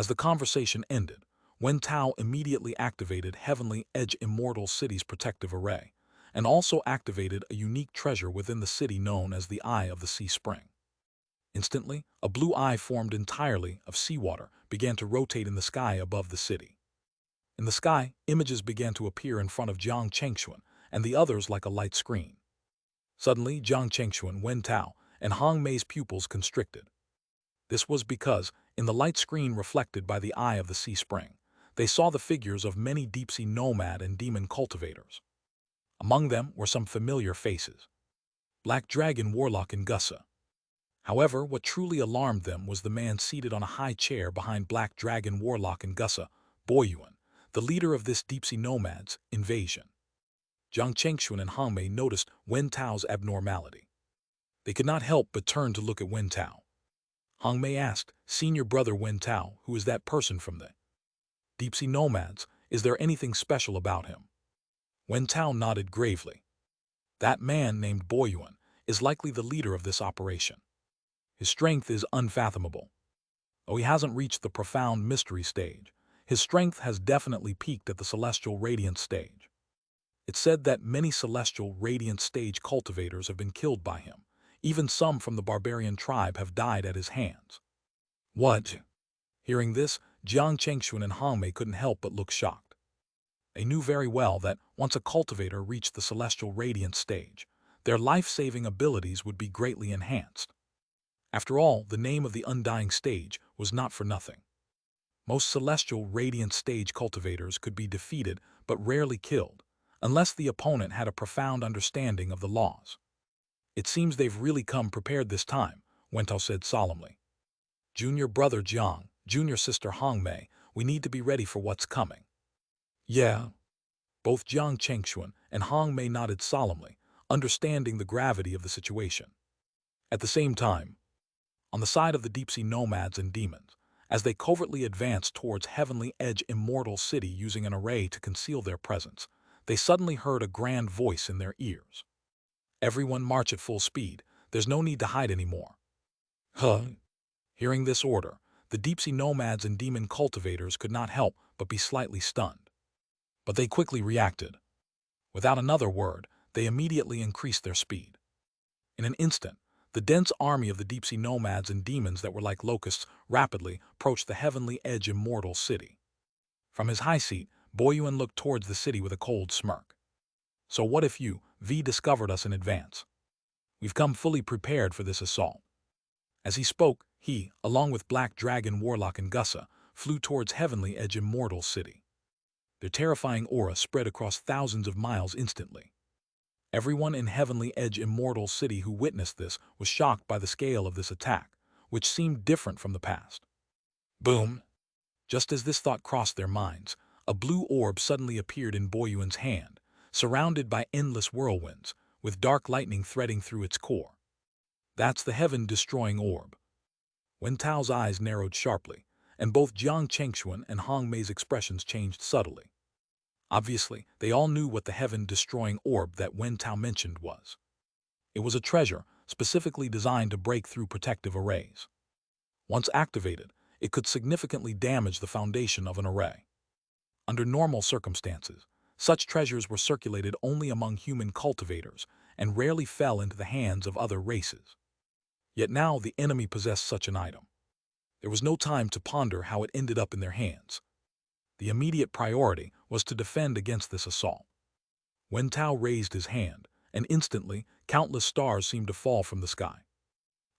As the conversation ended, Wen Tao immediately activated Heavenly Edge Immortal City's protective array, and also activated a unique treasure within the city known as the Eye of the Sea Spring. Instantly, a blue eye formed entirely of seawater began to rotate in the sky above the city. In the sky, images began to appear in front of Jiang Chengxuan and the others like a light screen. Suddenly, Jiang Chengxuan, Wen Tao, and Hong Mei's pupils constricted. This was because, in the light screen reflected by the Eye of the Sea Spring, they saw the figures of many deep-sea nomad and demon cultivators. Among them were some familiar faces. Black Dragon Warlock and Gussa. However, what truly alarmed them was the man seated on a high chair behind Black Dragon Warlock and Gussa, Boyuan, the leader of this deep-sea nomads' invasion. Jiang Chengxuan and Hong Mei noticed Wen Tao's abnormality. They could not help but turn to look at Wen Tao. Hong Mei asked, "Senior brother Wen Tao, who is that person from the deep-sea nomads? Is there anything special about him?" Wen Tao nodded gravely. "That man named Boyuan is likely the leader of this operation. His strength is unfathomable. Though he hasn't reached the profound mystery stage, his strength has definitely peaked at the celestial radiance stage. It's said that many celestial radiance stage cultivators have been killed by him. Even some from the barbarian tribe have died at his hands." "What?" Hearing this, Jiang Chengxuan and Hong Mei couldn't help but look shocked. They knew very well that once a cultivator reached the celestial radiance stage, their life-saving abilities would be greatly enhanced. After all, the name of the undying stage was not for nothing. Most celestial radiance stage cultivators could be defeated but rarely killed, unless the opponent had a profound understanding of the laws. "It seems they've really come prepared this time," Wen Tao said solemnly. "Junior brother Jiang, junior sister Hong Mei, we need to be ready for what's coming." "Yeah." Both Jiang Chengxuan and Hong Mei nodded solemnly, understanding the gravity of the situation. At the same time, on the side of the deep-sea nomads and demons, as they covertly advanced towards Heavenly Edge Immortal City using an array to conceal their presence, they suddenly heard a grand voice in their ears. "Everyone march at full speed. There's no need to hide anymore." "Huh?" Hearing this order, the deep-sea nomads and demon cultivators could not help but be slightly stunned. But they quickly reacted. Without another word, they immediately increased their speed. In an instant, the dense army of the deep-sea nomads and demons that were like locusts rapidly approached the Heavenly Edge Immortal City. From his high seat, Boyuan looked towards the city with a cold smirk. "So what if you, V, discovered us in advance? We've come fully prepared for this assault." As he spoke, he, along with Black Dragon Warlock and Gussa, flew towards Heavenly Edge Immortal City. Their terrifying aura spread across thousands of miles instantly. Everyone in Heavenly Edge Immortal City who witnessed this was shocked by the scale of this attack, which seemed different from the past. Boom! Just as this thought crossed their minds, a blue orb suddenly appeared in Boyuan's hand, surrounded by endless whirlwinds, with dark lightning threading through its core. "That's the heaven-destroying orb." Wen Tao's eyes narrowed sharply, and both Jiang Chengxuan and Hong Mei's expressions changed subtly. Obviously, they all knew what the heaven-destroying orb that Wen Tao mentioned was. It was a treasure specifically designed to break through protective arrays. Once activated, it could significantly damage the foundation of an array. Under normal circumstances, such treasures were circulated only among human cultivators and rarely fell into the hands of other races. Yet now the enemy possessed such an item. There was no time to ponder how it ended up in their hands. The immediate priority was to defend against this assault. Wen Tao raised his hand, and instantly countless stars seemed to fall from the sky.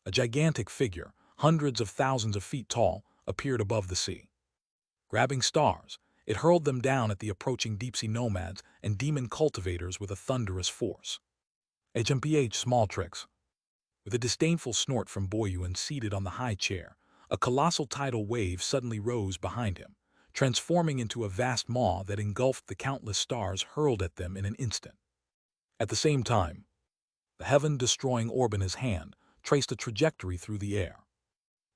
A gigantic figure, hundreds of thousands of feet tall, appeared above the sea. Grabbing stars, it hurled them down at the approaching deep-sea nomads and demon cultivators with a thunderous force. HMPH small tricks. With a disdainful snort from Boyuan seated on the high chair, a colossal tidal wave suddenly rose behind him, transforming into a vast maw that engulfed the countless stars hurled at them in an instant. At the same time, the heaven-destroying orb in his hand traced a trajectory through the air.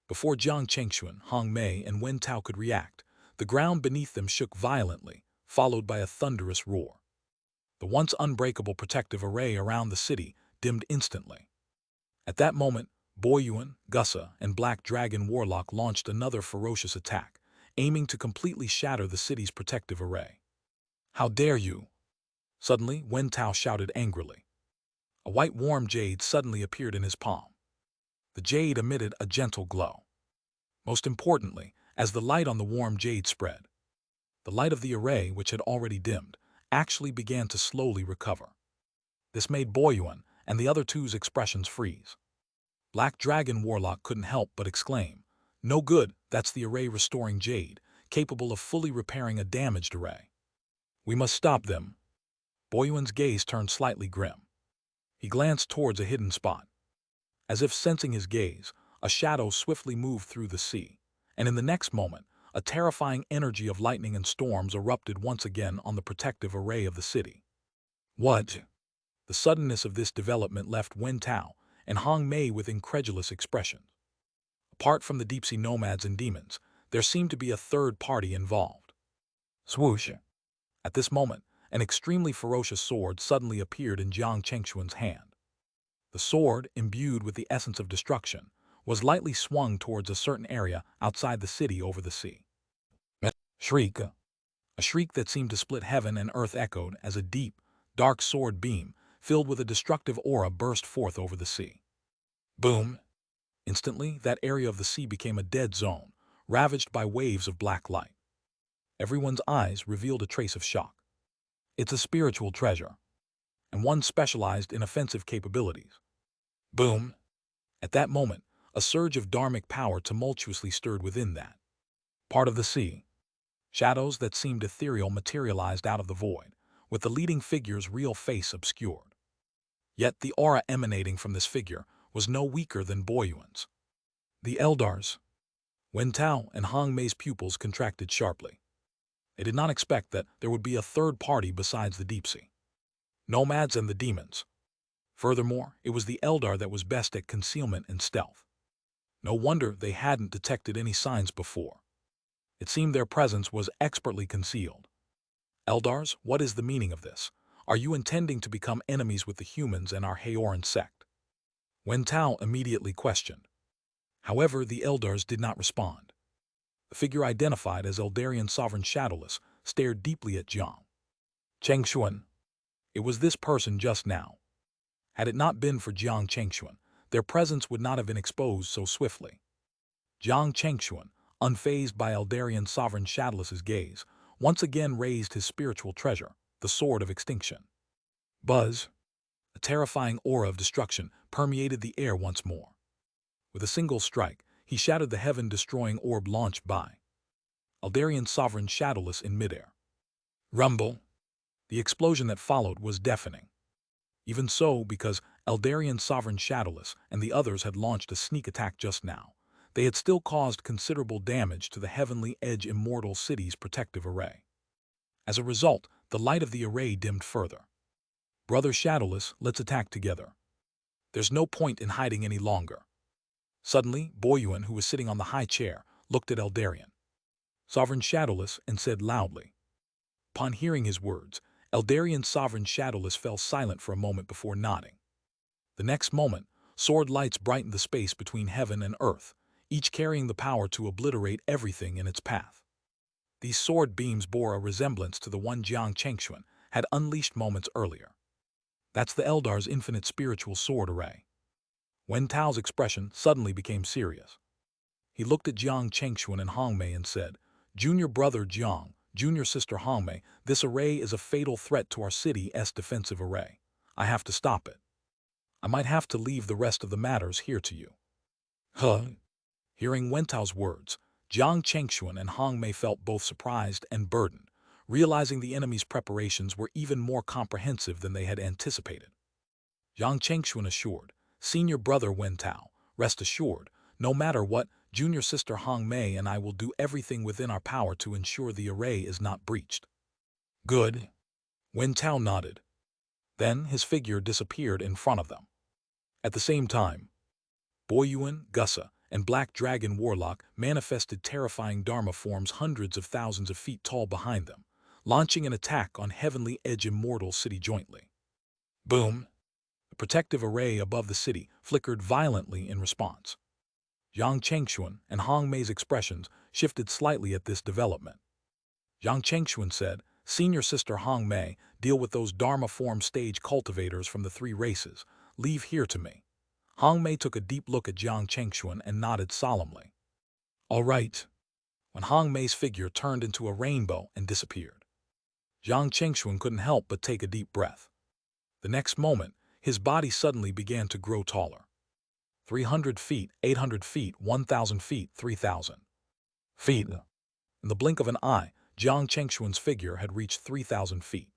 Before Jiang Chengxuan, Hong Mei, and Wen Tao could react, the ground beneath them shook violently, followed by a thunderous roar. The once unbreakable protective array around the city dimmed instantly. At that moment, Boyuan, Gussa, and Black Dragon Warlock launched another ferocious attack, aiming to completely shatter the city's protective array. "How dare you!" Suddenly, Wen Tao shouted angrily. A white warm jade suddenly appeared in his palm. The jade emitted a gentle glow. Most importantly, as the light on the warm jade spread, the light of the array, which had already dimmed, actually began to slowly recover. This made Boyuan and the other two's expressions freeze. Black Dragon Warlock couldn't help but exclaim, "No good, that's the array restoring jade, capable of fully repairing a damaged array. We must stop them." Boyuan's gaze turned slightly grim. He glanced towards a hidden spot. As if sensing his gaze, a shadow swiftly moved through the sea, and in the next moment, a terrifying energy of lightning and storms erupted once again on the protective array of the city. What? The suddenness of this development left Wen Tao and Hong Mei with incredulous expressions. Apart from the deep-sea nomads and demons, there seemed to be a third party involved. Swoosh! At this moment, an extremely ferocious sword suddenly appeared in Jiang Chengxuan's hand. The sword, imbued with the essence of destruction, was lightly swung towards a certain area outside the city over the sea. Shriek! A shriek that seemed to split heaven and earth echoed as a deep, dark sword beam, filled with a destructive aura, burst forth over the sea. Boom! Instantly, that area of the sea became a dead zone, ravaged by waves of black light. Everyone's eyes revealed a trace of shock. It's a spiritual treasure, and one specialized in offensive capabilities. Boom! At that moment, a surge of dharmic power tumultuously stirred within that part of the sea. Shadows that seemed ethereal materialized out of the void, with the leading figure's real face obscured. Yet the aura emanating from this figure was no weaker than Boyuan's. The Eldars. Wen Tao and Hong Mei's pupils contracted sharply. They did not expect that there would be a third party besides the deep sea nomads and the demons. Furthermore, it was the Eldar that was best at concealment and stealth. No wonder they hadn't detected any signs before. It seemed their presence was expertly concealed. Eldars, what is the meaning of this? Are you intending to become enemies with the humans and our Haoran sect? Wen Tao immediately questioned. However, the Eldars did not respond. The figure identified as Eldarian Sovereign Shadowless stared deeply at Jiang Chengxuan. It was this person just now. Had it not been for Jiang Chengxuan, their presence would not have been exposed so swiftly. Jiang Chengxuan, unfazed by Eldarian Sovereign Shadowless's gaze, once again raised his spiritual treasure, the Sword of Extinction. Buzz! A terrifying aura of destruction permeated the air once more. With a single strike, he shattered the heaven-destroying orb launched by Eldarian Sovereign Shadowless in midair. Rumble! The explosion that followed was deafening. Even so, because Eldarian Sovereign Shadowless and the others had launched a sneak attack just now, they had still caused considerable damage to the Heavenly Edge Immortal City's protective array. As a result, the light of the array dimmed further. Brother Shadowless, let's attack together. There's no point in hiding any longer. Suddenly, Boyuan, who was sitting on the high chair, looked at Eldarian Sovereign Shadowless and said loudly. Upon hearing his words, Eldarian Sovereign Shadowless fell silent for a moment before nodding. The next moment, sword lights brightened the space between heaven and earth, each carrying the power to obliterate everything in its path. These sword beams bore a resemblance to the one Jiang Chengxuan had unleashed moments earlier. That's the Eldar's infinite spiritual sword array. Wen Tao's expression suddenly became serious. He looked at Jiang Chengxuan and Hong Mei and said, Junior brother Jiang, junior sister Hong Mei, this array is a fatal threat to our city's defensive array. I have to stop it. I might have to leave the rest of the matters here to you. Huh? Hearing Wen Tao's words, Jiang Chengxuan and Hong Mei felt both surprised and burdened, realizing the enemy's preparations were even more comprehensive than they had anticipated. Jiang Chengxuan assured, Senior brother Wen Tao, rest assured, no matter what, junior sister Hong Mei and I will do everything within our power to ensure the array is not breached. Good. Wen Tao nodded. Then his figure disappeared in front of them. At the same time, Boyuan, Gussa, and Black Dragon Warlock manifested terrifying Dharma forms hundreds of thousands of feet tall behind them, launching an attack on Heavenly Edge Immortal City jointly. Boom! The protective array above the city flickered violently in response. Jiang Chengxuan and Hong Mei's expressions shifted slightly at this development. Jiang Chengxuan said, "Senior sister Hong Mei, deal with those Dharma form stage cultivators from the three races. Leave here to me." Hong Mei took a deep look at Jiang Chengxuan and nodded solemnly. "All right." When Hong Mei's figure turned into a rainbow and disappeared, Jiang Chengxuan couldn't help but take a deep breath. The next moment, his body suddenly began to grow taller. 300 feet, 800 feet, 1,000 feet, 3,000 feet. In the blink of an eye, Jiang Chengxuan's figure had reached 3,000 feet.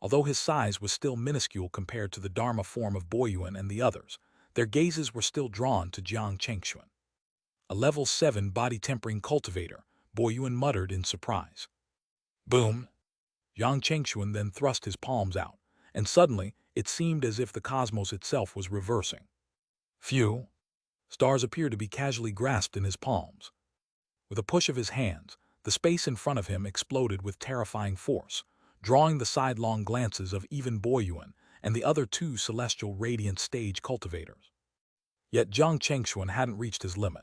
Although his size was still minuscule compared to the Dharma form of Boyuan and the others, their gazes were still drawn to Jiang Chengxuan. "A level 7 body-tempering cultivator," Boyuan muttered in surprise. Boom! Jiang Chengxuan then thrust his palms out, and suddenly it seemed as if the cosmos itself was reversing. Few stars appeared to be casually grasped in his palms. With a push of his hands, the space in front of him exploded with terrifying force, drawing the sidelong glances of even Boyuan and the other two celestial radiant stage cultivators. Yet Jiang Chengxuan hadn't reached his limit.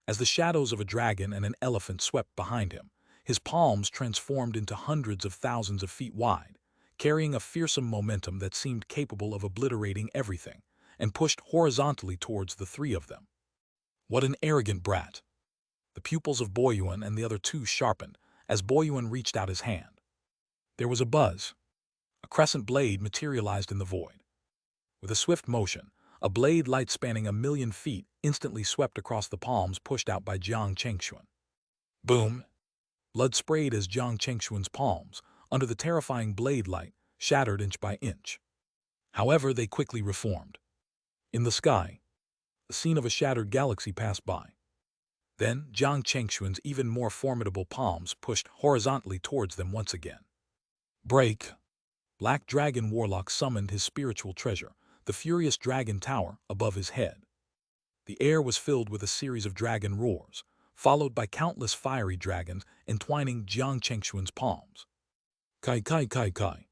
As the shadows of a dragon and an elephant swept behind him, his palms transformed into hundreds of thousands of feet wide, carrying a fearsome momentum that seemed capable of obliterating everything, and pushed horizontally towards the three of them. What an arrogant brat! The pupils of Boyuan and the other two sharpened as Boyuan reached out his hand. There was a buzz. A crescent blade materialized in the void. With a swift motion, a blade light spanning 1,000,000 feet instantly swept across the palms pushed out by Jiang Chengxuan. Boom! Blood sprayed as Jiang Chengxuan's palms, under the terrifying blade light, shattered inch by inch. However, they quickly reformed. In the sky, the scene of a shattered galaxy passed by. Then, Jiang Chengxuan's even more formidable palms pushed horizontally towards them once again. Break! Black Dragon Warlock summoned his spiritual treasure, the furious dragon tower, above his head. The air was filled with a series of dragon roars, followed by countless fiery dragons entwining Jiang Chengxuan's palms. Kai kai kai kai.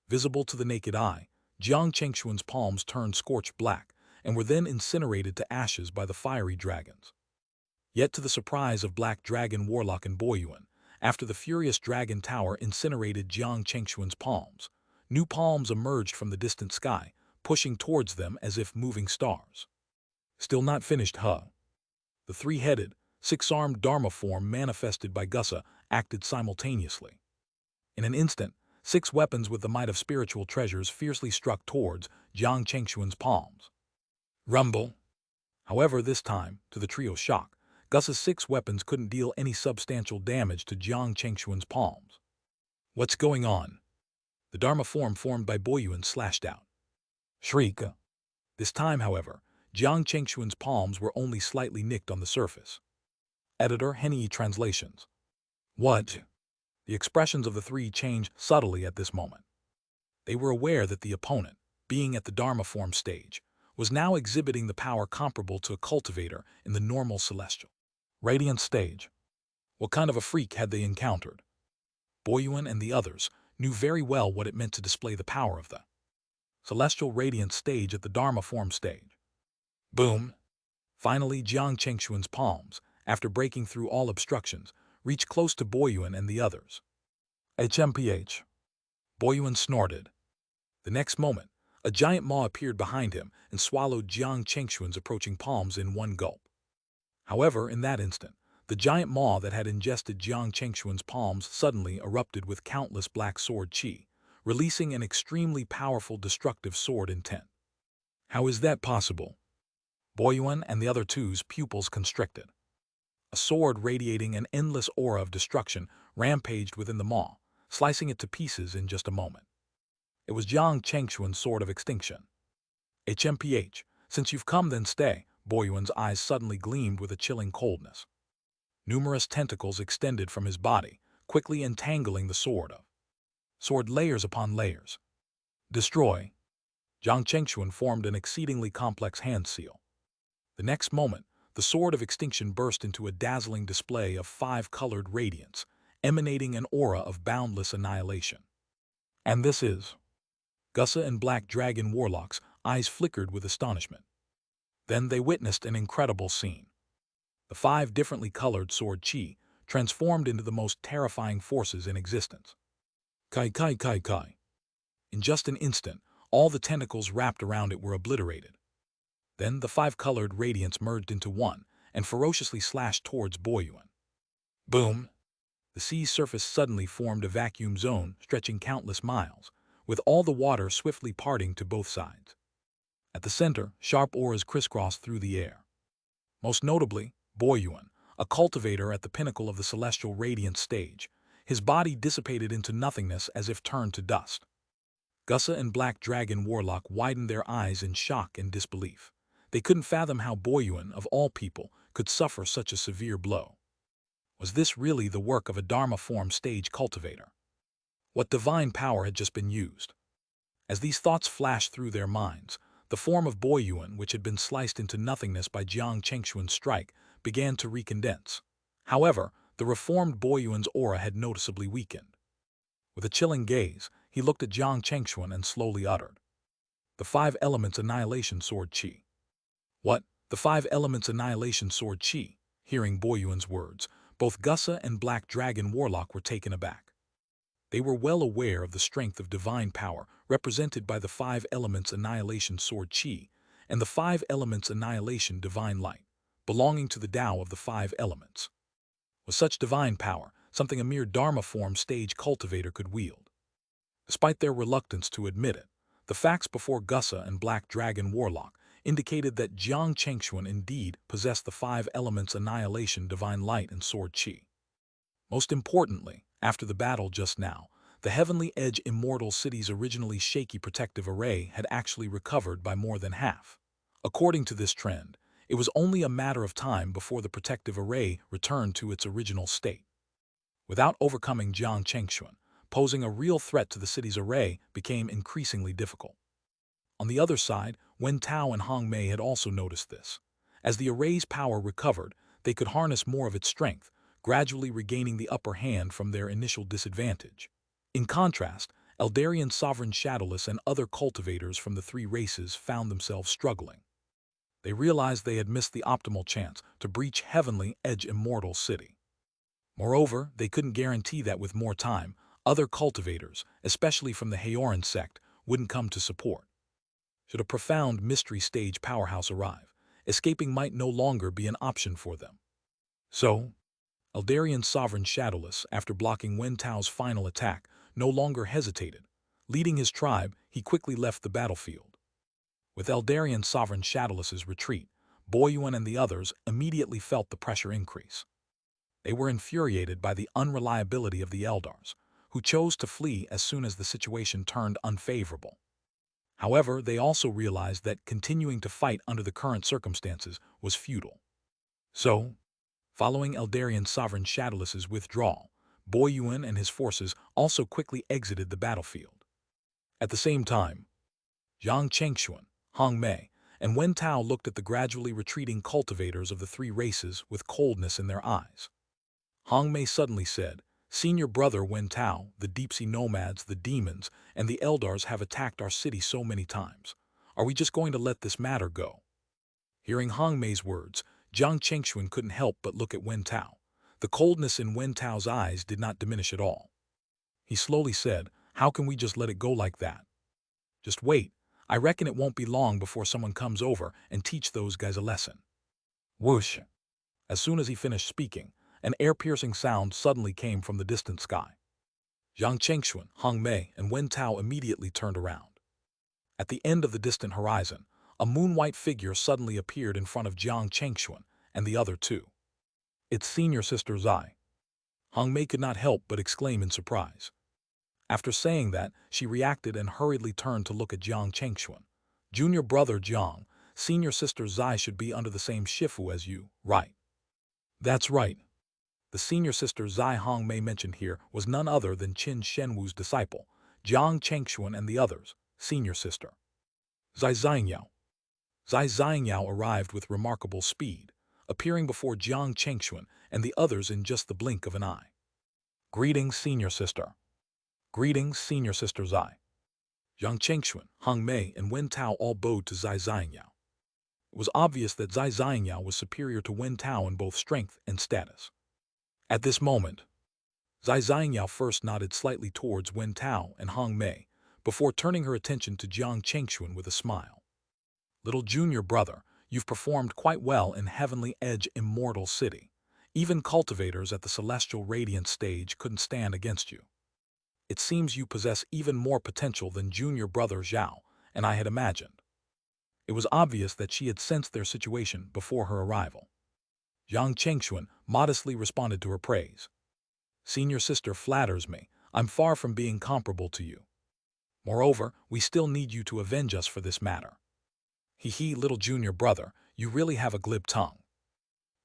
Visible to the naked eye, Jiang Chengxuan's palms turned scorched black and were then incinerated to ashes by the fiery dragons. Yet to the surprise of Black Dragon Warlock and Boyuan, after the furious dragon tower incinerated Jiang Chengxuan's palms, new palms emerged from the distant sky, pushing towards them as if moving stars. Still not finished, huh? The three-headed, six-armed Dharma form manifested by Gussa acted simultaneously. In an instant, 6 weapons with the might of spiritual treasures fiercely struck towards Jiang Chengxuan's palms. Rumble! However, this time, to the trio's shock, Gus's 6 weapons couldn't deal any substantial damage to Jiang Chengxuan's palms. What's going on? The Dharma form formed by Boyuan slashed out. Shriek! This time, however, Jiang Chengxuan's palms were only slightly nicked on the surface. Editor Henny Translations. What? The expressions of the three changed subtly at this moment. They were aware that the opponent, being at the Dharma form stage, was now exhibiting the power comparable to a cultivator in the normal celestial radiant stage. What kind of a freak had they encountered? Boyuan and the others knew very well what it meant to display the power of the celestial radiant stage at the Dharma form stage. Boom! Finally, Jiang Chengxuan's palms, after breaking through all obstructions, reached close to Boyuan and the others. HMPH. Boyuan snorted. The next moment, a giant maw appeared behind him and swallowed Jiang Chengxuan's approaching palms in one gulp. However, in that instant, the giant maw that had ingested Jiang Chengxuan's palms suddenly erupted with countless black sword qi, releasing an extremely powerful destructive sword intent. How is that possible? Boyuan and the other two's pupils constricted. A sword radiating an endless aura of destruction rampaged within the maw, slicing it to pieces in just a moment. It was Jiang Chengxuan's sword of extinction. HMPH, since you've come then stay, Boyuan's eyes suddenly gleamed with a chilling coldness. Numerous tentacles extended from his body, quickly entangling the sword layers upon layers. Destroy! Jiang Chengxuan formed an exceedingly complex hand seal. The next moment, the sword of extinction burst into a dazzling display of 5-colored radiance, emanating an aura of boundless annihilation. And this is... Gussa and Black Dragon Warlock's eyes flickered with astonishment. Then they witnessed an incredible scene. The 5 differently colored sword chi transformed into the most terrifying forces in existence. Kai kai kai kai. In just an instant, all the tentacles wrapped around it were obliterated. Then the 5-colored radiance merged into one and ferociously slashed towards Boyuan. Boom! The sea's surface suddenly formed a vacuum zone stretching countless miles, with all the water swiftly parting to both sides. At the center, sharp auras crisscrossed through the air. Most notably, Boyuan, a cultivator at the pinnacle of the celestial radiance stage, his body dissipated into nothingness as if turned to dust. Gussa and Black Dragon Warlock widened their eyes in shock and disbelief. They couldn't fathom how Boyuan, of all people, could suffer such a severe blow. Was this really the work of a Dharma form stage cultivator? What divine power had just been used? As these thoughts flashed through their minds, the form of Boyuan, which had been sliced into nothingness by Jiang Chengshuan's strike, began to recondense. However, the reformed Boyuan's aura had noticeably weakened. With a chilling gaze, he looked at Jiang Chengshuan and slowly uttered, "The 5 elements annihilation sword chi." What? The 5 elements annihilation sword chi? Hearing Boyuan's words, both Gussa and Black Dragon Warlock were taken aback. They were well aware of the strength of divine power represented by the 5 elements annihilation sword chi and the 5 elements annihilation divine light, belonging to the Tao of the 5 elements. Was such divine power something a mere Dharma form stage cultivator could wield? Despite their reluctance to admit it, the facts before Gussa and Black Dragon Warlock indicated that Jiang Chengshuan indeed possessed the 5 elements annihilation divine light and sword chi. Most importantly, after the battle just now, the Heavenly Edge Immortal City's originally shaky protective array had actually recovered by more than half. According to this trend, it was only a matter of time before the protective array returned to its original state. Without overcoming Jiang Chengshuan, posing a real threat to the city's array became increasingly difficult. On the other side, Wen Tao and Hong Mei had also noticed this. As the array's power recovered, they could harness more of its strength, gradually regaining the upper hand from their initial disadvantage. In contrast, Eldarian Sovereign Shadowless and other cultivators from the 3 races found themselves struggling. They realized they had missed the optimal chance to breach Heavenly Edge Immortal City. Moreover, they couldn't guarantee that with more time, other cultivators, especially from the Haoran sect, wouldn't come to support. Should a profound mystery stage powerhouse arrive, escaping might no longer be an option for them. So, Eldarian Sovereign Shadowless, after blocking Wen Tao's final attack, no longer hesitated. Leading his tribe, he quickly left the battlefield. With Eldarian Sovereign Shadowless's retreat, Boyuan and the others immediately felt the pressure increase. They were infuriated by the unreliability of the Eldars, who chose to flee as soon as the situation turned unfavorable. However, they also realized that continuing to fight under the current circumstances was futile. So, following Eldarian Sovereign Shadowless's withdrawal, Boyuan and his forces also quickly exited the battlefield. At the same time, Jiang Chengshuan, Hong Mei, and Wen Tao looked at the gradually retreating cultivators of the 3 races with coldness in their eyes. Hong Mei suddenly said, "Senior brother Wen Tao, the deep-sea nomads, the demons, and the Eldars have attacked our city so many times. Are we just going to let this matter go?" Hearing Hong Mei's words, Jiang Chengshuan couldn't help but look at Wen Tao. The coldness in Wen Tao's eyes did not diminish at all. He slowly said, "How can we just let it go like that? Just wait. I reckon it won't be long before someone comes over and teach those guys a lesson." Whoosh! As soon as he finished speaking, an air-piercing sound suddenly came from the distant sky. Jiang Chengshuan, Hong Mei, and Wen Tao immediately turned around. At the end of the distant horizon, a moon-white figure suddenly appeared in front of Jiang Chengshuan and the other 2. "It's senior sister Zai." Hong Mei could not help but exclaim in surprise. After saying that, she reacted and hurriedly turned to look at Jiang Chengshuan. "Junior brother Jiang, senior sister Zai should be under the same shifu as you, right?" "That's right." The senior sister Zai Hong Mei mentioned here was none other than Qin Shenwu's disciple, Jiang Chengshuan and the others, senior sister. Zai Xiangyao. Zai Xiangyao arrived with remarkable speed, appearing before Jiang Chengshuan and the others in just the blink of an eye. "Greetings, senior sister." "Greetings, senior sister Zai." Jiang Chengshuan, Hong Mei, and Wen Tao all bowed to Zai Xiangyao. It was obvious that Zai Xiangyao was superior to Wen Tao in both strength and status. At this moment, Zai Xiangyao first nodded slightly towards Wen Tao and Hong Mei, before turning her attention to Jiang Chengxuan with a smile. Little junior brother, you've performed quite well in Heavenly Edge Immortal City. Even cultivators at the Celestial Radiant stage couldn't stand against you. It seems you possess even more potential than junior brother Zhao, and I had imagined. It was obvious that she had sensed their situation before her arrival. Jiang Chengxuan modestly responded to her praise. Senior sister flatters me. I'm far from being comparable to you. Moreover, we still need you to avenge us for this matter. Hee, little junior brother, you really have a glib tongue.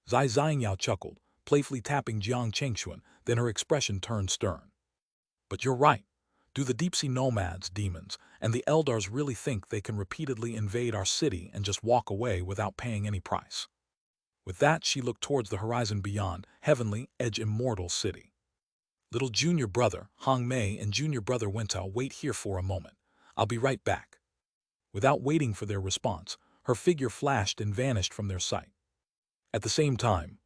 Zai Xiangyao chuckled, playfully tapping Jiang Chengxuan, then her expression turned stern. But you're right. Do the deep-sea nomads, demons, and the Eldars really think they can repeatedly invade our city and just walk away without paying any price? With that, she looked towards the horizon beyond, Heavenly Edge Immortal City. Little junior brother, Hong Mei, and junior brother Wentao, wait here for a moment. I'll be right back. Without waiting for their response, her figure flashed and vanished from their sight. At the same time,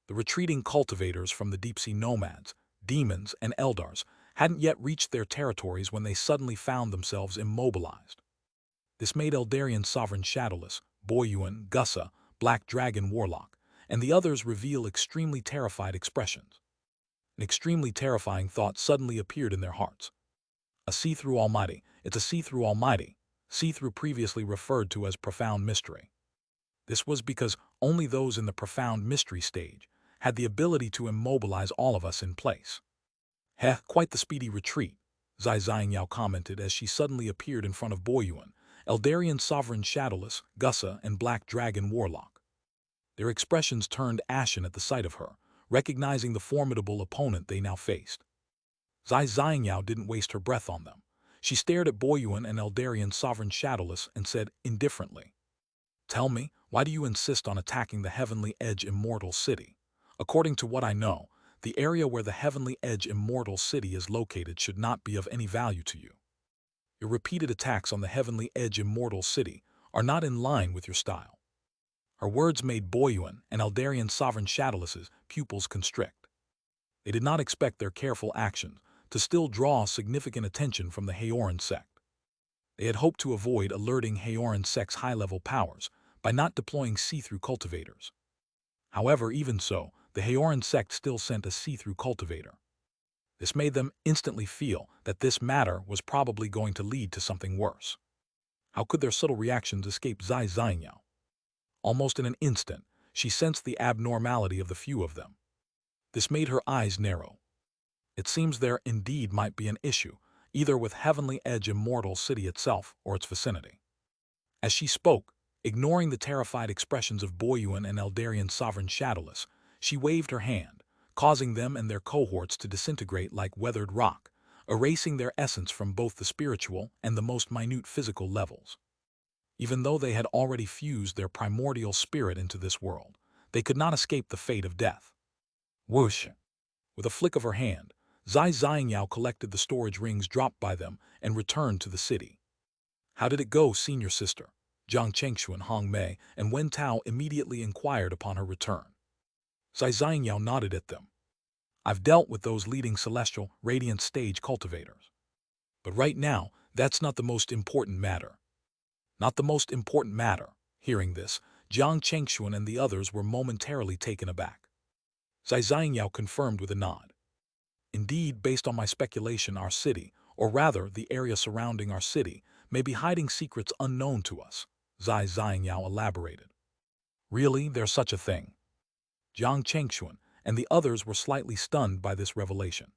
the retreating cultivators from the deep-sea nomads, demons, and Eldars hadn't yet reached their territories when they suddenly found themselves immobilized. This made Eldarian Sovereign Shadowless, Boyuan, Gussa, Black Dragon Warlock, and the others reveal extremely terrified expressions. An extremely terrifying thought suddenly appeared in their hearts. A see-through almighty. It's a see-through almighty. See-through previously referred to as profound mystery. This was because only those in the profound mystery stage had the ability to immobilize all of us in place. Quite the speedy retreat, Zai Xiangyao commented as she suddenly appeared in front of Boyuan, Eldarian Sovereign Shadowless, Gussa, and Black Dragon Warlock. Their expressions turned ashen at the sight of her, recognizing the formidable opponent they now faced. Zai Xiangyao didn't waste her breath on them. She stared at Boyuan and Eldarian Sovereign Shadowless and said indifferently, "Tell me, why do you insist on attacking the Heavenly Edge Immortal City? According to what I know, the area where the Heavenly Edge Immortal City is located should not be of any value to you. Your repeated attacks on the Heavenly Edge Immortal City are not in line with your style." Her words made Boyuan and Eldarian Sovereign Shadowless's pupils constrict. They did not expect their careful actions to still draw significant attention from the Haoran sect. They had hoped to avoid alerting Haoran sect's high-level powers by not deploying see-through cultivators. However, even so, the Haoran sect still sent a see-through cultivator. This made them instantly feel that this matter was probably going to lead to something worse. How could their subtle reactions escape Zai Xiangyao? Almost in an instant, she sensed the abnormality of the few of them. This made her eyes narrow. It seems there indeed might be an issue, either with Heavenly Edge Immortal City itself or its vicinity. As she spoke, ignoring the terrified expressions of Boyuan and Eldarian Sovereign Shadowless, she waved her hand, causing them and their cohorts to disintegrate like weathered rock, erasing their essence from both the spiritual and the most minute physical levels. Even though they had already fused their primordial spirit into this world, they could not escape the fate of death. Whoosh! With a flick of her hand, Zai Xiangyao collected the storage rings dropped by them and returned to the city. "How did it go, senior sister?" Jiang Chengxuan, Hong Mei, and Wen Tao immediately inquired upon her return. Zai Xiangyao nodded at them. "I've dealt with those leading celestial, radiant stage cultivators. But right now, that's not the most important matter." Not the most important matter. Hearing this, Jiang Chengxuan and the others were momentarily taken aback. Zai Xiangyao confirmed with a nod. "Indeed, based on my speculation, our city, or rather the area surrounding our city, may be hiding secrets unknown to us," Zai Xiangyao elaborated. "Really, there's such a thing?" Jiang Chengxuan and the others were slightly stunned by this revelation.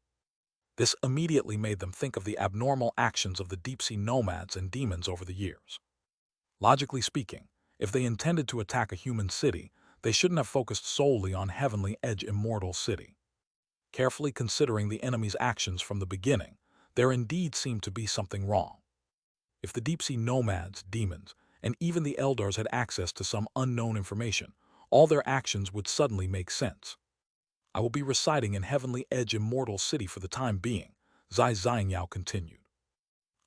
This immediately made them think of the abnormal actions of the deep-sea nomads and demons over the years. Logically speaking, if they intended to attack a human city, they shouldn't have focused solely on Heavenly Edge Immortal City. Carefully considering the enemy's actions from the beginning, there indeed seemed to be something wrong. If the deep-sea nomads, demons, and even the Eldars had access to some unknown information, all their actions would suddenly make sense. "I will be residing in Heavenly Edge Immortal City for the time being," Zai Xiangyao continued.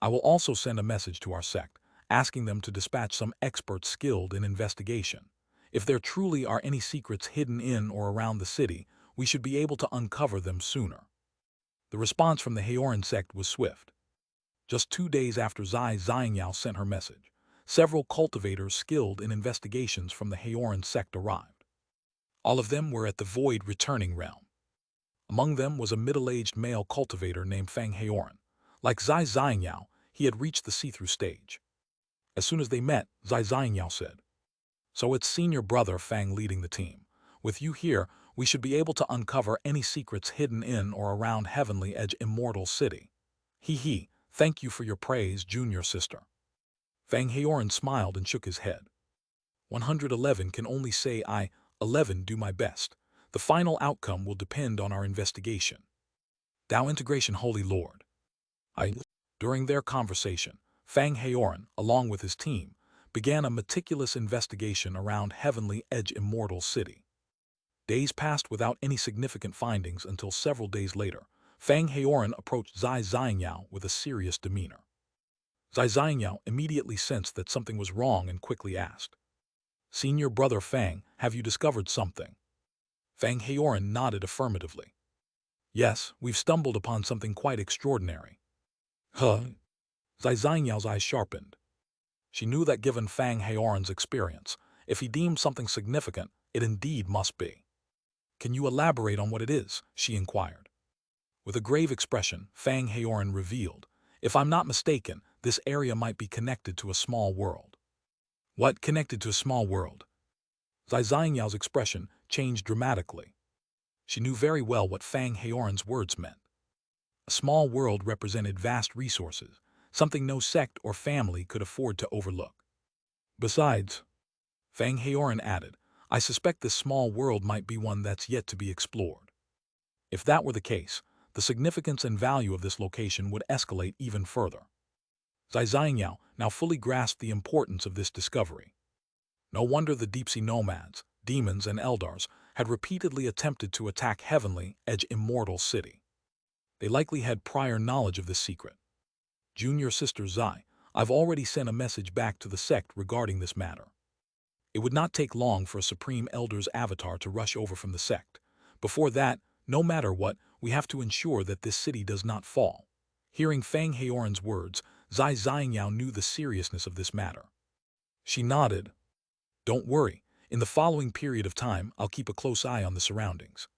"I will also send a message to our sect, asking them to dispatch some experts skilled in investigation. If there truly are any secrets hidden in or around the city, we should be able to uncover them sooner. The response from the Haoran sect was swift. Just 2 days after Zai Xiangyao sent her message, several cultivators skilled in investigations from the Haoran sect arrived. All of them were at the Void Returning Realm. Among them was a middle-aged male cultivator named Fang Haoran. Like Zai Xiangyao, he had reached the see-through stage. As soon as they met, Zai Xiangyao said, "So it's senior brother Fang leading the team. With you here, we should be able to uncover any secrets hidden in or around Heavenly Edge Immortal City. He, thank you for your praise, junior sister." Fang Haoran smiled and shook his head. 111 can only say 11 do my best. The final outcome will depend on our investigation. Tao Integration Holy Lord. During their conversation, Fang Haoran, along with his team, began a meticulous investigation around Heavenly Edge Immortal City. Days passed without any significant findings until several days later, Fang Haoran approached Zai Xiangyao with a serious demeanor. Zai Xiangyao immediately sensed that something was wrong and quickly asked, "Senior brother Fang, have you discovered something?" Fang Haoran nodded affirmatively. "Yes, we've stumbled upon something quite extraordinary." Huh? Zai Xiangyao's eyes sharpened. She knew that given Fang Haoran's experience, if he deemed something significant, it indeed must be. "Can you elaborate on what it is?" she inquired. With a grave expression, Fang Haoran revealed, "If I'm not mistaken, this area might be connected to a small world." "What, connected to a small world?" Zai Xiangyao's expression changed dramatically. She knew very well what Fang Haoran's words meant. A small world represented vast resources, something no sect or family could afford to overlook. "Besides," Fang Haoran added, "I suspect this small world might be one that's yet to be explored." If that were the case, the significance and value of this location would escalate even further. Zai Xiangyao now fully grasped the importance of this discovery. No wonder the deep-sea nomads, demons, and eldars had repeatedly attempted to attack Heavenly Edge Immortal City. They likely had prior knowledge of this secret. "Junior sister Zai, I've already sent a message back to the sect regarding this matter. It would not take long for a Supreme Elder's avatar to rush over from the sect. Before that, no matter what, we have to ensure that this city does not fall." Hearing Fang Haoran's words, Zai Xiangyao knew the seriousness of this matter. She nodded. "Don't worry, in the following period of time, I'll keep a close eye on the surroundings.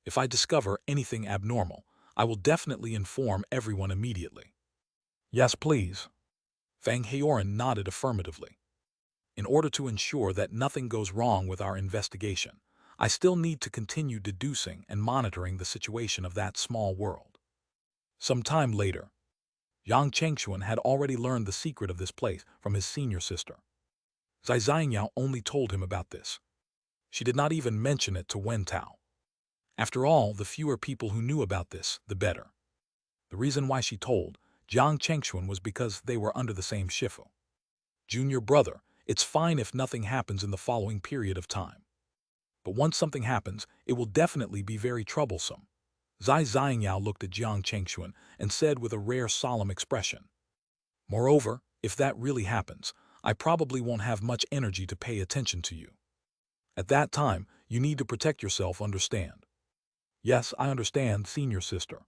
If I discover anything abnormal, I will definitely inform everyone immediately." "Yes, please." Fang Haoran nodded affirmatively. "In order to ensure that nothing goes wrong with our investigation, I still need to continue deducing and monitoring the situation of that small world." Some time later, Yang Chengxuan had already learned the secret of this place from his senior sister. Zai Xiangyao only told him about this. She did not even mention it to Wen Tao. After all, the fewer people who knew about this, the better. The reason why she told Jiang Chengxuan was because they were under the same shifu. "Junior brother, it's fine if nothing happens in the following period of time. But once something happens, it will definitely be very troublesome." Zai Xiangyao looked at Jiang Chengxuan and said with a rare solemn expression, "Moreover, if that really happens, I probably won't have much energy to pay attention to you. At that time, you need to protect yourself, understand?" "Yes, I understand, senior sister."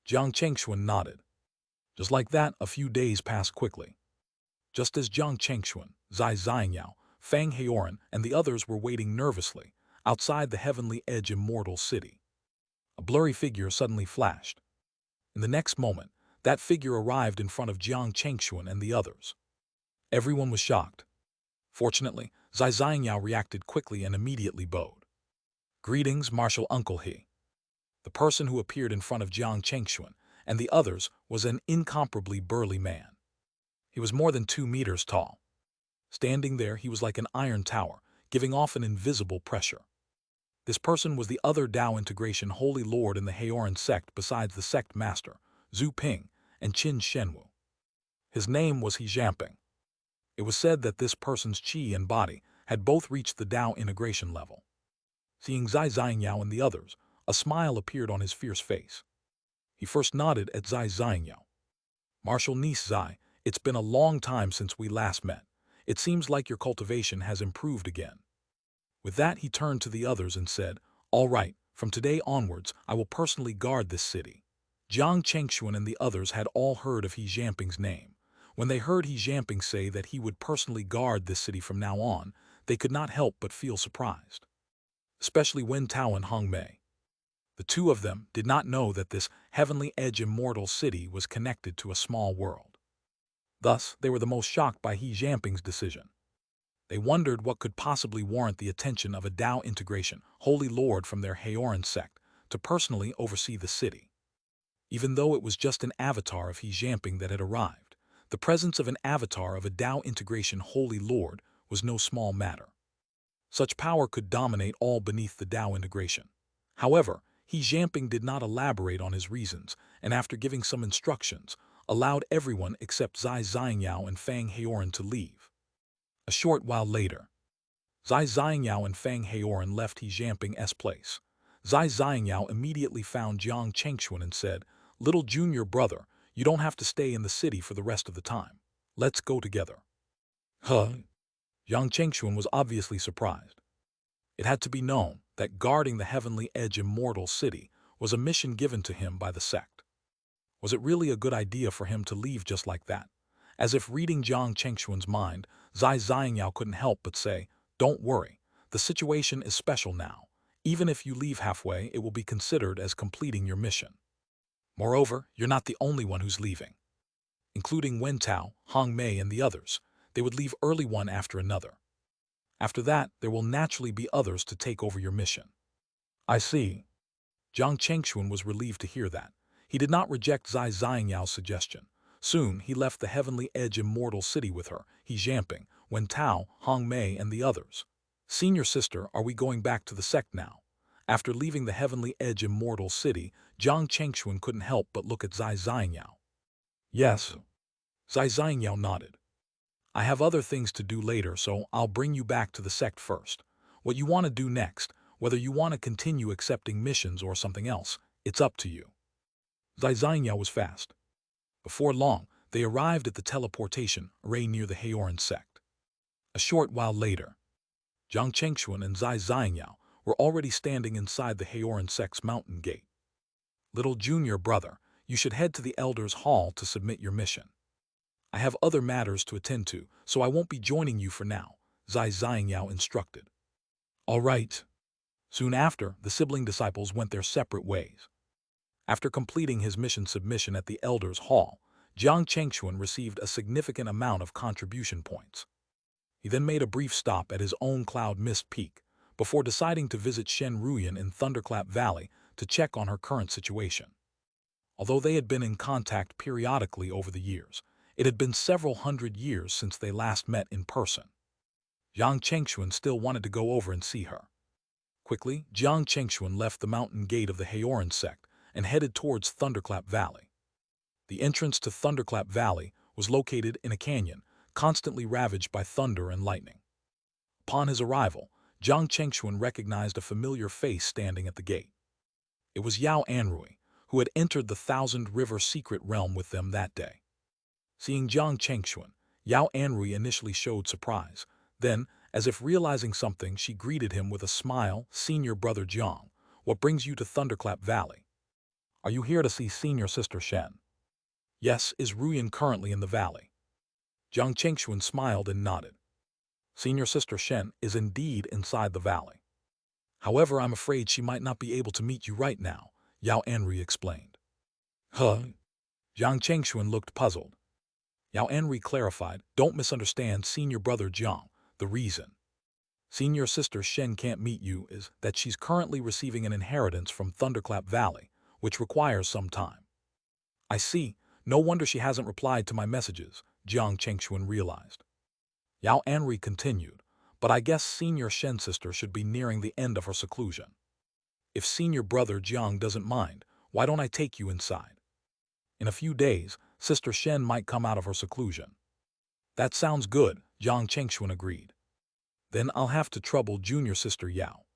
Jiang Chengxuan nodded. Just like that, a few days passed quickly. Just as Jiang Chengxuan, Zai Xiangyao, Fang Haoran, and the others were waiting nervously outside the Heavenly Edge Immortal City, a blurry figure suddenly flashed. In the next moment, that figure arrived in front of Jiang Chengxuan and the others. Everyone was shocked. Fortunately, Zai Xiangyao reacted quickly and immediately bowed. "Greetings, Martial Uncle He." The person who appeared in front of Jiang Chengxuan and the others was an incomparably burly man. He was more than 2 meters tall. Standing there, he was like an iron tower, giving off an invisible pressure. This person was the other Tao Integration Holy Lord in the Haoran sect besides the sect master, Zhu Ping, and Qin Shenwu. His name was He Jianping. It was said that this person's qi and body had both reached the Tao integration level. Seeing Zai Xiangyao and the others, a smile appeared on his fierce face. He first nodded at Zai Xiangyao. "Martial niece Zai, It's been a long time since we last met. It seems like your cultivation has improved again." With that, he turned to the others and said, "All right, from today onwards, I will personally guard this city." Jiang Chengxuan and the others had all heard of He Jianping's name. When they heard He Jianping say that he would personally guard this city from now on, they could not help but feel surprised. Especially Wen Tao and Hong Mei. The two of them did not know that this heavenly edge immortal city was connected to a small world. Thus, they were the most shocked by He Jianping's decision. They wondered what could possibly warrant the attention of a Tao integration, holy lord from their Heoran sect, to personally oversee the city. Even though it was just an avatar of He Jianping that had arrived, the presence of an avatar of a Tao integration holy lord was no small matter. Such power could dominate all beneath the Tao integration. However, He Jianping did not elaborate on his reasons, and after giving some instructions, allowed everyone except Zai Xiangyao and Fang Heoran to leave. A short while later, Zai Xiangyao and Fang Heoran left He Jianping's place. Zai Xiangyao immediately found Jiang Chengxuan and said, "Little junior brother, you don't have to stay in the city for the rest of the time. Let's go together." Huh? Jiang Chengxuan was obviously surprised. It had to be known that guarding the heavenly edge immortal city was a mission given to him by the sect. Was it really a good idea for him to leave just like that? As if reading Jiang Chengxuan's mind, Zai Xiangyao couldn't help but say, "Don't worry, the situation is special now. Even if you leave halfway, it will be considered as completing your mission. Moreover, you're not the only one who's leaving." Including Wen Tao, Hong Mei, and the others, they would leave early one after another. After that, there will naturally be others to take over your mission. I see. Jiang Chengxuan was relieved to hear that. He did not reject Zai Xiangyao's suggestion. Soon, he left the heavenly edge immortal city with her, He Jianping, Wen Tao, Hong Mei, and the others. "Senior sister, are we going back to the sect now?" After leaving the heavenly edge immortal city, Jiang Chengxuan couldn't help but look at Zai Xiangyao. "Yes." Zai Xiangyao nodded. "I have other things to do later, so I'll bring you back to the sect first. What you want to do next, whether you want to continue accepting missions or something else, it's up to you." Zai Xiangyao was fast. Before long, they arrived at the teleportation array near the Heoran sect. A short while later, Jiang Chengxuan and Zai Xiangyao were already standing inside the Heoran sect's mountain gate. "Little junior brother, you should head to the Elders' Hall to submit your mission. I have other matters to attend to, so I won't be joining you for now," Zai Xiangyao instructed. "All right." Soon after, the sibling disciples went their separate ways. After completing his mission submission at the Elders' Hall, Jiang Chengxuan received a significant amount of contribution points. He then made a brief stop at his own cloud mist peak, before deciding to visit Shen Ruyan in Thunderclap Valley to check on her current situation. Although they had been in contact periodically over the years, it had been several hundred years since they last met in person. Jiang Chengxuan still wanted to go over and see her. Quickly, Jiang Chengxuan left the mountain gate of the Heoran sect and headed towards Thunderclap Valley. The entrance to Thunderclap Valley was located in a canyon, constantly ravaged by thunder and lightning. Upon his arrival, Jiang Chengxuan recognized a familiar face standing at the gate. It was Yao Anrui, who had entered the Thousand River secret realm with them that day. Seeing Jiang Chengxuan, Yao Anrui initially showed surprise. Then, as if realizing something, she greeted him with a smile. "Senior brother Jiang, what brings you to Thunderclap Valley? Are you here to see senior sister Shen?" "Yes, is Ruyan currently in the valley?" Jiang Chengxuan smiled and nodded. "Senior sister Shen is indeed inside the valley. However, I'm afraid she might not be able to meet you right now," Yao Anrui explained. Huh? Jiang Chengxuan looked puzzled. Yao Anrui clarified, "Don't misunderstand senior brother Jiang. The reason senior sister Shen can't meet you is that she's currently receiving an inheritance from Thunderclap Valley, which requires some time." "I see. No wonder she hasn't replied to my messages," Jiang Chengxuan realized. Yao Anrui continued, "But I guess senior Shen's sister should be nearing the end of her seclusion. If senior brother Jiang doesn't mind, why don't I take you inside? In a few days, sister Shen might come out of her seclusion." "That sounds good," Jiang Chengxuan agreed. "Then I'll have to trouble junior sister Yao."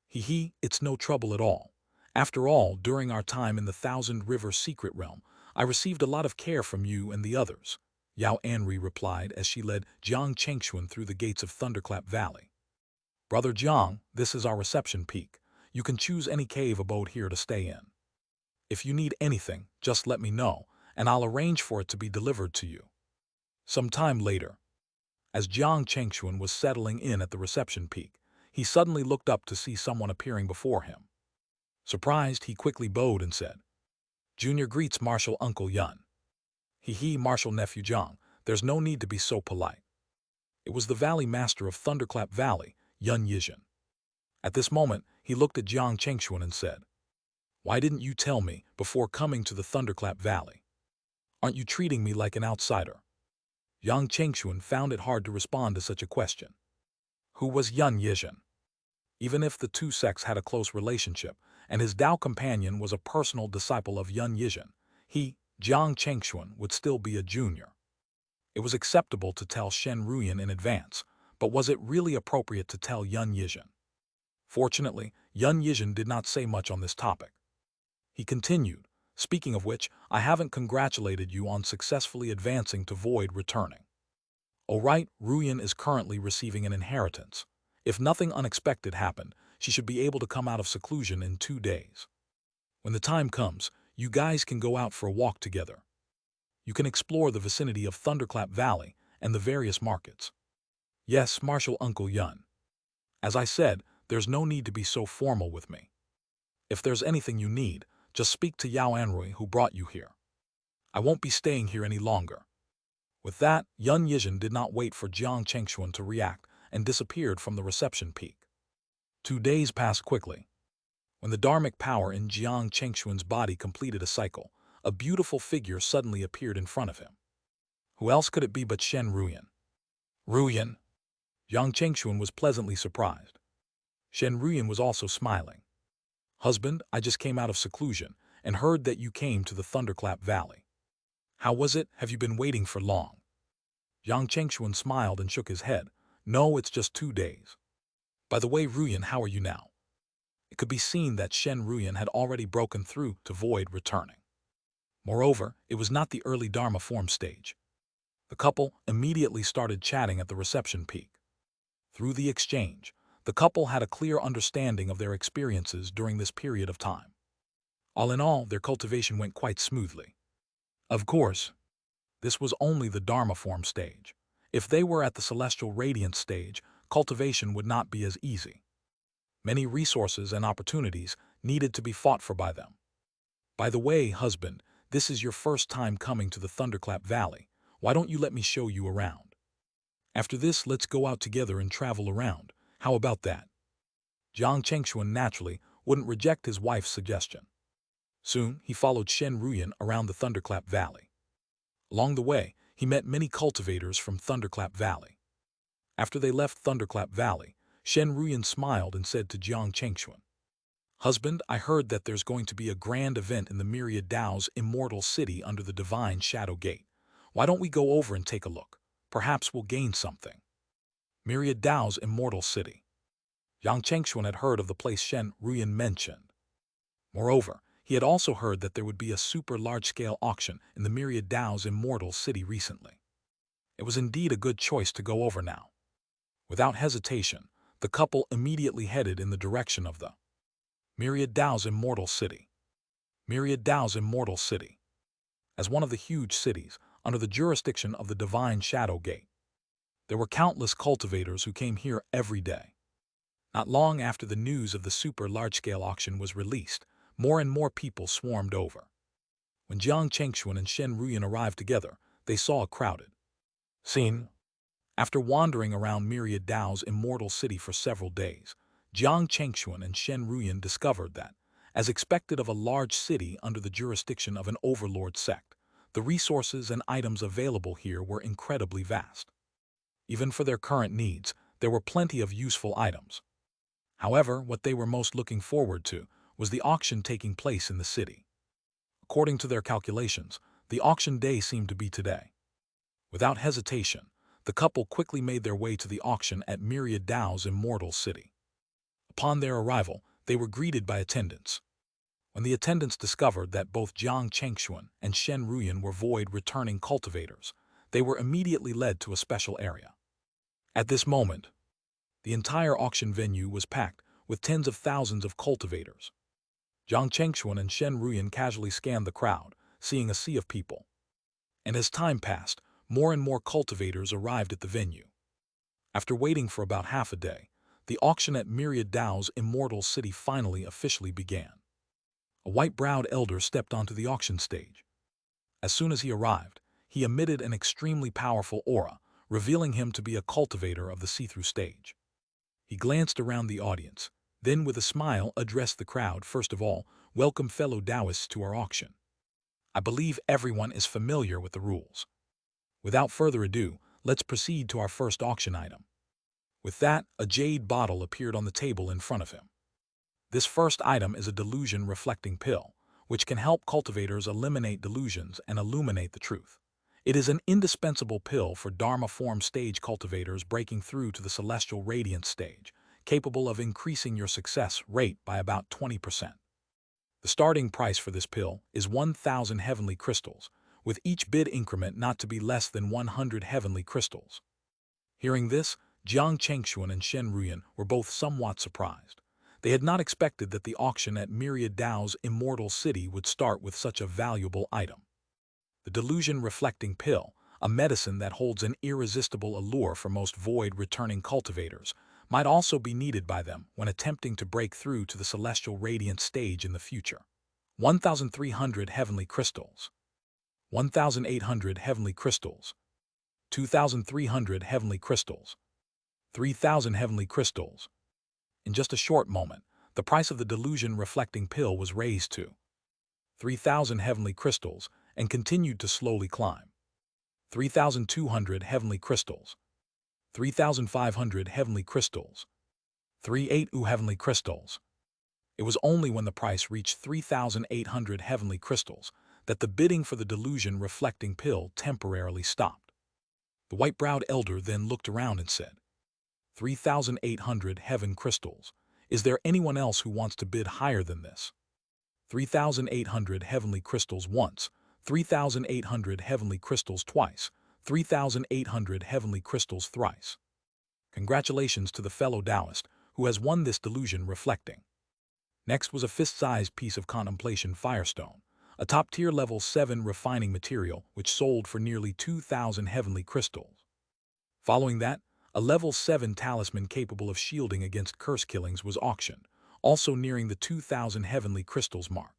"Hee, it's no trouble at all. After all, during our time in the Thousand River secret realm, I received a lot of care from you and the others," Yao Anri replied as she led Jiang Chengxuan through the gates of Thunderclap Valley. Brother Jiang, this is our reception peak. You can choose any cave abode here to stay in. If you need anything, just let me know, and I'll arrange for it to be delivered to you. Some time later, as Jiang Chengxuan was settling in at the reception peak, he suddenly looked up to see someone appearing before him. Surprised, he quickly bowed and said, "Junior greets Marshal Uncle Yun." "He, Marshal Nephew Jiang, there's no need to be so polite." It was the Valley Master of Thunderclap Valley, Yun Yizhen. At this moment, he looked at Jiang Chengxuan and said, "Why didn't you tell me before coming to the Thunderclap Valley? Aren't you treating me like an outsider?" Jiang Chengxuan found it hard to respond to such a question. Who was Yun Yizhen? Even if the two sects had a close relationship, and his Tao companion was a personal disciple of Yun Yizhen, he, Jiang Chengxuan, would still be a junior. It was acceptable to tell Shen Ruyan in advance, but was it really appropriate to tell Yun Yizhen? Fortunately, Yun Yizhen did not say much on this topic. He continued, "Speaking of which, I haven't congratulated you on successfully advancing to Void returning. Oh right, Ruyan is currently receiving an inheritance. If nothing unexpected happened, she should be able to come out of seclusion in 2 days. When the time comes, you guys can go out for a walk together. You can explore the vicinity of Thunderclap Valley and the various markets." "Yes, Marshal Uncle Yun. As I said, there's no need to be so formal with me. If there's anything you need, just speak to Yao Anrui who brought you here. I won't be staying here any longer." With that, Yun Yizhen did not wait for Jiang Chengxuan to react and disappeared from the reception peak. 2 days passed quickly. When the dharmic power in Jiang Chengxuan's body completed a cycle, a beautiful figure suddenly appeared in front of him. Who else could it be but Shen Ruyan? "Ruyan?" Jiang Chengxuan was pleasantly surprised. Shen Ruyan was also smiling. "Husband, I just came out of seclusion and heard that you came to the Thunderclap Valley. How was it? Have you been waiting for long?" Jiang Chengxuan smiled and shook his head. "No, it's just 2 days. By the way, Ruyan, how are you now?" It could be seen that Shen Ruyan had already broken through to Void returning. Moreover, it was not the early Dharma form stage. The couple immediately started chatting at the reception peak. Through the exchange, the couple had a clear understanding of their experiences during this period of time. All in all, their cultivation went quite smoothly. Of course, this was only the Dharma form stage. If they were at the Celestial Radiance stage, cultivation would not be as easy. Many resources and opportunities needed to be fought for by them. "By the way, husband, this is your first time coming to the Thunderclap Valley. Why don't you let me show you around? After this, let's go out together and travel around. How about that?" Jiang Chengxuan naturally wouldn't reject his wife's suggestion. Soon, he followed Shen Ruyan around the Thunderclap Valley. Along the way, he met many cultivators from Thunderclap Valley. After they left Thunderclap Valley, Shen Ruyan smiled and said to Jiang Chengxuan, "Husband, I heard that there's going to be a grand event in the Myriad Dao's immortal city under the Divine Shadow Gate. Why don't we go over and take a look? Perhaps we'll gain something." Myriad Dao's immortal city. Jiang Chengxuan had heard of the place Shen Ruyan mentioned. Moreover, he had also heard that there would be a super large-scale auction in the Myriad Dao's immortal city recently. It was indeed a good choice to go over now. Without hesitation, the couple immediately headed in the direction of the Myriad Dao's immortal city. Myriad Dao's immortal city. As one of the huge cities under the jurisdiction of the Divine Shadow Gate, there were countless cultivators who came here every day. Not long after the news of the super large-scale auction was released, more and more people swarmed over. When Jiang Chengxuan and Shen Ruyan arrived together, they saw a crowded scene. After wandering around Myriad Dao's immortal city for several days, Jiang Chengxuan and Shen Ruyan discovered that, as expected of a large city under the jurisdiction of an overlord sect, the resources and items available here were incredibly vast. Even for their current needs, there were plenty of useful items. However, what they were most looking forward to was the auction taking place in the city. According to their calculations, the auction day seemed to be today. Without hesitation, the couple quickly made their way to the auction at Myriad Dao's immortal city. Upon their arrival, they were greeted by attendants. When the attendants discovered that both Jiang Chengxuan and Shen Ruyan were void returning cultivators, they were immediately led to a special area. At this moment, the entire auction venue was packed with tens of thousands of cultivators. Jiang Chengxuan and Shen Ruyan casually scanned the crowd, seeing a sea of people. And as time passed, more and more cultivators arrived at the venue. After waiting for about half a day, the auction at Myriad Dao's immortal city finally officially began. A white-browed elder stepped onto the auction stage. As soon as he arrived, he emitted an extremely powerful aura, revealing him to be a cultivator of the see-through stage. He glanced around the audience, then with a smile addressed the crowd. First of all, welcome fellow Taoists to our auction. I believe everyone is familiar with the rules. Without further ado, let's proceed to our first auction item. With that, a jade bottle appeared on the table in front of him. This first item is a delusion-reflecting pill, which can help cultivators eliminate delusions and illuminate the truth. It is an indispensable pill for Dharma-form stage cultivators breaking through to the celestial radiance stage, capable of increasing your success rate by about 20%. The starting price for this pill is 1,000 heavenly crystals, with each bid increment not to be less than 100 heavenly crystals. Hearing this, Jiang Chengxuan and Shen Ruyan were both somewhat surprised. They had not expected that the auction at Myriad Dao's immortal city would start with such a valuable item. The delusion-reflecting pill, a medicine that holds an irresistible allure for most void-returning cultivators, might also be needed by them when attempting to break through to the celestial radiant stage in the future. 1,300 heavenly crystals. 1,800 heavenly crystals. 2,300 heavenly crystals. 3,000 heavenly crystals. In just a short moment, the price of the delusion-reflecting pill was raised to 3,000 heavenly crystals and continued to slowly climb. 3,200 heavenly crystals. 3,500 heavenly crystals. 3,800 heavenly crystals. It was only when the price reached 3,800 heavenly crystals that the bidding for the delusion-reflecting pill temporarily stopped. The white-browed elder then looked around and said, 3,800 heaven crystals. Is there anyone else who wants to bid higher than this? 3,800 heavenly crystals once, 3,800 heavenly crystals twice, 3,800 heavenly crystals thrice. Congratulations to the fellow Taoist who has won this delusion reflecting. Next was a fist-sized piece of contemplation firestone, a top-tier level 7 refining material which sold for nearly 2,000 heavenly crystals. Following that, a level 7 talisman capable of shielding against curse killings was auctioned, also nearing the 2,000 heavenly crystals mark.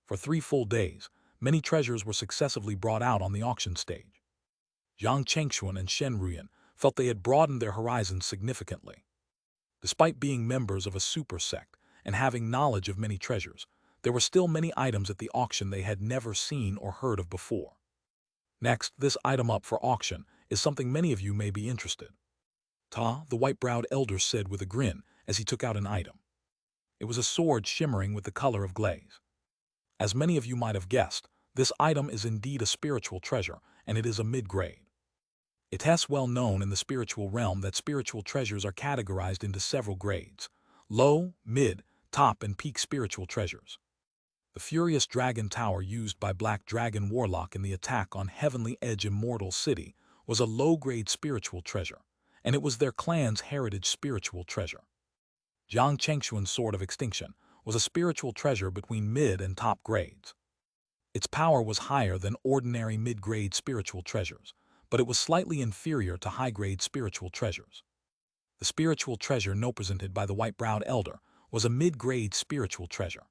For 3 full days, many treasures were successively brought out on the auction stage. Jiang Chengxuan and Shen Ruyan felt they had broadened their horizons significantly. Despite being members of a super sect and having knowledge of many treasures, there were still many items at the auction they had never seen or heard of before. Next, this item up for auction is something many of you may be interested. Ta, the white-browed elder said with a grin as he took out an item. It was a sword shimmering with the color of glaze. As many of you might have guessed, this item is indeed a spiritual treasure, and it is a mid-grade. It is well known in the spiritual realm that spiritual treasures are categorized into several grades: low, mid, top, and peak spiritual treasures. The Furious Dragon Tower used by Black Dragon Warlock in the attack on Heavenly Edge Immortal City was a low-grade spiritual treasure, and it was their clan's heritage spiritual treasure. Jiang Chengxuan's Sword of Extinction was a spiritual treasure between mid and top grades. Its power was higher than ordinary mid-grade spiritual treasures, but it was slightly inferior to high-grade spiritual treasures. The spiritual treasure presented by the white-browed elder was a mid-grade spiritual treasure.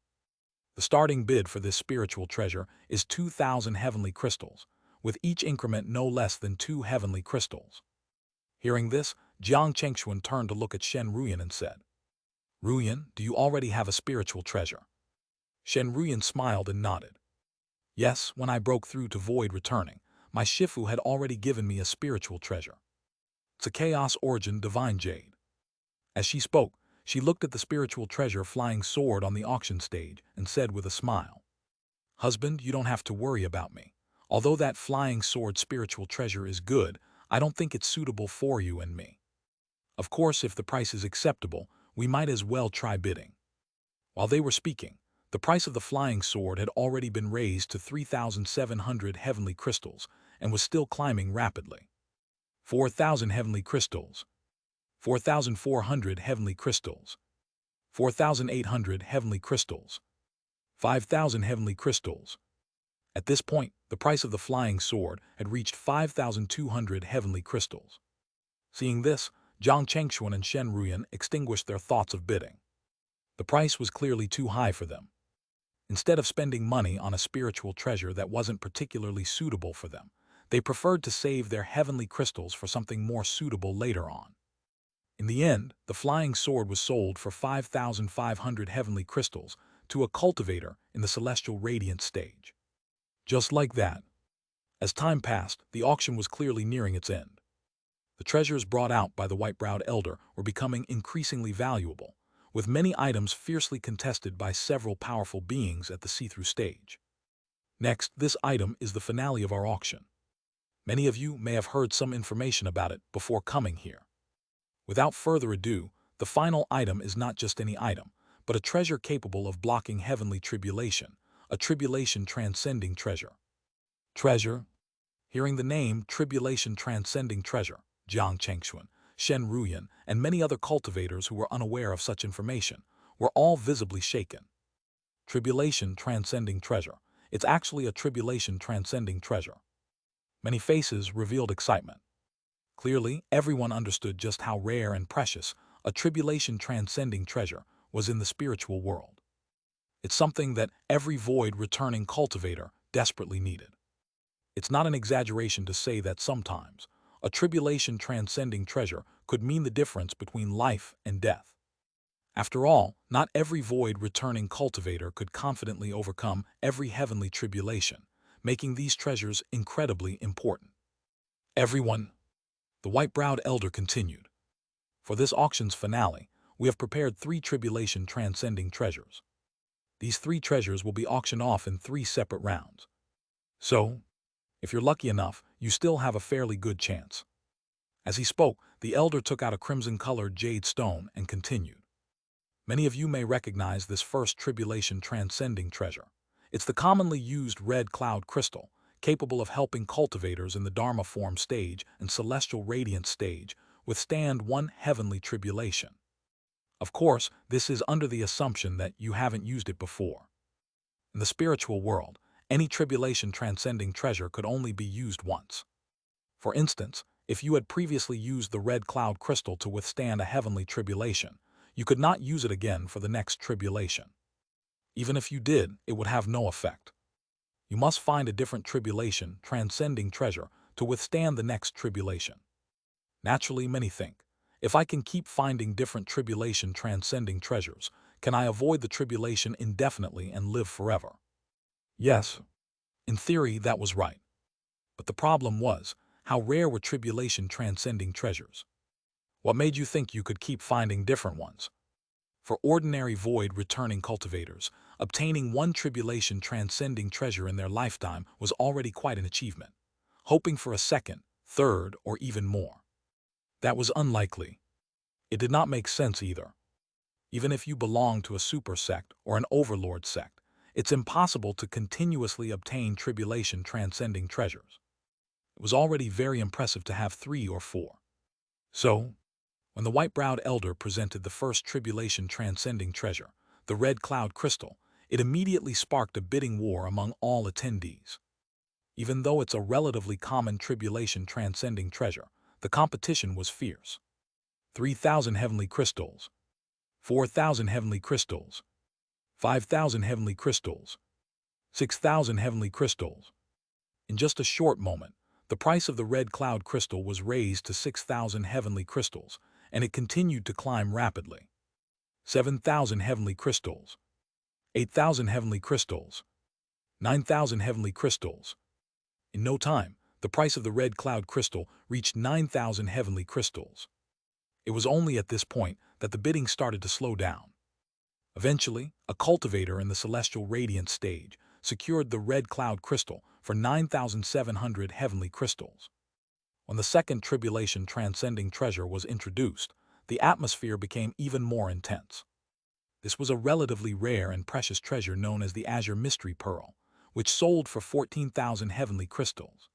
The starting bid for this spiritual treasure is 2,000 heavenly crystals, with each increment no less than 2 heavenly crystals. Hearing this, Jiang Chengxuan turned to look at Shen Ruyan and said, Ruyan, do you already have a spiritual treasure? Shen Ruyan smiled and nodded. Yes, when I broke through to void returning, my Shifu had already given me a spiritual treasure. It's a chaos origin divine jade. As she spoke, she looked at the spiritual treasure flying sword on the auction stage and said with a smile, Husband, you don't have to worry about me. Although that flying sword spiritual treasure is good, I don't think it's suitable for you and me. Of course, if the price is acceptable, we might as well try bidding. While they were speaking, The price of the flying sword had already been raised to 3,700 heavenly crystals and was still climbing rapidly. 4,000 heavenly crystals. 4,400 heavenly crystals. 4,800 heavenly crystals. 5,000 heavenly crystals. At this point, the price of the flying sword had reached 5,200 heavenly crystals. Seeing this, Jiang Chengxuan and Shen Ruyan extinguished their thoughts of bidding. The price was clearly too high for them. Instead of spending money on a spiritual treasure that wasn't particularly suitable for them, they preferred to save their heavenly crystals for something more suitable later on. In the end, the flying sword was sold for 5,500 heavenly crystals to a cultivator in the celestial radiant stage. Just like that. As time passed, the auction was clearly nearing its end. The treasures brought out by the white-browed elder were becoming increasingly valuable, with many items fiercely contested by several powerful beings at the see-through stage. Next, this item is the finale of our auction. Many of you may have heard some information about it before coming here. Without further ado, the final item is not just any item, but a treasure capable of blocking heavenly tribulation, a tribulation transcending treasure. Treasure? Hearing the name tribulation transcending treasure, Jiang Chengxuan, Shen Ruyan, and many other cultivators who were unaware of such information were all visibly shaken. Tribulation transcending treasure. It's actually a tribulation transcending treasure. Many faces revealed excitement. Clearly, everyone understood just how rare and precious a tribulation transcending treasure was in the spiritual world. It's something that every void-returning cultivator desperately needed. It's not an exaggeration to say that sometimes a tribulation transcending treasure could mean the difference between life and death. After all, not every void-returning cultivator could confidently overcome every heavenly tribulation, making these treasures incredibly important. Everyone, the white-browed elder continued. For this auction's finale, we have prepared 3 tribulation transcending treasures. These 3 treasures will be auctioned off in 3 separate rounds. So, if you're lucky enough, you still have a fairly good chance. As he spoke, the elder took out a crimson-colored jade stone and continued. Many of you may recognize this first tribulation transcending treasure. It's the commonly used red cloud crystal, capable of helping cultivators in the Dharma form stage and celestial radiance stage withstand one heavenly tribulation. Of course, this is under the assumption that you haven't used it before. In the spiritual world, any tribulation transcending treasure could only be used once. For instance, if you had previously used the red cloud crystal to withstand a heavenly tribulation, you could not use it again for the next tribulation. Even if you did, it would have no effect. You must find a different tribulation transcending treasure to withstand the next tribulation. Naturally, many think, if I can keep finding different tribulation transcending treasures, can I avoid the tribulation indefinitely and live forever? Yes, in theory that was right. But the problem was, how rare were tribulation transcending treasures? What made you think you could keep finding different ones? For ordinary void-returning cultivators, obtaining one tribulation transcending treasure in their lifetime was already quite an achievement. Hoping for a second, third, or even more. That was unlikely. It did not make sense either. Even if you belong to a super sect or an overlord sect, it's impossible to continuously obtain tribulation transcending treasures. It was already very impressive to have 3 or 4. So, when the white-browed elder presented the first tribulation transcending treasure, the red cloud crystal, it immediately sparked a bidding war among all attendees. Even though it's a relatively common tribulation transcending treasure, the competition was fierce. 3,000 heavenly crystals, 4,000 heavenly crystals, 5,000 heavenly crystals, 6,000 heavenly crystals. In just a short moment, the price of the red cloud crystal was raised to 6,000 heavenly crystals, and it continued to climb rapidly. 7,000 heavenly crystals, 8,000 heavenly crystals, 9,000 heavenly crystals. In no time, the price of the red cloud crystal reached 9,000 heavenly crystals. It was only at this point that the bidding started to slow down. Eventually, a cultivator in the celestial radiance stage secured the red cloud crystal for 9,700 heavenly crystals. When the second tribulation transcending treasure was introduced, the atmosphere became even more intense. This was a relatively rare and precious treasure known as the Azure Mystery Pearl, which sold for 14,000 heavenly crystals.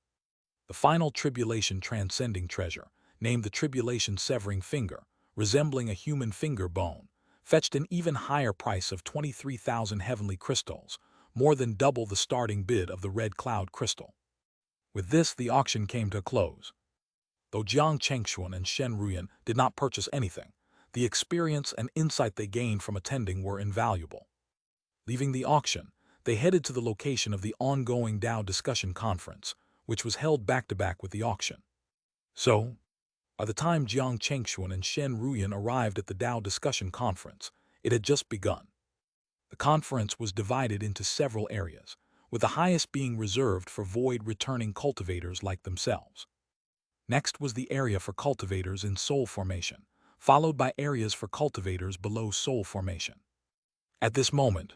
The final tribulation transcending treasure, named the tribulation severing finger, resembling a human finger bone, fetched an even higher price of 23,000 heavenly crystals, more than double the starting bid of the red cloud crystal. With this, the auction came to a close. Though Jiang Chengxuan and Shen Ruyan did not purchase anything, the experience and insight they gained from attending were invaluable. Leaving the auction, they headed to the location of the ongoing Dao discussion conference, which was held back-to-back with the auction. So, by the time Jiang Chengxuan and Shen Ruyan arrived at the Dao discussion conference, it had just begun. The conference was divided into several areas, with the highest being reserved for void-returning cultivators like themselves. Next was the area for cultivators in soul formation, followed by areas for cultivators below soul formation. At this moment,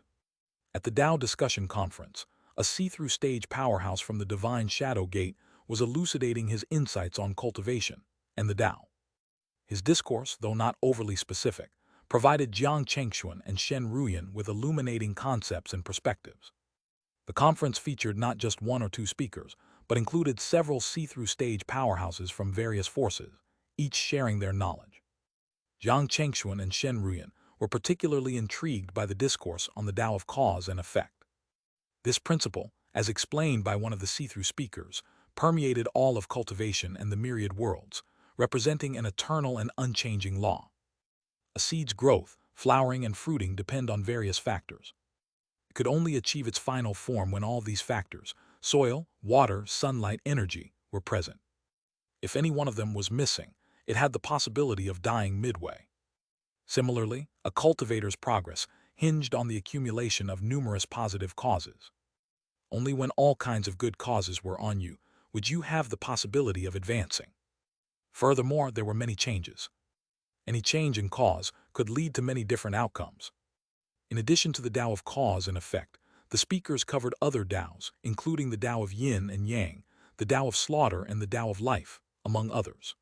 at the Dao discussion conference, a see-through stage powerhouse from the Divine Shadow Gate was elucidating his insights on cultivation and the Dao. His discourse, though not overly specific, provided Jiang Chengxuan and Shen Ruyan with illuminating concepts and perspectives. The conference featured not just one or two speakers, but included several see-through stage powerhouses from various forces, each sharing their knowledge. Jiang Chengxuan and Shen Ruyan were particularly intrigued by the discourse on the Tao of cause and effect. This principle, as explained by one of the see-through speakers, permeated all of cultivation and the myriad worlds, representing an eternal and unchanging law. A seed's growth, flowering, and fruiting depend on various factors. It could only achieve its final form when all these factors, soil, water, sunlight, energy, were present. If any one of them was missing, it had the possibility of dying midway. Similarly, a cultivator's progress hinged on the accumulation of numerous positive causes. Only when all kinds of good causes were on you would you have the possibility of advancing. Furthermore, there were many changes. Any change in cause could lead to many different outcomes. In addition to the Tao of cause and effect, the speakers covered other Taos, including the Tao of yin and yang, the Tao of slaughter, and the Tao of life, among others.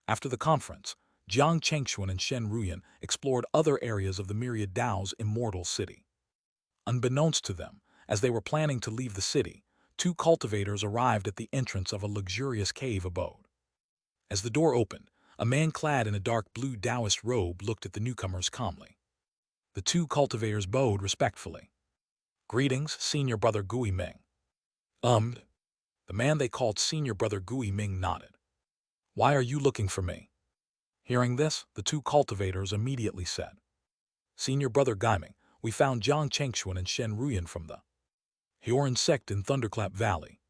After the conference, Jiang Chengxuan and Shen Ruyan explored other areas of the myriad Tao's immortal city. Unbeknownst to them, as they were planning to leave the city, two cultivators arrived at the entrance of a luxurious cave abode. As the door opened, a man clad in a dark blue Taoist robe looked at the newcomers calmly. The two cultivators bowed respectfully. "Greetings, Senior Brother Gui Ming." The man they called Senior Brother Gui Ming nodded. "Why are you looking for me?" Hearing this, the two cultivators immediately said, "Senior Brother Gui Ming, we found Jiang Chengxuan and Shen Ruyan from the Hyoran sect in Thunderclap Valley."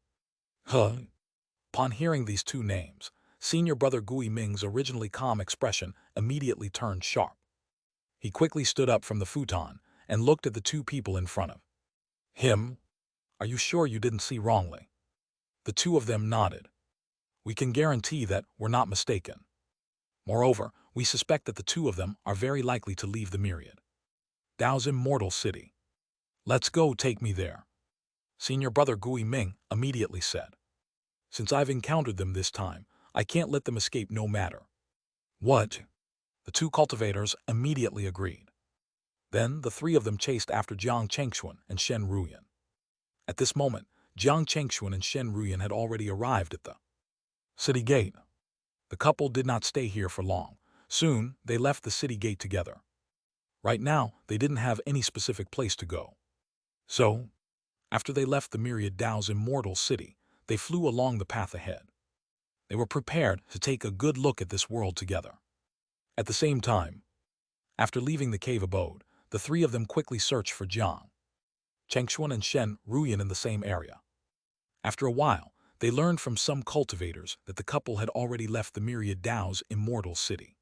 Upon hearing these two names, Senior Brother Gui Ming's originally calm expression immediately turned sharp. He quickly stood up from the futon and looked at the two people in front of him. "Are you sure you didn't see wrongly?" The two of them nodded. "We can guarantee that we're not mistaken. Moreover, we suspect that the two of them are very likely to leave the myriad Dao's immortal city. Let's go, take me there," Senior Brother Gui Ming immediately said. "Since I've encountered them this time, I can't let them escape no matter what." The two cultivators immediately agreed. Then the three of them chased after Jiang Chengxuan and Shen Ruyan. At this moment, Jiang Chengxuan and Shen Ruyan had already arrived at the city gate. The couple did not stay here for long. Soon, they left the city gate together. Right now, they didn't have any specific place to go. So, after they left the myriad Dao's immortal city, they flew along the path ahead. They were prepared to take a good look at this world together. At the same time, after leaving the cave abode, the three of them quickly searched for Jiang Chengxuan and Shen Ruyan in the same area. After a while, they learned from some cultivators that the couple had already left the myriad Dao's immortal city.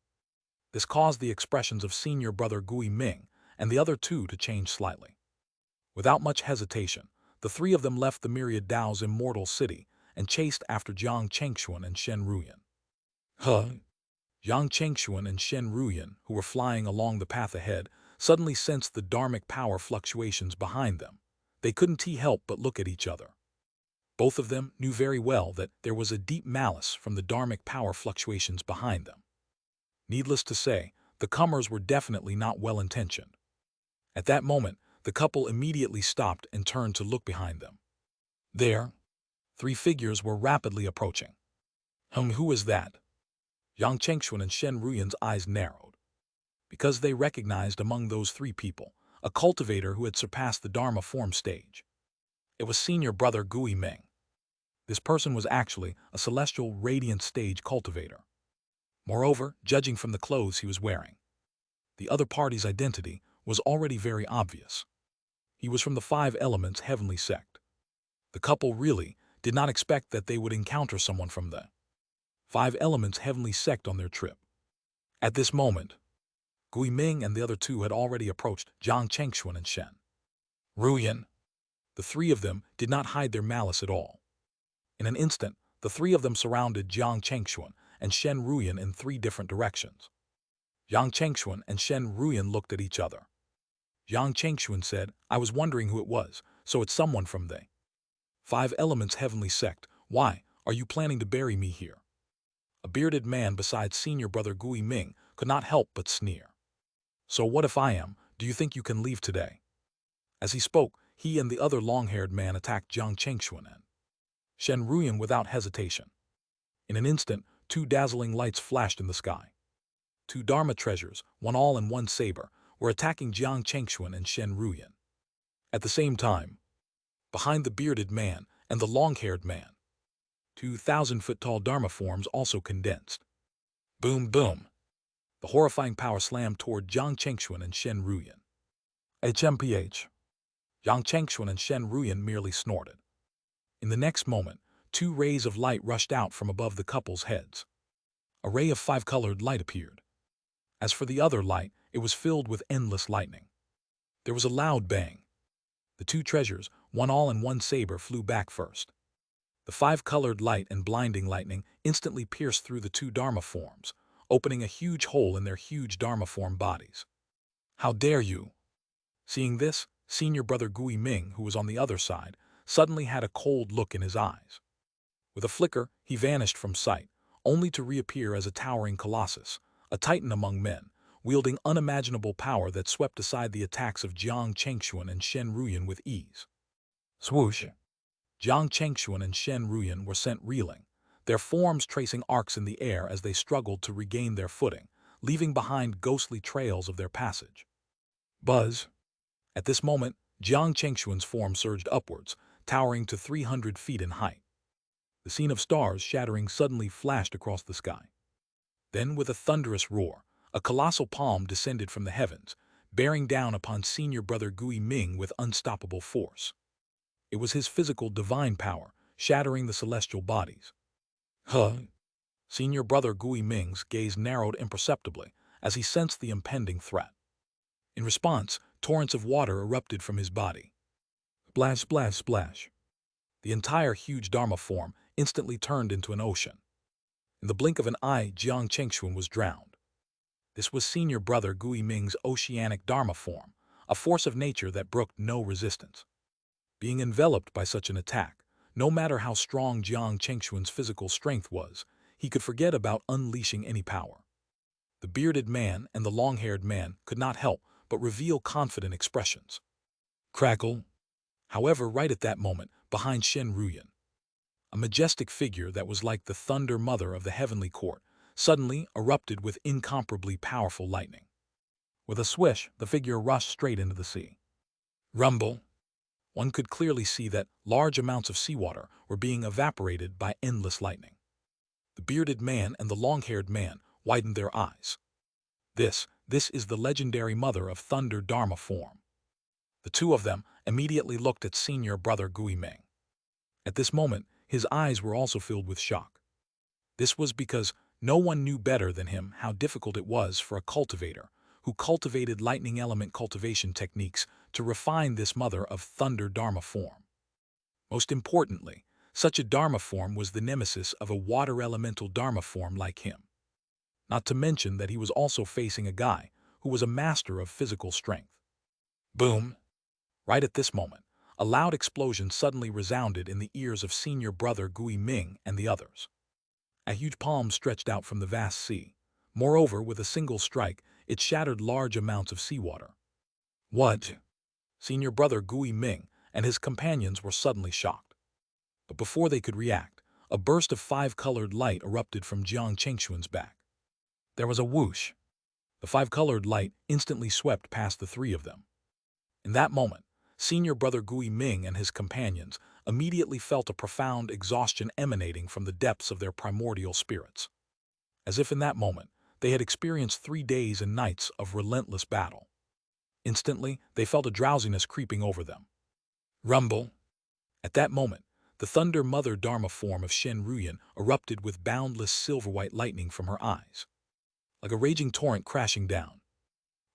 This caused the expressions of Senior Brother Gui Ming and the other two to change slightly. Without much hesitation, the three of them left the myriad Dao's immortal city and chased after Jiang Chengxuan and Shen Ruyan. Jiang Chengxuan and Shen Ruyan, who were flying along the path ahead, suddenly sensed the dharmic power fluctuations behind them. They couldn't help but look at each other. Both of them knew very well that there was a deep malice from the dharmic power fluctuations behind them. Needless to say, the comers were definitely not well-intentioned. At that moment, the couple immediately stopped and turned to look behind them. There, three figures were rapidly approaching. Who is that? Yang Chengxuan and Shen Ruyan's eyes narrowed, because they recognized among those three people a cultivator who had surpassed the Dharma form stage. It was senior brother Gui Ming. This person was actually a celestial radiant stage cultivator. Moreover, judging from the clothes he was wearing, the other party's identity was already very obvious. He was from the Five Elements heavenly sect. The couple really did not expect that they would encounter someone from the Five Elements heavenly sect on their trip. At this moment, Gui Ming and the other two had already approached Jiang Chengxuan and Shen Ruyan. The three of them did not hide their malice at all. In an instant, the three of them surrounded Jiang Chengxuan and Shen Ruyan in three different directions. Jiang Chengxuan and Shen Ruyan looked at each other. Jiang Chengxuan said, "I was wondering who it was, so it's someone from the Five Elements heavenly sect. Why are you planning to bury me here?" A bearded man beside senior brother Gui Ming could not help but sneer. "So what if I am? Do you think you can leave today?" As he spoke, he and the other long-haired man attacked Jiang Chengxuan and Shen Ruyan without hesitation. In an instant, two dazzling lights flashed in the sky. Two Dharma treasures, one all and one saber, were attacking Jiang Chengxuan and Shen Ruyan. At the same time, behind the bearded man and the long-haired man, 2,000-foot-tall Dharma forms also condensed. Boom, boom. The horrifying power slammed toward Jiang Chengxuan and Shen Ruyan. HMPH. Jiang Chengxuan and Shen Ruyan merely snorted. In the next moment, two rays of light rushed out from above the couple's heads. A ray of five-colored light appeared. As for the other light, it was filled with endless lightning. There was a loud bang. The two treasures, one all and one saber, flew back first. The five-colored light and blinding lightning instantly pierced through the two Dharma forms, opening a huge hole in their huge Dharma form bodies. "How dare you!" Seeing this, senior brother Gui Ming, who was on the other side, suddenly had a cold look in his eyes. With a flicker, he vanished from sight, only to reappear as a towering colossus, a titan among men, wielding unimaginable power that swept aside the attacks of Jiang Chengxuan and Shen Ruyan with ease. Swoosh! Jiang Chengxuan and Shen Ruyan were sent reeling, their forms tracing arcs in the air as they struggled to regain their footing, leaving behind ghostly trails of their passage. Buzz! At this moment, Jiang Chengxuan's form surged upwards, towering to 300 feet in height. The scene of stars shattering suddenly flashed across the sky. Then, with a thunderous roar, a colossal palm descended from the heavens, bearing down upon senior brother Gui Ming with unstoppable force. It was his physical divine power, shattering the celestial bodies. Huh! Senior brother Gui Ming's gaze narrowed imperceptibly as he sensed the impending threat. In response, torrents of water erupted from his body. Splash, splash, splash. The entire huge Dharma form instantly turned into an ocean. In the blink of an eye, Jiang Chengxuan was drowned. This was senior brother Gui Ming's oceanic Dharma form, a force of nature that brooked no resistance. Being enveloped by such an attack, no matter how strong Jiang Chengxuan's physical strength was, he could forget about unleashing any power. The bearded man and the long-haired man could not help but reveal confident expressions. Crackle! However, right at that moment, behind Shen Ruyan, a majestic figure that was like the thunder mother of the heavenly court, suddenly erupted with incomparably powerful lightning. With a swish, the figure rushed straight into the sea. Rumble! One could clearly see that large amounts of seawater were being evaporated by endless lightning. The bearded man and the long-haired man widened their eyes. This is the legendary mother of Thunder Dharma form. The two of them immediately looked at senior brother Gui Ming. At this moment, his eyes were also filled with shock. This was because no one knew better than him how difficult it was for a cultivator who cultivated lightning element cultivation techniques to refine this mother of Thunder Dharma form. Most importantly, such a Dharma form was the nemesis of a water elemental Dharma form like him. Not to mention that he was also facing a guy who was a master of physical strength. Boom! Right at this moment, a loud explosion suddenly resounded in the ears of senior brother Gui Ming and the others. A huge palm stretched out from the vast sea. Moreover, with a single strike, it shattered large amounts of seawater. What? Senior brother Gui Ming and his companions were suddenly shocked. But before they could react, a burst of five-colored light erupted from Jiang Chengshuan's back. There was a whoosh. The five-colored light instantly swept past the three of them. In that moment, senior brother Gui Ming and his companions immediately felt a profound exhaustion emanating from the depths of their primordial spirits. As if in that moment, they had experienced 3 days and nights of relentless battle. Instantly, they felt a drowsiness creeping over them. Rumble! At that moment, the Thunder Mother Dharma form of Shen Ruyan erupted with boundless silver-white lightning from her eyes, like a raging torrent crashing down.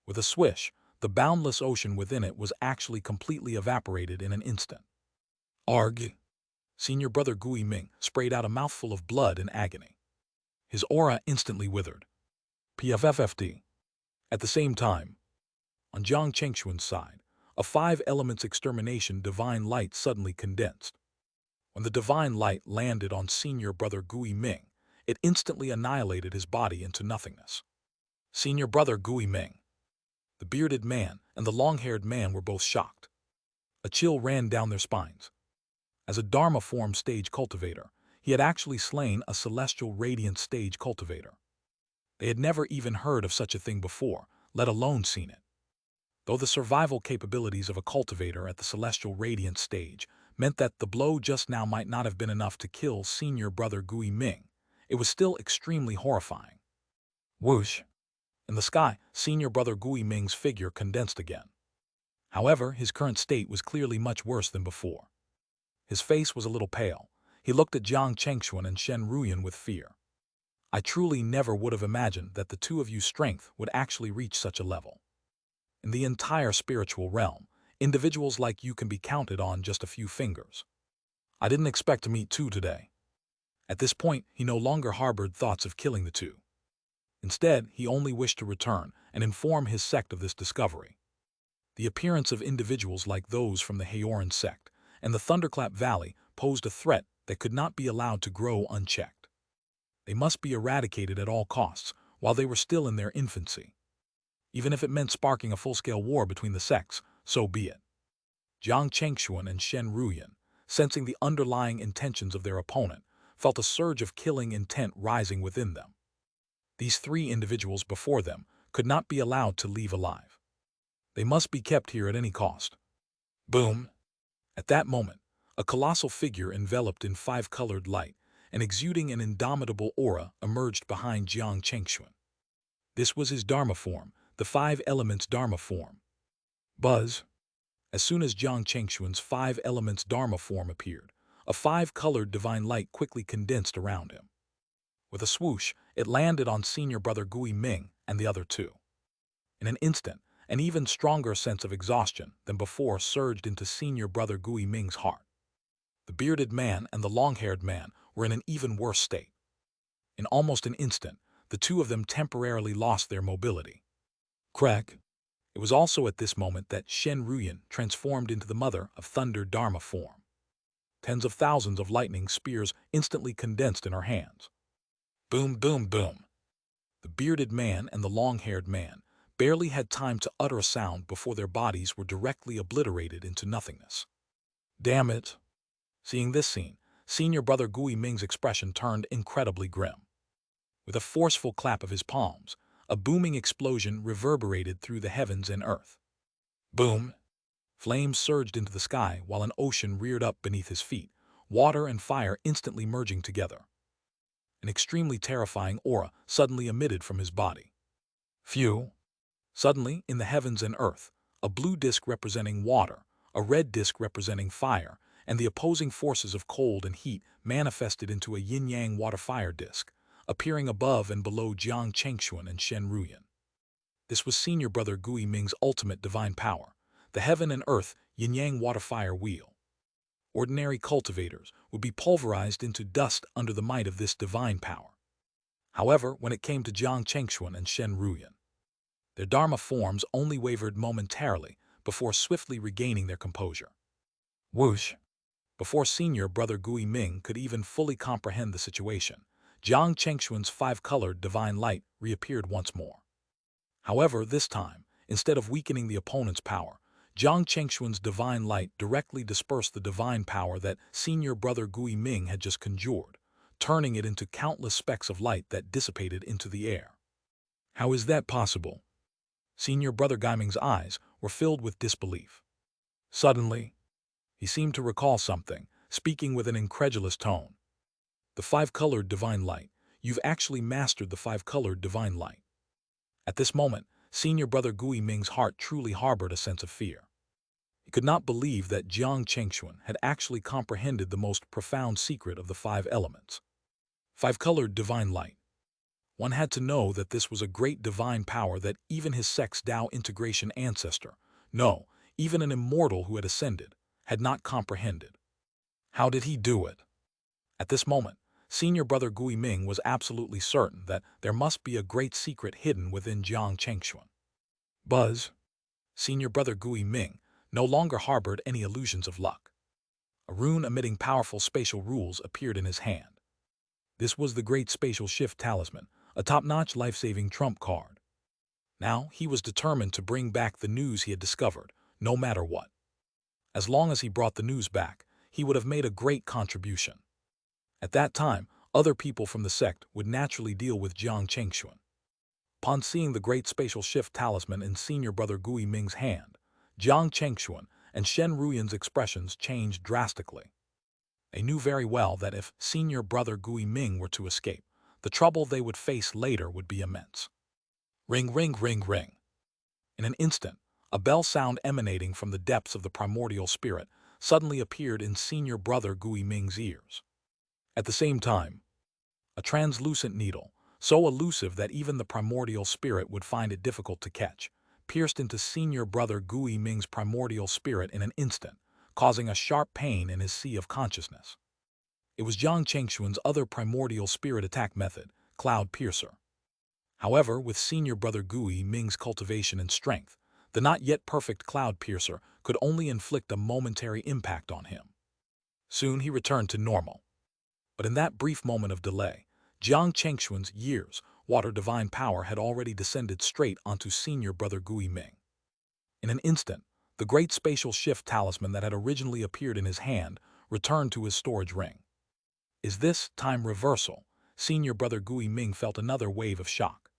With a swish, the boundless ocean within it was actually completely evaporated in an instant. Arg! Senior brother Gui Ming sprayed out a mouthful of blood in agony. His aura instantly withered. PFFFD. At the same time, on Jiang Chengshuan's side, a 5 elements extermination divine light suddenly condensed. When the divine light landed on senior brother Gui Ming, it instantly annihilated his body into nothingness. Senior brother Gui Ming. The bearded man and the long-haired man were both shocked. A chill ran down their spines. As a Dharma form stage cultivator, he had actually slain a celestial radiant stage cultivator. They had never even heard of such a thing before, let alone seen it. Though the survival capabilities of a cultivator at the celestial radiant stage meant that the blow just now might not have been enough to kill senior brother Gui Ming, it was still extremely horrifying. Whoosh! In the sky, senior brother Gui Ming's figure condensed again. However, his current state was clearly much worse than before. His face was a little pale. He looked at Jiang Chengshuan and Shen Ruyan with fear. I truly never would have imagined that the two of you's strength would actually reach such a level. In the entire spiritual realm, individuals like you can be counted on just a few fingers. I didn't expect to meet two today. At this point, he no longer harbored thoughts of killing the two. Instead, he only wished to return and inform his sect of this discovery. The appearance of individuals like those from the Haoran sect and the Thunderclap Valley posed a threat that could not be allowed to grow unchecked. They must be eradicated at all costs while they were still in their infancy. Even if it meant sparking a full-scale war between the sects, so be it. Jiang Chengshuan and Shen Ruyan, sensing the underlying intentions of their opponent, felt a surge of killing intent rising within them. These 3 individuals before them could not be allowed to leave alive. They must be kept here at any cost. Boom! At that moment, a colossal figure enveloped in 5-colored light and exuding an indomitable aura emerged behind Jiang Chengshuan. This was his Dharma form, the 5-elements Dharma form. Buzz! As soon as Jiang Chengshuan's 5-elements Dharma form appeared, a 5-colored divine light quickly condensed around him. With a swoosh, it landed on senior brother Gui Ming and the other 2. In an instant, an even stronger sense of exhaustion than before surged into senior brother Gui Ming's heart. The bearded man and the long-haired man were in an even worse state. In almost an instant, the 2 of them temporarily lost their mobility. Crack! It was also at this moment that Shen Ruyan transformed into the Mother of Thunder Dharma form. Tens of thousands of lightning spears instantly condensed in her hands. Boom, boom, boom. The bearded man and the long-haired man barely had time to utter a sound before their bodies were directly obliterated into nothingness. Damn it! Seeing this scene, senior brother Gui Ming's expression turned incredibly grim. With a forceful clap of his palms, a booming explosion reverberated through the heavens and earth. Boom! Flames surged into the sky while an ocean reared up beneath his feet, water and fire instantly merging together. An extremely terrifying aura suddenly emitted from his body. Phew! Suddenly, in the heavens and earth, a blue disk representing water, a red disk representing fire, and the opposing forces of cold and heat manifested into a yin-yang water-fire disk, appearing above and below Jiang Chengshuan and Shen Ruyan. This was senior brother Gui Ming's ultimate divine power, the heaven and earth yin-yang water-fire wheel. Ordinary cultivators would be pulverized into dust under the might of this divine power. However, when it came to Jiang Chengshuan and Shen Ruyan, their Dharma forms only wavered momentarily before swiftly regaining their composure. Whoosh! Before senior brother Gui Ming could even fully comprehend the situation, Jiang Chengshuan's 5-colored divine light reappeared once more. However, this time, Instead of weakening the opponent's power, Jiang Chengxuan's divine light directly dispersed the divine power that senior brother Gui Ming had just conjured, turning it into countless specks of light that dissipated into the air. How is that possible? Senior brother Gui Ming's eyes were filled with disbelief. Suddenly, he seemed to recall something, speaking with an incredulous tone. The five-colored divine light. You've actually mastered the five-colored divine light. At this moment, senior brother Gui Ming's heart truly harbored a sense of fear. He could not believe that Jiang Chengxuan had actually comprehended the most profound secret of the five elements. Five-colored divine light. One had to know that this was a great divine power that even his sex Tao integration ancestor, no, even an immortal who had ascended, had not comprehended. How did he do it? At this moment, senior brother Gui Ming was absolutely certain that there must be a great secret hidden within Jiang Chengxuan. Buzz. Senior brother Gui Ming no longer harbored any illusions of luck. A rune emitting powerful spatial rules appeared in his hand. This was the Great Spatial Shift Talisman, a top-notch life-saving trump card. Now he was determined to bring back the news he had discovered, no matter what. As long as he brought the news back, he would have made a great contribution. At that time, other people from the sect would naturally deal with Jiang Chengxuan. Upon seeing the Great Spatial Shift Talisman in senior brother Gui Ming's hand, Jiang Chengxuan and Shen Ruyan's expressions changed drastically. They knew very well that if senior brother Gui Ming were to escape, the trouble they would face later would be immense. Ring, ring, ring, ring. In an instant, a bell sound emanating from the depths of the primordial spirit suddenly appeared in senior brother Gui Ming's ears. At the same time, a translucent needle, so elusive that even the primordial spirit would find it difficult to catch, pierced into senior brother Gui Ming's primordial spirit in an instant, causing a sharp pain in his sea of consciousness. It was Jiang Chengxuan's other primordial spirit attack method, Cloud Piercer. However, with senior brother Gui Ming's cultivation and strength, the not yet perfect Cloud Piercer could only inflict a momentary impact on him. Soon he returned to normal. But in that brief moment of delay, Jiang Chengxuan's years, water divine power had already descended straight onto senior brother Gui Ming. In an instant, the Great Spatial Shift Talisman that had originally appeared in his hand returned to his storage ring. Is this time reversal? Senior brother Gui Ming felt another wave of shock.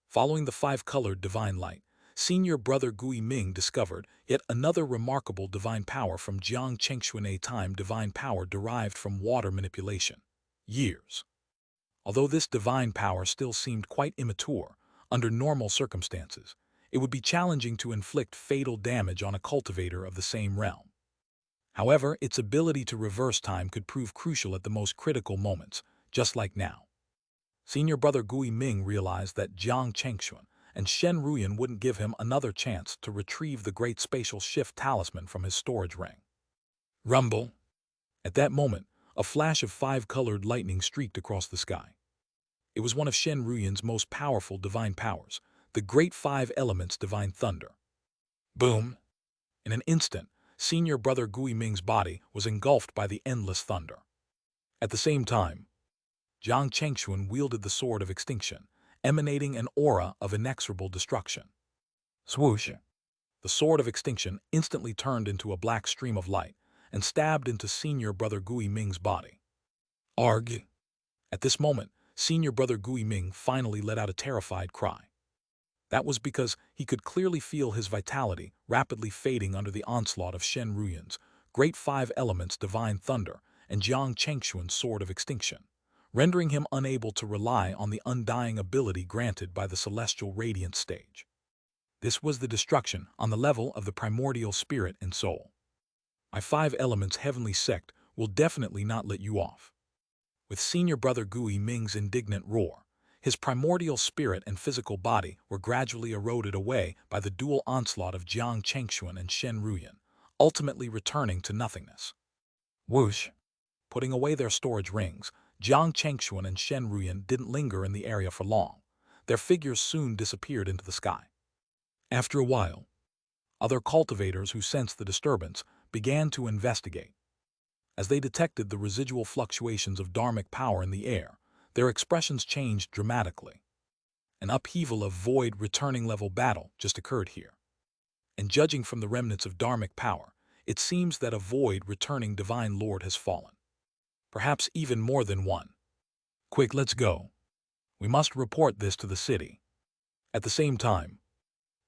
Following the five-colored divine light, senior brother Gui Ming discovered yet another remarkable divine power from Jiang Chengxuan, a time divine power derived from water manipulation. Years. Although this divine power still seemed quite immature, under normal circumstances, it would be challenging to inflict fatal damage on a cultivator of the same realm. However, its ability to reverse time could prove crucial at the most critical moments, just like now. Senior brother Gui Ming realized that Jiang Chengxuan and Shen Ruyan wouldn't give him another chance to retrieve the Great Spatial Shift Talisman from his storage ring. Rumble! At that moment, a flash of five-colored lightning streaked across the sky. It was one of Shen Ruyan's most powerful divine powers, the Great Five Elements Divine Thunder. Boom! In an instant, senior brother Gui Ming's body was engulfed by the endless thunder. At the same time, Jiang Chengxuan wielded the Sword of Extinction, emanating an aura of inexorable destruction. Swoosh! The Sword of Extinction instantly turned into a black stream of light and stabbed into senior brother Gui Ming's body. Arg! At this moment, senior brother Gui Ming finally let out a terrified cry. That was because he could clearly feel his vitality rapidly fading under the onslaught of Shen Ruyan's Great Five Elements Divine Thunder and Jiang Chengxuan's Sword of Extinction, rendering him unable to rely on the undying ability granted by the Celestial Radiance stage. This was the destruction on the level of the primordial spirit and soul. My Five Elements Heavenly Sect will definitely not let you off. With senior brother Gui Ming's indignant roar, his primordial spirit and physical body were gradually eroded away by the dual onslaught of Jiang Chengxuan and Shen Ruyan, ultimately returning to nothingness. Whoosh! Putting away their storage rings, Jiang Chengxuan and Shen Ruyan didn't linger in the area for long. Their figures soon disappeared into the sky. After a while, other cultivators who sensed the disturbance began to investigate. As they detected the residual fluctuations of dharmic power in the air, their expressions changed dramatically. An upheaval of void returning level battle just occurred here. And judging from the remnants of dharmic power, it seems that a void returning divine lord has fallen. Perhaps even more than one. Quick, let's go. We must report this to the city. At the same time,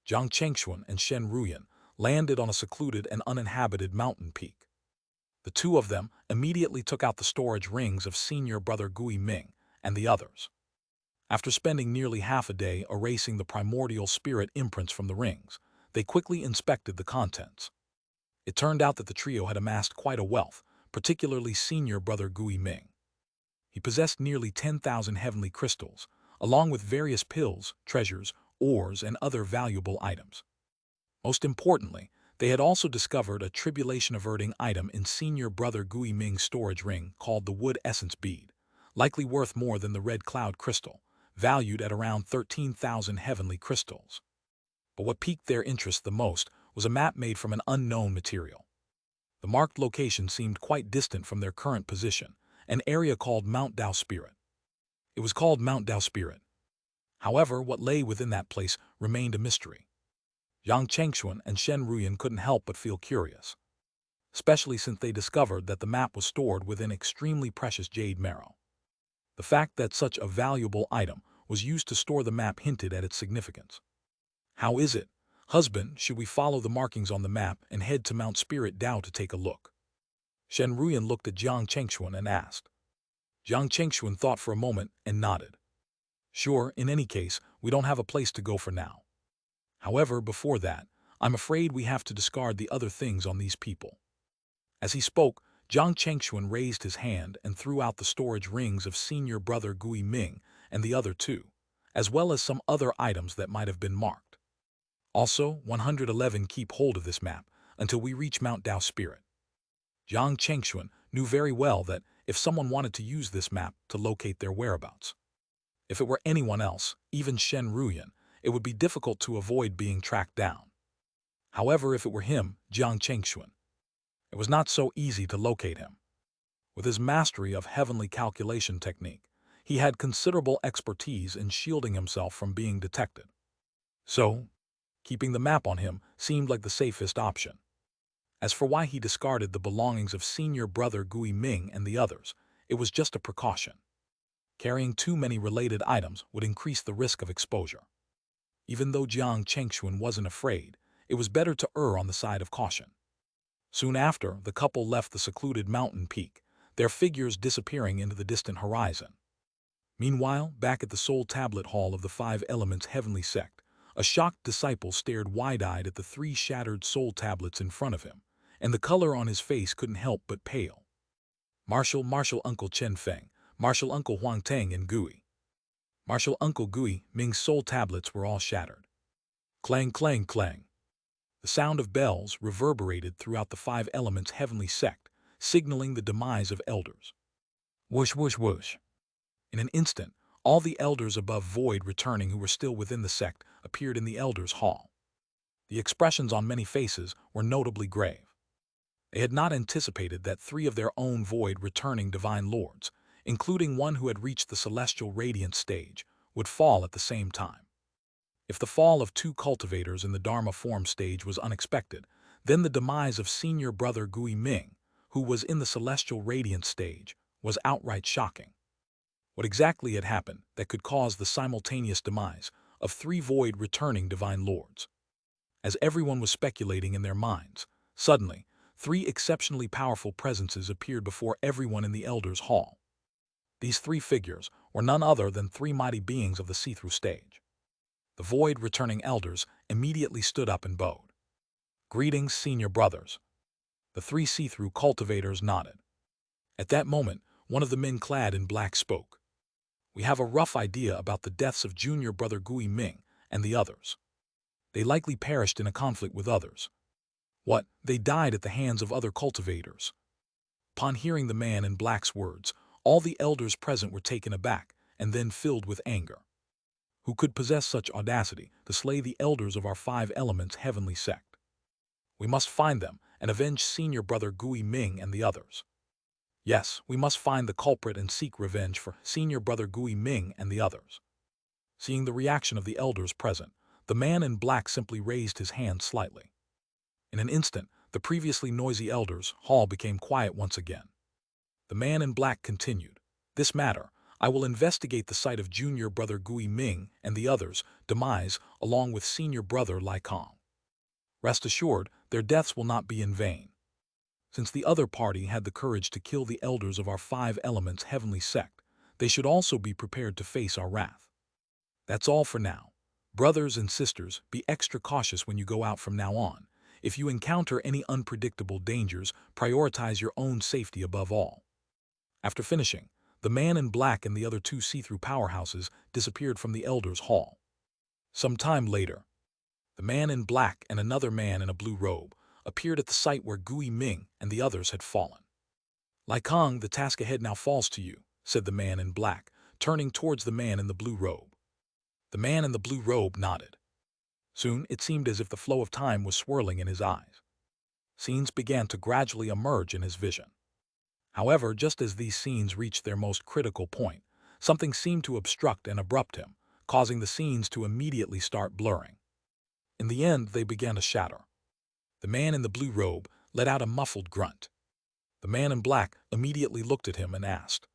Jiang Chengxuan and Shen Ruyan landed on a secluded and uninhabited mountain peak. The two of them immediately took out the storage rings of senior brother Gui Ming and the others. After spending nearly half a day erasing the primordial spirit imprints from the rings, they quickly inspected the contents. It turned out that the trio had amassed quite a wealth, particularly senior brother Gui Ming. He possessed nearly 10,000 heavenly crystals, along with various pills, treasures, ores, and other valuable items. Most importantly, they had also discovered a tribulation-averting item in senior brother Gui Ming's storage ring called the Wood Essence Bead, likely worth more than the Red Cloud Crystal, valued at around 13,000 heavenly crystals. But what piqued their interest the most was a map made from an unknown material. The marked location seemed quite distant from their current position, an area called Mount Dao Spirit. It was called Mount Dao Spirit. However, what lay within that place remained a mystery. Jiang Chengxuan and Shen Ruyan couldn't help but feel curious, especially since they discovered that the map was stored within extremely precious jade marrow. The fact that such a valuable item was used to store the map hinted at its significance. How is it, husband, should we follow the markings on the map and head to Mount Spirit Dao to take a look? Shen Ruyan looked at Jiang Chengxuan and asked. Jiang Chengxuan thought for a moment and nodded. Sure, in any case, we don't have a place to go for now. However, before that, I'm afraid we have to discard the other things on these people. As he spoke, Jiang Chengxuan raised his hand and threw out the storage rings of senior brother Gui Ming and the other two, as well as some other items that might have been marked. Also, 111 keep hold of this map until we reach Mount Dao Spirit. Jiang Chengxuan knew very well that if someone wanted to use this map to locate their whereabouts, if it were anyone else, even Shen Ruyan, it would be difficult to avoid being tracked down. However, if it were him, Jiang Chengxuan, it was not so easy to locate him. With his mastery of heavenly calculation technique, he had considerable expertise in shielding himself from being detected. So, keeping the map on him seemed like the safest option. As for why he discarded the belongings of senior brother Gui Ming and the others, it was just a precaution. Carrying too many related items would increase the risk of exposure. Even though Jiang Chengxuan wasn't afraid, it was better to err on the side of caution. Soon after, the couple left the secluded mountain peak, their figures disappearing into the distant horizon. Meanwhile, back at the Soul Tablet Hall of the Five Elements Heavenly Sect, a shocked disciple stared wide-eyed at the three shattered soul tablets in front of him, and the color on his face couldn't help but pale. Martial Uncle Chen Feng, Martial Uncle Huang Teng and Gui. Martial Uncle Gui Ming's soul tablets were all shattered. Clang, clang, clang. The sound of bells reverberated throughout the Five Elements Heavenly Sect, signaling the demise of elders. Whoosh, whoosh, whoosh. In an instant, all the elders above Void returning who were still within the sect appeared in the elders' hall. The expressions on many faces were notably grave. They had not anticipated that three of their own Void returning divine lords, including one who had reached the celestial radiant stage, would fall at the same time. If the fall of two cultivators in the Dharma form stage was unexpected, then the demise of senior brother Gui Ming, who was in the celestial radiant stage, was outright shocking. What exactly had happened that could cause the simultaneous demise of three Void returning divine lords? As everyone was speculating in their minds, suddenly, three exceptionally powerful presences appeared before everyone in the elders' hall. These three figures were none other than three mighty beings of the see-through stage. The Void returning elders immediately stood up and bowed. Greetings, senior brothers. The three see-through cultivators nodded. At that moment, one of the men clad in black spoke. We have a rough idea about the deaths of junior brother Gui Ming and the others. They likely perished in a conflict with others. What? They died at the hands of other cultivators. Upon hearing the man in black's words, all the elders present were taken aback and then filled with anger. Who could possess such audacity to slay the elders of our Five Elements Heavenly Sect? We must find them and avenge senior brother Gui Ming and the others. Yes, we must find the culprit and seek revenge for senior brother Gui Ming and the others. Seeing the reaction of the elders present, the man in black simply raised his hand slightly. In an instant, the previously noisy elders' hall became quiet once again. The man in black continued, "This matter, I will investigate the site of junior brother Gui Ming and the others' demise along with senior brother Lai Kong. Rest assured, their deaths will not be in vain. Since the other party had the courage to kill the elders of our five elements heavenly sect, they should also be prepared to face our wrath. That's all for now. Brothers and sisters, be extra cautious when you go out from now on. If you encounter any unpredictable dangers, prioritize your own safety above all." After finishing, the man in black and the other two see-through powerhouses disappeared from the elders' hall. Some time later, the man in black and another man in a blue robe appeared at the site where Gui Ming and the others had fallen. "Lai Kong, the task ahead now falls to you," said the man in black, turning towards the man in the blue robe. The man in the blue robe nodded. Soon, it seemed as if the flow of time was swirling in his eyes. Scenes began to gradually emerge in his vision. However, just as these scenes reached their most critical point, something seemed to obstruct and abrupt him, causing the scenes to immediately start blurring. In the end, they began to shatter. The man in the blue robe let out a muffled grunt. The man in black immediately looked at him and asked,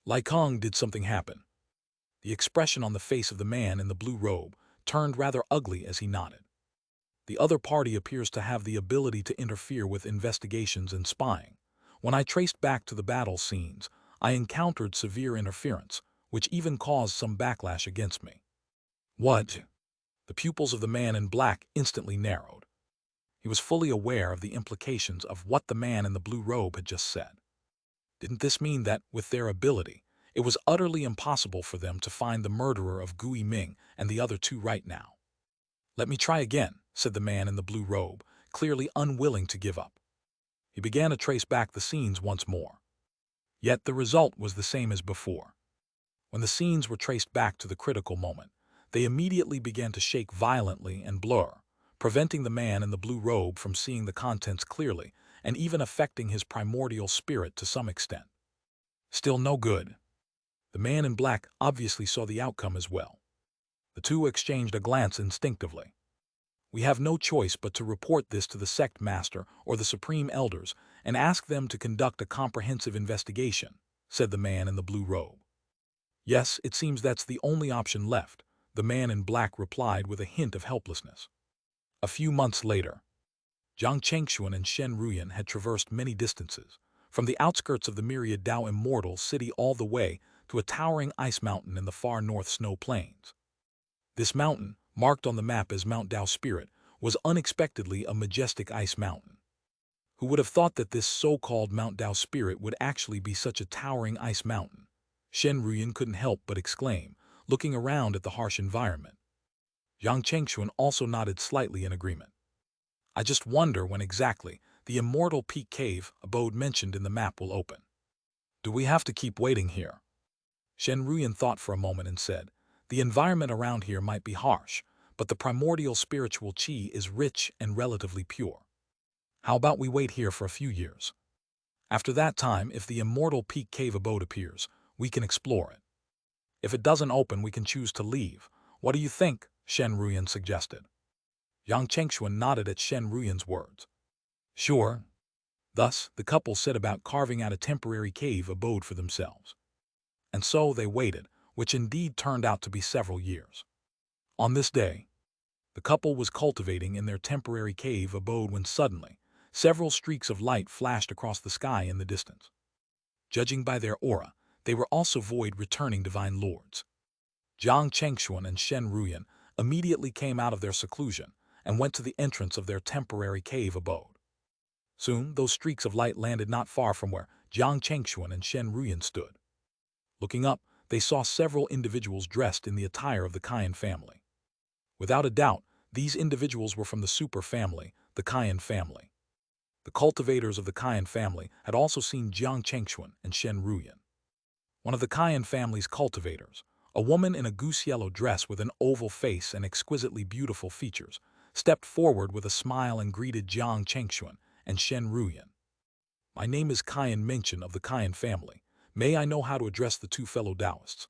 "Lai Kong, did something happen?" The expression on the face of the man in the blue robe turned rather ugly as he nodded. "The other party appears to have the ability to interfere with investigations and spying. When I traced back to the battle scenes, I encountered severe interference, which even caused some backlash against me." "What?" The pupils of the man in black instantly narrowed. He was fully aware of the implications of what the man in the blue robe had just said. Didn't this mean that, with their ability, it was utterly impossible for them to find the murderer of Gui Ming and the other two right now? "Let me try again," said the man in the blue robe, clearly unwilling to give up. He began to trace back the scenes once more. Yet the result was the same as before. When the scenes were traced back to the critical moment, they immediately began to shake violently and blur, preventing the man in the blue robe from seeing the contents clearly and even affecting his primordial spirit to some extent. Still no good. The man in black obviously saw the outcome as well. The two exchanged a glance instinctively. "We have no choice but to report this to the sect master or the supreme elders and ask them to conduct a comprehensive investigation," said the man in the blue robe. "Yes, it seems that's the only option left," the man in black replied with a hint of helplessness. A few months later, Jiang Chengxuan and Shen Ruyan had traversed many distances, from the outskirts of the myriad Dao immortal city all the way to a towering ice mountain in the far north snow plains. This mountain, marked on the map as Mount Dao Spirit, was unexpectedly a majestic ice mountain. Who would have thought that this so-called Mount Dao Spirit would actually be such a towering ice mountain? Shen Ruyan couldn't help but exclaim, looking around at the harsh environment. Jiang Chengxuan also nodded slightly in agreement. "I just wonder when exactly the immortal peak cave abode mentioned in the map will open. Do we have to keep waiting here?" Shen Ruyan thought for a moment and said, "The environment around here might be harsh, but the primordial spiritual qi is rich and relatively pure. How about we wait here for a few years? After that time, if the immortal peak cave abode appears, we can explore it. If it doesn't open, we can choose to leave. What do you think?" Shen Ruyan suggested. Jiang Chengxuan nodded at Shen Ruyan's words. "Sure." Thus, the couple set about carving out a temporary cave abode for themselves. And so they waited, which indeed turned out to be several years. On this day, the couple was cultivating in their temporary cave abode when suddenly, several streaks of light flashed across the sky in the distance. Judging by their aura, they were also void-returning divine lords. Jiang Chengxuan and Shen Ruyan immediately came out of their seclusion and went to the entrance of their temporary cave abode. Soon, those streaks of light landed not far from where Jiang Chengxuan and Shen Ruyan stood. Looking up, they saw several individuals dressed in the attire of the Qian family. Without a doubt, these individuals were from the super family, the Qian family. The cultivators of the Qian family had also seen Jiang Chengxuan and Shen Ruyan. One of the Qian family's cultivators, a woman in a goose-yellow dress with an oval face and exquisitely beautiful features, stepped forward with a smile and greeted Jiang Chengxuan and Shen Ruyan. "My name is Qian Mingchen of the Qian family. May I know how to address the two fellow Taoists?"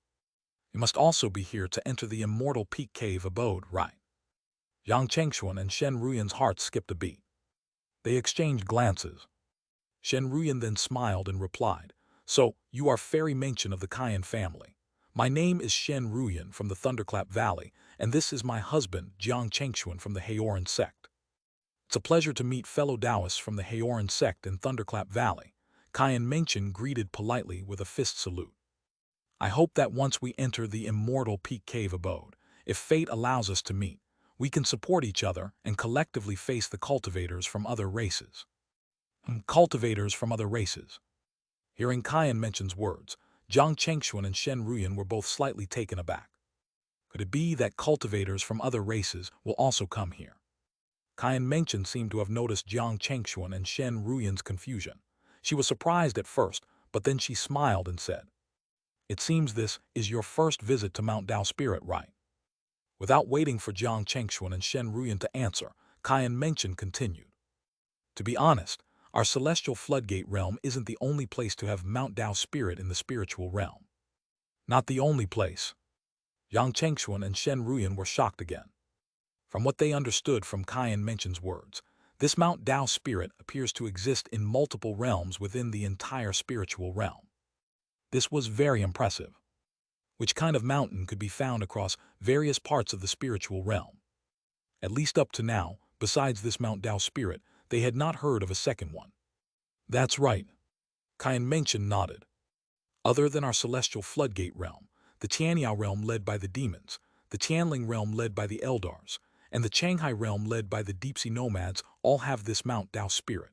You must also be here to enter the immortal peak cave abode, right? Yang Chengxuan and Shen Ruyan's hearts skipped a beat. They exchanged glances. Shen Ruyan then smiled and replied, "So, you are Fairy Mention of the Cayenne family. My name is Shen Ruyan from the Thunderclap Valley, and this is my husband, Jiang Chengxuan from the Haoran sect. It's a pleasure to meet fellow Taoists from the Haoran sect in Thunderclap Valley." Cayenne Mention greeted politely with a fist salute. "I hope that once we enter the immortal peak cave abode, if fate allows us to meet, we can support each other and collectively face the cultivators from other races." Cultivators from other races. Hearing Cayenne Mention's words, Jiang Chengxuan and Shen Ruyan were both slightly taken aback. Could it be that cultivators from other races will also come here? Cayenne Mention seemed to have noticed Jiang Chengxuan and Shen Ruyan's confusion. She was surprised at first, but then she smiled and said, "It seems this is your first visit to Mount Dao Spirit, right?" Without waiting for Jiang Chengxuan and Shen Ruyan to answer, Cayenne Mention continued, "To be honest, our celestial floodgate realm isn't the only place to have Mount Dao Spirit in the spiritual realm." Not the only place. Yang Chengxuan and Shen Ruyan were shocked again. From what they understood from Cayenne Mention's words, this Mount Dao Spirit appears to exist in multiple realms within the entire spiritual realm. This was very impressive. Which kind of mountain could be found across various parts of the spiritual realm? At least up to now, besides this Mount Dao Spirit, they had not heard of a second one. That's right. Cayenne Mention nodded. Other than our celestial floodgate realm, the Tianyao realm led by the demons, the Tianling realm led by the Eldars, and the Shanghai realm led by the deep-sea nomads all have this Mount Dao Spirit.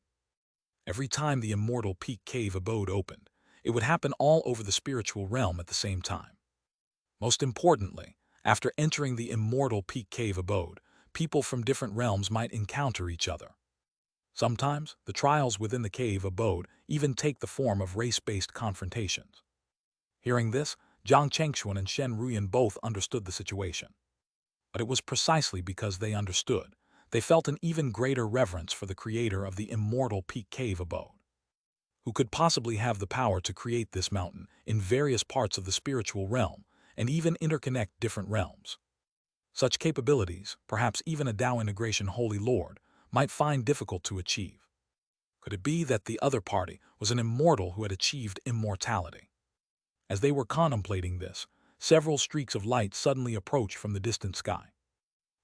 Every time the immortal peak cave abode opened, it would happen all over the spiritual realm at the same time. Most importantly, after entering the immortal peak cave abode, people from different realms might encounter each other. Sometimes, the trials within the cave abode even take the form of race-based confrontations. Hearing this, Jiang Chengxuan and Shen Ruyan both understood the situation. But it was precisely because they understood, they felt an even greater reverence for the creator of the immortal peak cave abode. Who could possibly have the power to create this mountain in various parts of the spiritual realm and even interconnect different realms? Such capabilities, perhaps even a Tao integration Holy Lord, might find difficult to achieve. Could it be that the other party was an immortal who had achieved immortality? As they were contemplating this, several streaks of light suddenly approached from the distant sky.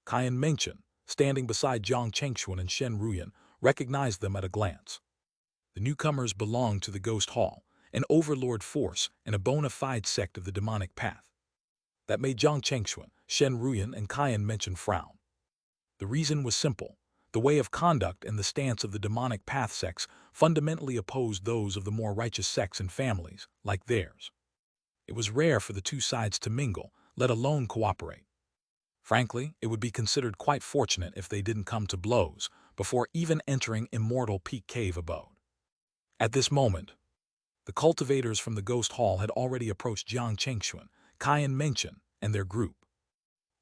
Cayenne Mention, standing beside Jiang Chengxuan and Shen Ruyan, recognized them at a glance. The newcomers belonged to the Ghost Hall, an overlord force and a bona fide sect of the demonic path. That made Jiang Chengxuan, Shen Ruyan, and Cayenne Mention frown. The reason was simple. The way of conduct and the stance of the demonic path sects fundamentally opposed those of the more righteous sects and families, like theirs. It was rare for the two sides to mingle, let alone cooperate. Frankly, it would be considered quite fortunate if they didn't come to blows before even entering immortal peak cave abode. At this moment, the cultivators from the Ghost Hall had already approached Jiang Chengxuan, Cayenne Mention, and their group.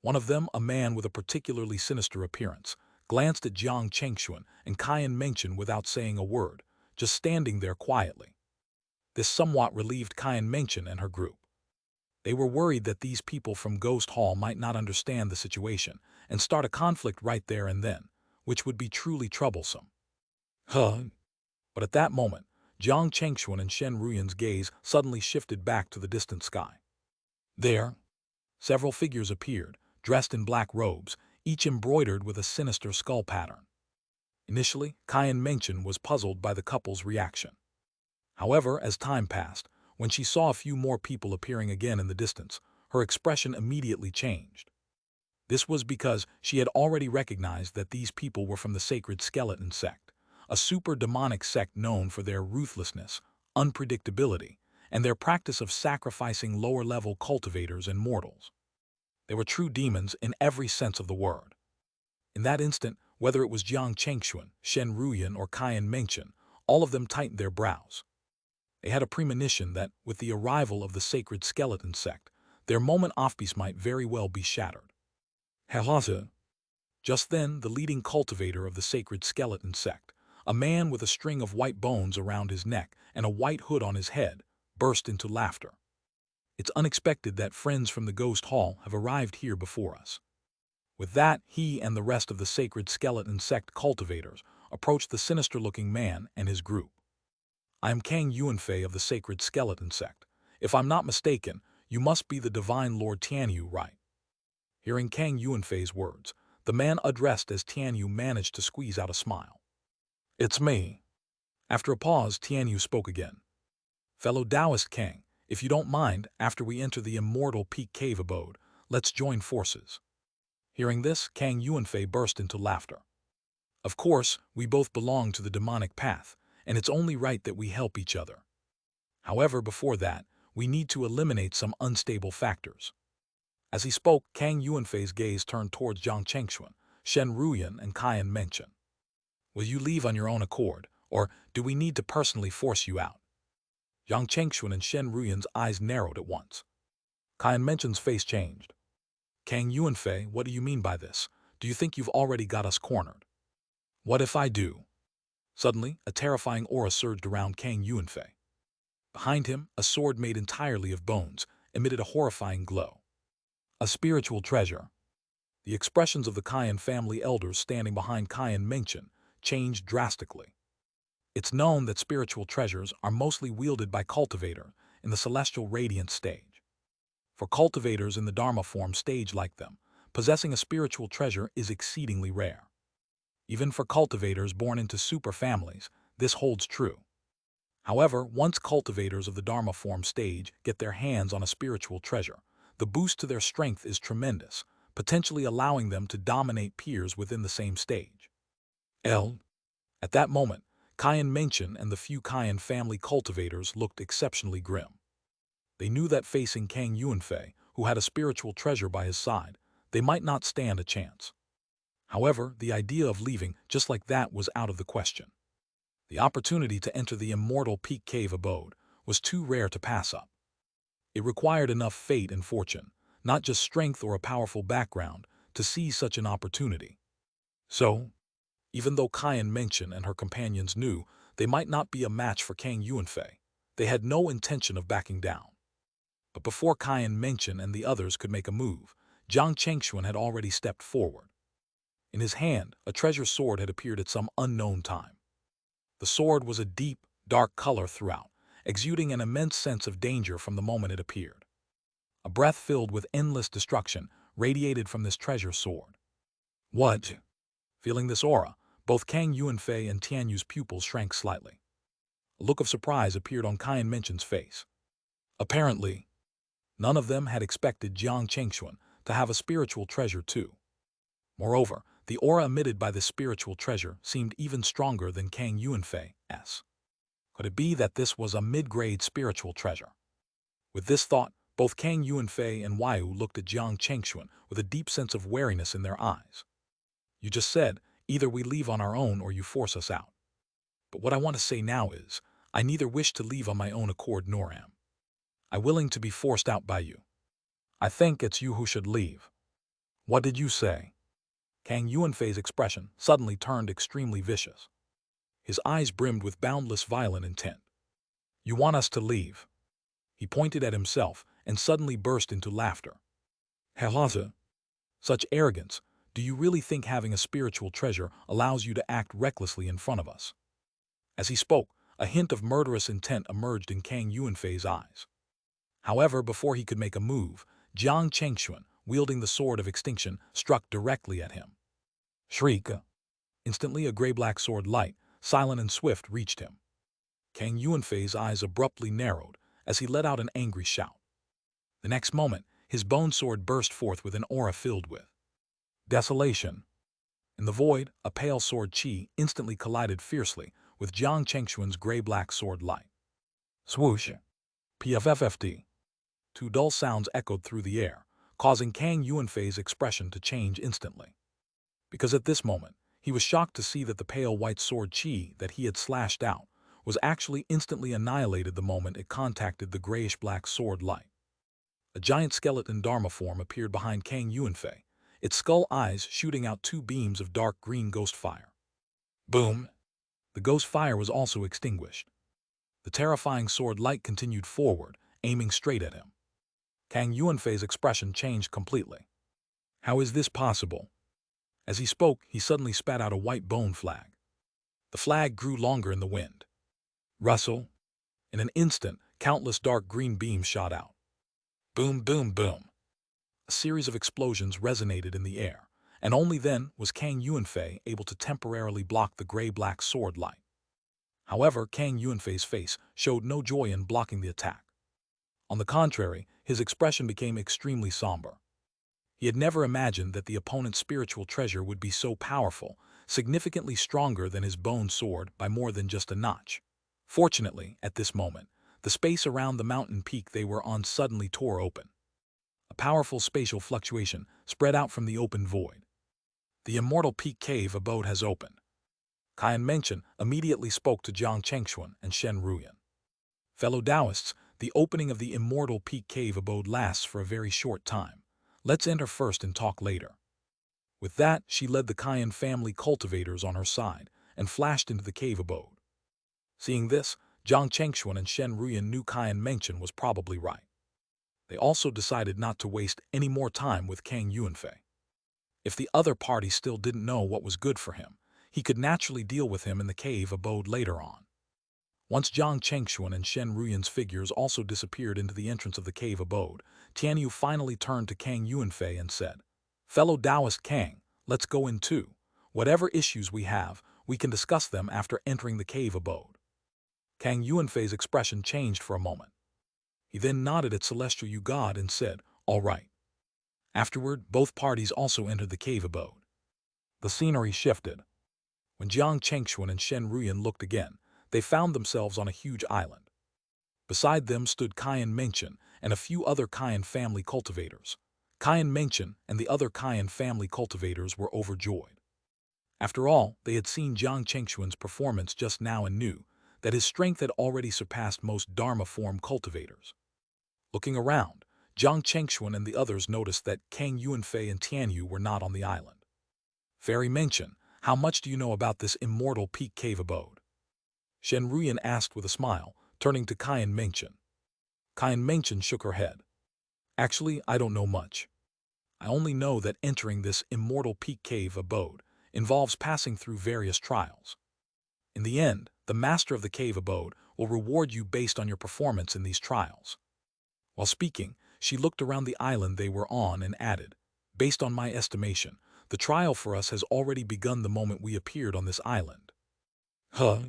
One of them, a man with a particularly sinister appearance, glanced at Jiang Chengxuan and Cayenne Mention without saying a word, just standing there quietly. This somewhat relieved Cayenne Mention and her group. They were worried that these people from Ghost Hall might not understand the situation and start a conflict right there and then, which would be truly troublesome. But at that moment, Jiang Chengxuan and Shen Ruyan's gaze suddenly shifted back to the distant sky. There, several figures appeared, dressed in black robes, each embroidered with a sinister skull pattern. Initially, Cayenne Mention was puzzled by the couple's reaction. However, as time passed, when she saw a few more people appearing again in the distance, her expression immediately changed. This was because she had already recognized that these people were from the Sacred Skeleton sect, a super-demonic sect known for their ruthlessness, unpredictability, and their practice of sacrificing lower-level cultivators and mortals. They were true demons in every sense of the word. In that instant, whether it was Jiang Chengxuan, Shen Ruyan, or Cayenne Mention, all of them tightened their brows. They had a premonition that, with the arrival of the Sacred Skeleton sect, their moment of peace might very well be shattered. Just then, the leading cultivator of the Sacred Skeleton sect, a man with a string of white bones around his neck and a white hood on his head, burst into laughter. It's unexpected that friends from the Ghost Hall have arrived here before us. With that, he and the rest of the sacred skeleton sect cultivators approached the sinister-looking man and his group. I am Kang Yuanfei of the sacred skeleton sect. If I'm not mistaken, you must be the divine Lord Tianyu, right? Hearing Kang Yuanfei's words, the man addressed as Tianyu managed to squeeze out a smile. It's me. After a pause, Tianyu spoke again. Fellow Taoist Kang, if you don't mind, after we enter the immortal peak cave abode, let's join forces. Hearing this, Kang Yuanfei burst into laughter. Of course, we both belong to the demonic path, and it's only right that we help each other. However, before that, we need to eliminate some unstable factors. As he spoke, Kang Yuanfei's gaze turned towards Jiang Chengxuan, Shen Ruyan, and Kaiyan Menchen. Will you leave on your own accord, or do we need to personally force you out? Jiang Chengxuan and Shen Ruyan's eyes narrowed at once. Kaiyan Menchen's face changed. Kang Yuanfei, what do you mean by this? Do you think you've already got us cornered? What if I do? Suddenly, a terrifying aura surged around Kang Yuanfei. Behind him, a sword made entirely of bones emitted a horrifying glow. A spiritual treasure. The expressions of the Kaiyan family elders standing behind Kaiyan Menchen changed drastically. It's known that spiritual treasures are mostly wielded by cultivators in the celestial radiant stage. For cultivators in the Dharma form stage like them, possessing a spiritual treasure is exceedingly rare. Even for cultivators born into super families, this holds true. However, once cultivators of the Dharma form stage get their hands on a spiritual treasure, the boost to their strength is tremendous, potentially allowing them to dominate peers within the same stage. At that moment, Kaiyan Menchen and the few Kaiyan family cultivators looked exceptionally grim. They knew that facing Kang Yuanfei, who had a spiritual treasure by his side, they might not stand a chance. However, the idea of leaving just like that was out of the question. The opportunity to enter the immortal peak cave abode was too rare to pass up. It required enough fate and fortune, not just strength or a powerful background, to seize such an opportunity. So, even though Kaiyan Menchen and her companions knew they might not be a match for Kang Yuanfei, they had no intention of backing down. But before Kaiyan Menchen and the others could make a move, Jiang Chengxuan had already stepped forward. In his hand, a treasure sword had appeared at some unknown time. The sword was a deep, dark color throughout, exuding an immense sense of danger from the moment it appeared. A breath filled with endless destruction radiated from this treasure sword. What? Feeling this aura, both Kang Yuanfei and Tianyu's pupils shrank slightly. A look of surprise appeared on Kaiyan Menchen's face. Apparently, none of them had expected Jiang Chengxuan to have a spiritual treasure too. Moreover, the aura emitted by this spiritual treasure seemed even stronger than Kang Yuanfei's. Could it be that this was a mid-grade spiritual treasure? With this thought, both Kang Yuanfei and Waiyu looked at Jiang Chengxuan with a deep sense of wariness in their eyes. You just said, either we leave on our own or you force us out. But what I want to say now is, I neither wish to leave on my own accord nor am I willing to be forced out by you. I think it's you who should leave. What did you say? Kang Yuanfei's expression suddenly turned extremely vicious. His eyes brimmed with boundless violent intent. You want us to leave? He pointed at himself and suddenly burst into laughter. Helaza, such arrogance, do you really think having a spiritual treasure allows you to act recklessly in front of us? As he spoke, a hint of murderous intent emerged in Kang Yuanfei's eyes. However, before he could make a move, Jiang Chengxuan, wielding the sword of extinction, struck directly at him. Shriek! Instantly a gray-black sword light, silent and swift, reached him. Kang Yuanfei's eyes abruptly narrowed as he let out an angry shout. The next moment, his bone sword burst forth with an aura filled with desolation. In the void, a pale sword chi instantly collided fiercely with Jiang Chengxuan's gray-black sword light. Swoosh! PFFFD. Two dull sounds echoed through the air, causing Kang Yuanfei's expression to change instantly. Because at this moment, he was shocked to see that the pale white sword chi that he had slashed out was actually instantly annihilated the moment it contacted the grayish-black sword light. A giant skeleton Dharma form appeared behind Kang Yuanfei, its skull eyes shooting out two beams of dark green ghost fire. Boom! The ghost fire was also extinguished. The terrifying sword light continued forward, aiming straight at him. Kang Yuanfei's expression changed completely. How is this possible? As he spoke, he suddenly spat out a white bone flag. The flag grew longer in the wind. Rustle. In an instant, countless dark green beams shot out. Boom, boom, boom. A series of explosions resonated in the air, and only then was Kang Yuanfei able to temporarily block the gray-black sword light. However, Kang Yuanfei's face showed no joy in blocking the attack. On the contrary, his expression became extremely somber. He had never imagined that the opponent's spiritual treasure would be so powerful, significantly stronger than his bone sword by more than just a notch. Fortunately, at this moment, the space around the mountain peak they were on suddenly tore open. A powerful spatial fluctuation spread out from the open void. The immortal peak cave abode has opened. Qian Mengchen immediately spoke to Jiang Chengxuan and Shen Ruyan. Fellow Taoists, the opening of the immortal peak cave abode lasts for a very short time. Let's enter first and talk later. With that, she led the Qian family cultivators on her side and flashed into the cave abode. Seeing this, Jiang Chengxuan and Shen Ruyan knew Qian Mengchen was probably right. They also decided not to waste any more time with Kang Yuanfei. If the other party still didn't know what was good for him, he could naturally deal with him in the cave abode later on. Once Jiang Chengxuan and Shen Ruyan's figures also disappeared into the entrance of the cave abode, Tianyu finally turned to Kang Yuanfei and said, "Fellow Taoist Kang, let's go in too. Whatever issues we have, we can discuss them after entering the cave abode." Kang Yuanfei's expression changed for a moment. He then nodded at Celestial Yu God and said, "All right." Afterward, both parties also entered the cave abode. The scenery shifted. When Jiang Chengxuan and Shen Ruyan looked again, they found themselves on a huge island. Beside them stood Qian Mengchen and a few other Qian family cultivators. Qian Mengchen and the other Qian family cultivators were overjoyed. After all, they had seen Jiang Chengxuan's performance just now and knew that his strength had already surpassed most Dharma form cultivators. Looking around, Jiang Chengxuan and the others noticed that Kang Yuanfei and Tianyu were not on the island. "Fairy Mengchen, how much do you know about this immortal peak cave abode?" Shen Ruyan asked with a smile, turning to Qian Mengchen. Qian Mengchen shook her head. "Actually, I don't know much. I only know that entering this immortal peak cave abode involves passing through various trials. In the end, the master of the cave abode will reward you based on your performance in these trials." While speaking, she looked around the island they were on and added, "Based on my estimation, the trial for us has already begun the moment we appeared on this island." Huh?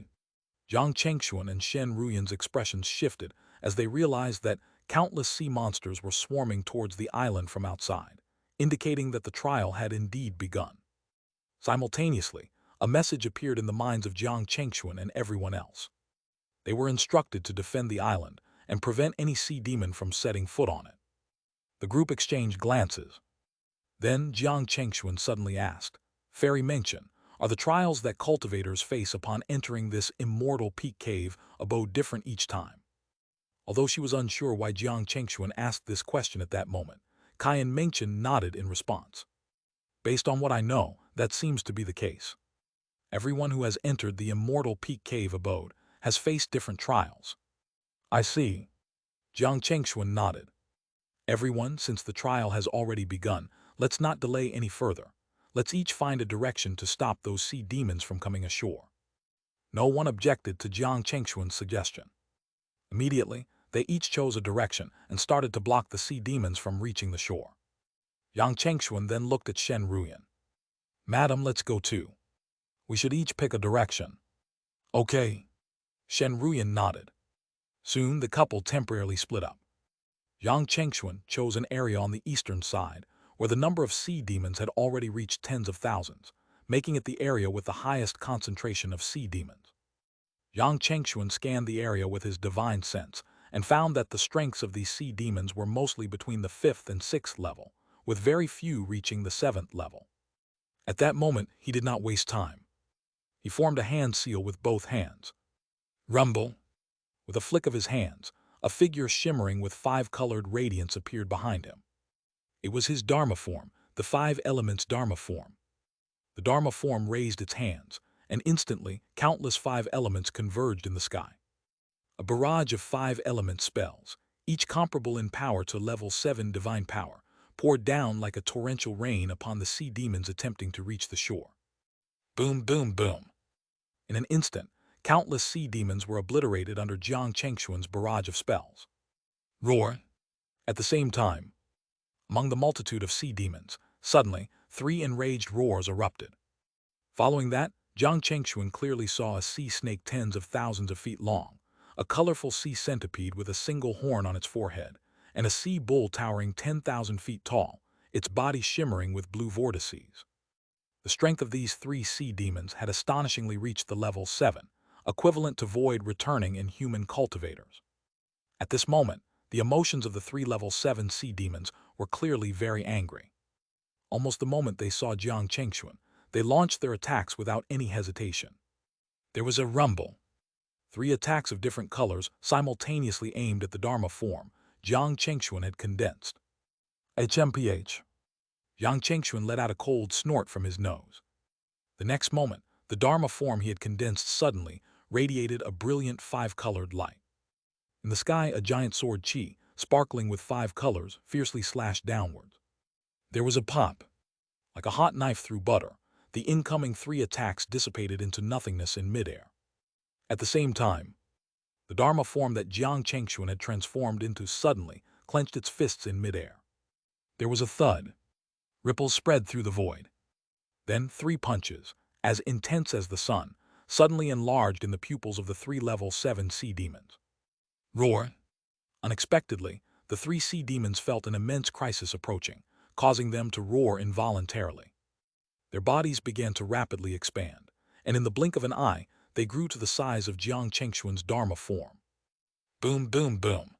Jiang Chengxuan and Shen Ruyan's expressions shifted as they realized that countless sea monsters were swarming towards the island from outside, indicating that the trial had indeed begun. Simultaneously, a message appeared in the minds of Jiang Chengxuan and everyone else. They were instructed to defend the island and prevent any sea demon from setting foot on it. The group exchanged glances. Then Jiang Chengxuan suddenly asked, "Fairy Mengchen, are the trials that cultivators face upon entering this immortal peak cave abode different each time?" Although she was unsure why Jiang Chengxuan asked this question at that moment, Qian Mengchen nodded in response. "Based on what I know, that seems to be the case. Everyone who has entered the immortal peak cave abode has faced different trials." "I see." Jiang Chengxuan nodded. "Everyone, since the trial has already begun, let's not delay any further. Let's each find a direction to stop those sea demons from coming ashore." No one objected to Jiang Chengxuan's suggestion. Immediately, they each chose a direction and started to block the sea demons from reaching the shore. Jiang Chengxuan then looked at Shen Ruyan. "Madam, let's go too. We should each pick a direction." "Okay." Shen Ruyan nodded. Soon the couple temporarily split up. Jiang Chengxuan chose an area on the eastern side, where the number of sea demons had already reached tens of thousands, making it the area with the highest concentration of sea demons. Jiang Chengxuan scanned the area with his divine sense and found that the strengths of these sea demons were mostly between the 5th and 6th level, with very few reaching the 7th level. At that moment, he did not waste time. He formed a hand seal with both hands. Rumble! With a flick of his hands, a figure shimmering with 5-colored radiance appeared behind him. It was his Dharma form, the 5 elements Dharma form. The Dharma form raised its hands, and instantly, countless 5 elements converged in the sky. A barrage of 5 element spells, each comparable in power to level 7 divine power, poured down like a torrential rain upon the sea demons attempting to reach the shore. Boom, boom, boom. In an instant, countless sea demons were obliterated under Jiang Chengxuan's barrage of spells. Roar! At the same time, among the multitude of sea demons, suddenly, 3 enraged roars erupted. Following that, Jiang Chengxuan clearly saw a sea snake tens of thousands of feet long, a colorful sea centipede with a single horn on its forehead, and a sea bull towering 10,000 feet tall, its body shimmering with blue vortices. The strength of these 3 sea demons had astonishingly reached the level 7, equivalent to void returning in human cultivators. At this moment, the emotions of the 3 level 7 sea demons were clearly very angry. Almost the moment they saw Jiang Chengxuan, they launched their attacks without any hesitation. There was a rumble. 3 attacks of different colors simultaneously aimed at the Dharma form Jiang Chengxuan had condensed. HMPH. Jiang Chengxuan let out a cold snort from his nose. The next moment, the Dharma form he had condensed suddenly radiated a brilliant 5-colored light. In the sky, a giant sword Qi, sparkling with 5 colors, fiercely slashed downwards. There was a pop. Like a hot knife through butter, the incoming 3 attacks dissipated into nothingness in midair. At the same time, the Dharma form that Jiang Chengxuan had transformed into suddenly clenched its fists in midair. There was a thud. Ripples spread through the void. Then 3 punches, as intense as the sun, suddenly enlarged in the pupils of the 3 level 7 sea demons. Roar! Unexpectedly, the 3 sea demons felt an immense crisis approaching, causing them to roar involuntarily. Their bodies began to rapidly expand, and in the blink of an eye, they grew to the size of Jiang Chengxuan's Dharma form. Boom, boom, boom.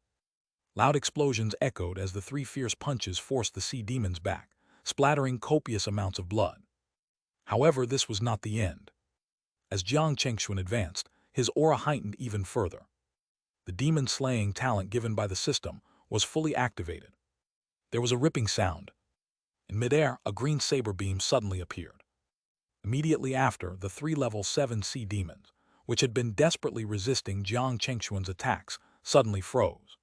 Loud explosions echoed as the 3 fierce punches forced the sea demons back, splattering copious amounts of blood. However, this was not the end. As Jiang Chengxuan advanced, his aura heightened even further. The demon-slaying talent given by the system was fully activated. There was a ripping sound. In midair, a green saber beam suddenly appeared. Immediately after, the 3 level 7 sea demons, which had been desperately resisting Jiang Chengxuan's attacks, suddenly froze.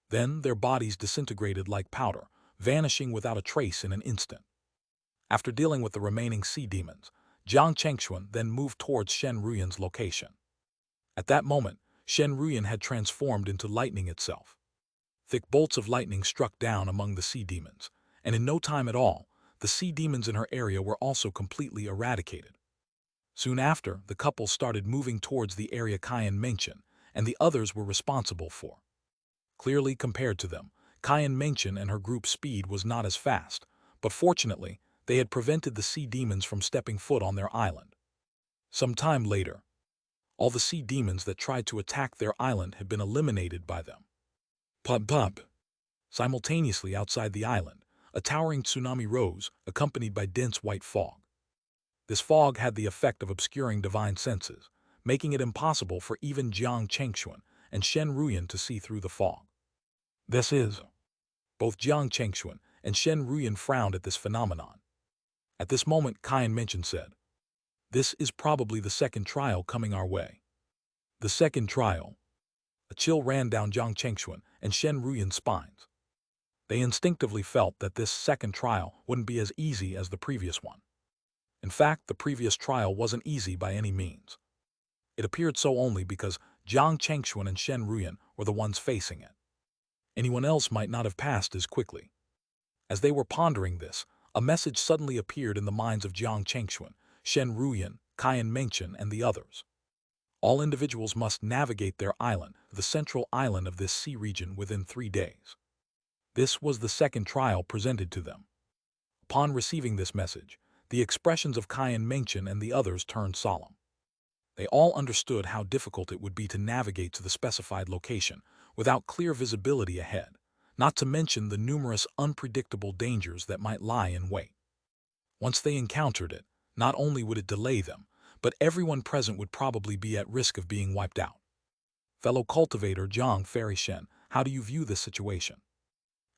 Then their bodies disintegrated like powder, vanishing without a trace in an instant. After dealing with the remaining sea demons, Jiang Chengxuan then moved towards Shen Ruyan's location. At that moment, Shen Ruyan had transformed into lightning itself. Thick bolts of lightning struck down among the sea demons, and in no time at all, the sea demons in her area were also completely eradicated. Soon after, the couple started moving towards the area Qian mentioned, and the others were responsible for. Clearly compared to them, Qian mentioned and her group's speed was not as fast, but fortunately, they had prevented the sea demons from stepping foot on their island. Some time later, all the sea demons that tried to attack their island had been eliminated by them. Pub pub. Simultaneously outside the island, a towering tsunami rose, accompanied by dense white fog. This fog had the effect of obscuring divine senses, making it impossible for even Jiang Chengxuan and Shen Ruyan to see through the fog. This is. Both Jiang Chengxuan and Shen Ruyan frowned at this phenomenon. At this moment, Qian Menchen said, "This is probably the second trial coming our way." The second trial. A chill ran down Jiang Chengxuan and Shen Ruyan's spines. They instinctively felt that this second trial wouldn't be as easy as the previous one. In fact, the previous trial wasn't easy by any means. It appeared so only because Jiang Chengxuan and Shen Ruyan were the ones facing it. Anyone else might not have passed as quickly. As they were pondering this, a message suddenly appeared in the minds of Jiang Chengxuan, Shen Ruyan, Qian Menchen, and the others. All individuals must navigate their island, the central island of this sea region, within 3 days. This was the second trial presented to them. Upon receiving this message, the expressions of Qian Menchen and the others turned solemn. They all understood how difficult it would be to navigate to the specified location without clear visibility ahead, not to mention the numerous unpredictable dangers that might lie in wait. Once they encountered it, not only would it delay them, but everyone present would probably be at risk of being wiped out. Fellow cultivator Zhang Ferishen, how do you view this situation?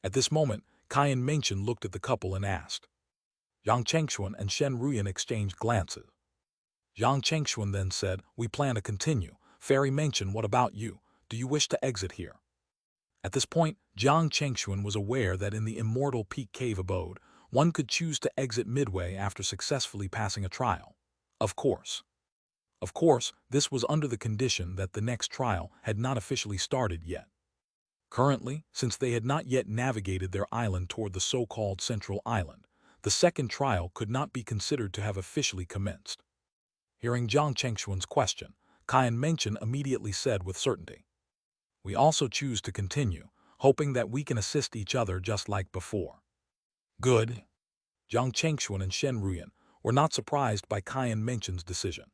At this moment, Qian Menchen looked at the couple and asked. Jiang Chengxuan and Shen Ruyan exchanged glances. Jiang Chengxuan then said, "We plan to continue. Fairy Menchen, what about you? Do you wish to exit here?" At this point, Jiang Chengxuan was aware that in the immortal peak cave abode, one could choose to exit midway after successfully passing a trial. Of course. Of course, this was under the condition that the next trial had not officially started yet. Currently, since they had not yet navigated their island toward the so-called Central Island, the second trial could not be considered to have officially commenced. Hearing Jiang Chengxuan's question, Qian Menchen immediately said with certainty, "We also choose to continue, hoping that we can assist each other just like before." Good. Jiang Chengxuan and Shen Ruyan were not surprised by Qian Menchen's decision.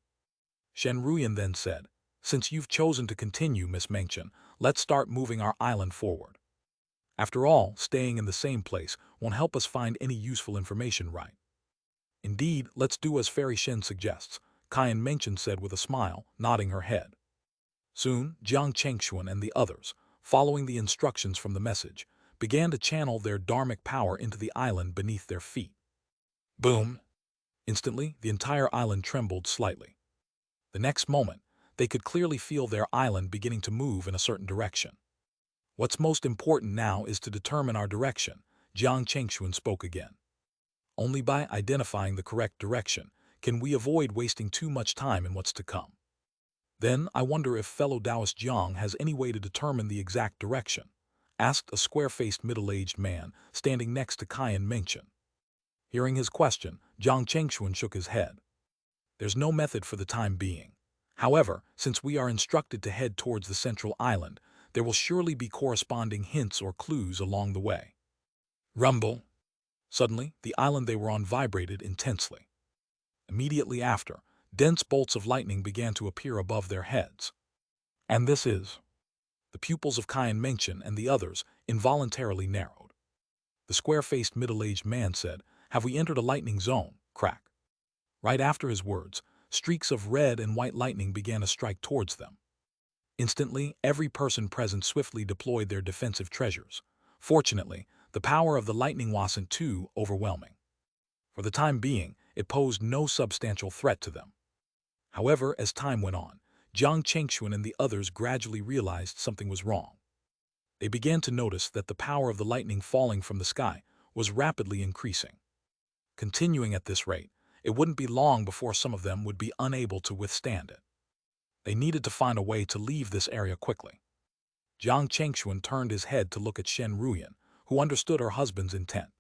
Shen Ruyan then said, "Since you've chosen to continue, Miss Menchen, let's start moving our island forward. After all, staying in the same place won't help us find any useful information, right?" "Indeed, let's do as Fairy Shen suggests," Qian Menchen said with a smile, nodding her head. Soon, Jiang Chengxuan and the others, following the instructions from the message, began to channel their dharmic power into the island beneath their feet. Boom! Instantly, the entire island trembled slightly. The next moment, they could clearly feel their island beginning to move in a certain direction. "What's most important now is to determine our direction," Jiang Chengxuan spoke again. "Only by identifying the correct direction can we avoid wasting too much time in what's to come." "Then I wonder if fellow Taoist Jiang has any way to determine the exact direction?" asked a square-faced middle-aged man standing next to Qian Menchen. Hearing his question, Jiang Chengxuan shook his head. "There's no method for the time being. However, since we are instructed to head towards the Central Island, there will surely be corresponding hints or clues along the way." Rumble! Suddenly, the island they were on vibrated intensely. Immediately after, dense bolts of lightning began to appear above their heads. "And this is—" The pupils of Qian Menchen and the others involuntarily narrowed. The square-faced middle-aged man said, "Have we entered a lightning zone?" Crack. Right after his words, streaks of red and white lightning began to strike towards them. Instantly, every person present swiftly deployed their defensive treasures. Fortunately, the power of the lightning wasn't too overwhelming. For the time being, it posed no substantial threat to them. However, as time went on, Jiang Chengxuan and the others gradually realized something was wrong. They began to notice that the power of the lightning falling from the sky was rapidly increasing. Continuing at this rate, it wouldn't be long before some of them would be unable to withstand it. They needed to find a way to leave this area quickly. Jiang Chengxuan turned his head to look at Shen Ruyan, who understood her husband's intent.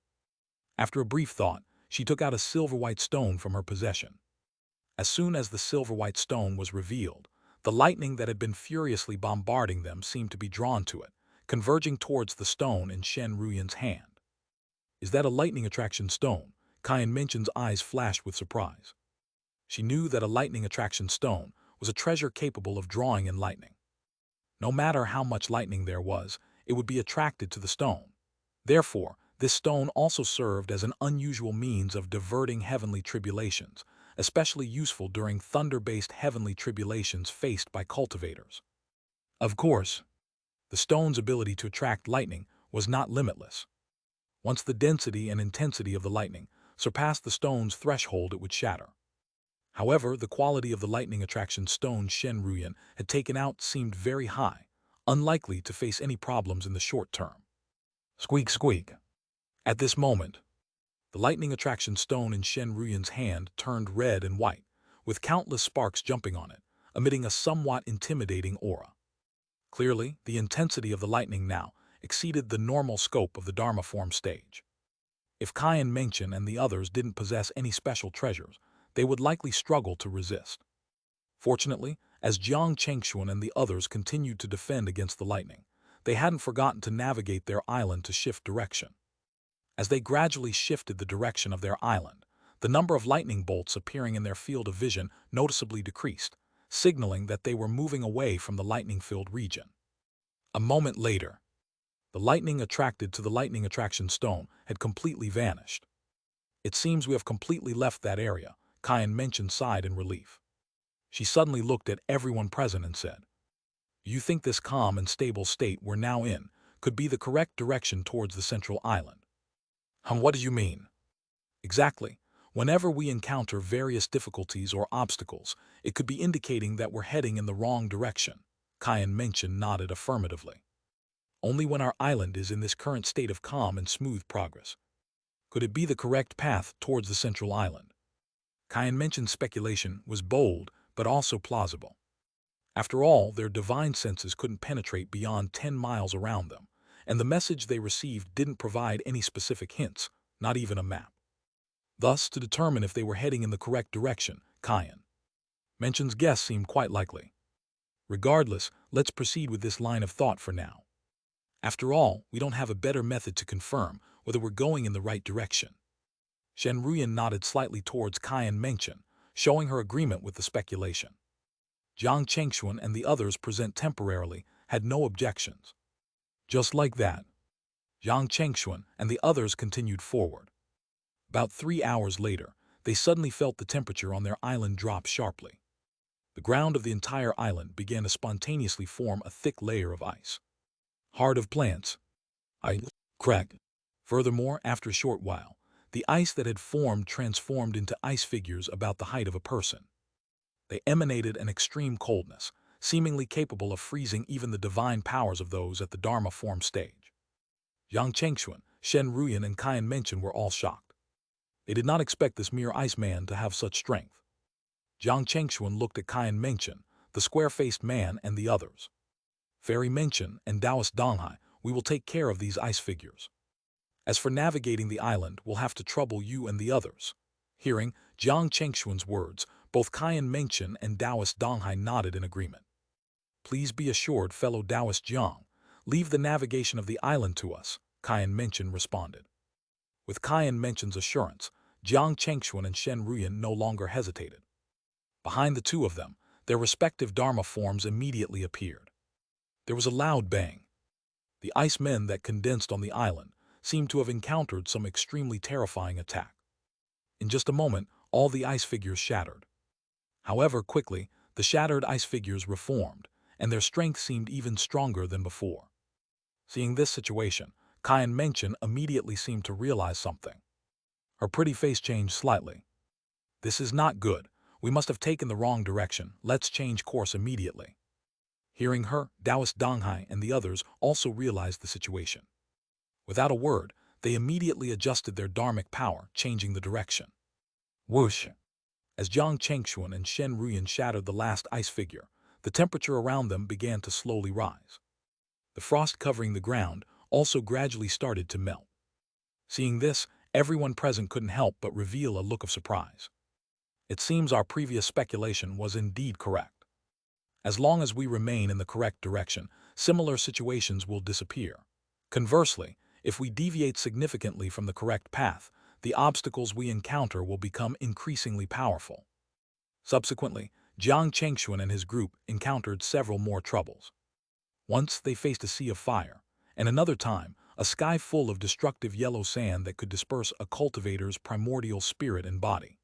After a brief thought, she took out a silver-white stone from her possession. As soon as the silver-white stone was revealed, the lightning that had been furiously bombarding them seemed to be drawn to it, converging towards the stone in Shen Ruyan's hand. "Is that a lightning attraction stone?" Qian Menchen's eyes flashed with surprise. She knew that a lightning attraction stone was a treasure capable of drawing in lightning. No matter how much lightning there was, it would be attracted to the stone. Therefore, this stone also served as an unusual means of diverting heavenly tribulations, especially useful during thunder-based heavenly tribulations faced by cultivators. Of course, the stone's ability to attract lightning was not limitless. Once the density and intensity of the lightning surpassed the stone's threshold, it would shatter. However, the quality of the lightning attraction stone Shen Ruyan had taken out seemed very high, unlikely to face any problems in the short term. Squeak, squeak. At this moment, the lightning attraction stone in Shen Ruyan's hand turned red and white, with countless sparks jumping on it, emitting a somewhat intimidating aura. Clearly, the intensity of the lightning now exceeded the normal scope of the Dharma form stage. If Qian Menchen and the others didn't possess any special treasures, they would likely struggle to resist. Fortunately, as Jiang Chengxuan and the others continued to defend against the lightning, they hadn't forgotten to navigate their island to shift direction. As they gradually shifted the direction of their island, the number of lightning bolts appearing in their field of vision noticeably decreased, signaling that they were moving away from the lightning-filled region. A moment later, the lightning attracted to the lightning attraction stone had completely vanished. "It seems we have completely left that area," Qian Menchen sighed in relief. She suddenly looked at everyone present and said, "Do you think this calm and stable state we're now in could be the correct direction towards the Central Island?" What do you mean?" "Exactly. Whenever we encounter various difficulties or obstacles, it could be indicating that we're heading in the wrong direction." Qian Menchen nodded affirmatively. only when our island is in this current state of calm and smooth progress. Could it be the correct path towards the central island? Xian mentioned speculation was bold, but also plausible. After all, their divine senses couldn't penetrate beyond 10 miles around them, and the message they received didn't provide any specific hints, not even a map. Thus, to determine if they were heading in the correct direction, Xian mentions guess seemed quite likely. Regardless, let's proceed with this line of thought for now. After all, we don't have a better method to confirm whether we're going in the right direction. Shen Ruyan nodded slightly towards Xian Mengchen, showing her agreement with the speculation. Jiang Chengxuan and the others present temporarily had no objections. Just like that, Jiang Chengxuan and the others continued forward. About 3 hours later, they suddenly felt the temperature on their island drop sharply. The ground of the entire island began to spontaneously form a thick layer of ice. Heart of plants. I cracked. Furthermore, after a short while, the ice that had formed transformed into ice figures about the height of a person. They emanated an extreme coldness, seemingly capable of freezing even the divine powers of those at the Dharma form stage. Jiang Chengxuan, Shen Ruyan, and Xian Mengchen were all shocked. They did not expect this mere iceman to have such strength. Jiang Chengxuan looked at Xian Mengchen, the square-faced man, and the others. Fairy Mengchen and Taoist Donghai, we will take care of these ice figures. As for navigating the island, we'll have to trouble you and the others. Hearing Jiang Chengxuan's words, both Xian Mengchen and Taoist Donghai nodded in agreement. Please be assured, fellow Taoist Jiang, leave the navigation of the island to us, Xian Mengchen responded. With Xian Mengchen's assurance, Jiang Chengxuan and Shen Ruyan no longer hesitated. Behind the two of them, their respective Dharma forms immediately appeared. There was a loud bang. The ice men that condensed on the island seemed to have encountered some extremely terrifying attack. In just a moment, all the ice figures shattered. However, quickly, the shattered ice figures reformed, and their strength seemed even stronger than before. Seeing this situation, Xian Mengchen immediately seemed to realize something. Her pretty face changed slightly. This is not good. We must have taken the wrong direction. Let's change course immediately. Hearing her, Taoist Donghai and the others also realized the situation. Without a word, they immediately adjusted their dharmic power, changing the direction. Whoosh! As Jiang Chengxuan and Shen Ruyan shattered the last ice figure, the temperature around them began to slowly rise. The frost covering the ground also gradually started to melt. Seeing this, everyone present couldn't help but reveal a look of surprise. It seems our previous speculation was indeed correct. As long as we remain in the correct direction, similar situations will disappear. Conversely, if we deviate significantly from the correct path, the obstacles we encounter will become increasingly powerful. Subsequently, Jiang Chengxuan and his group encountered several more troubles. Once they faced a sea of fire, and another time, a sky full of destructive yellow sand that could disperse a cultivator's primordial spirit and body.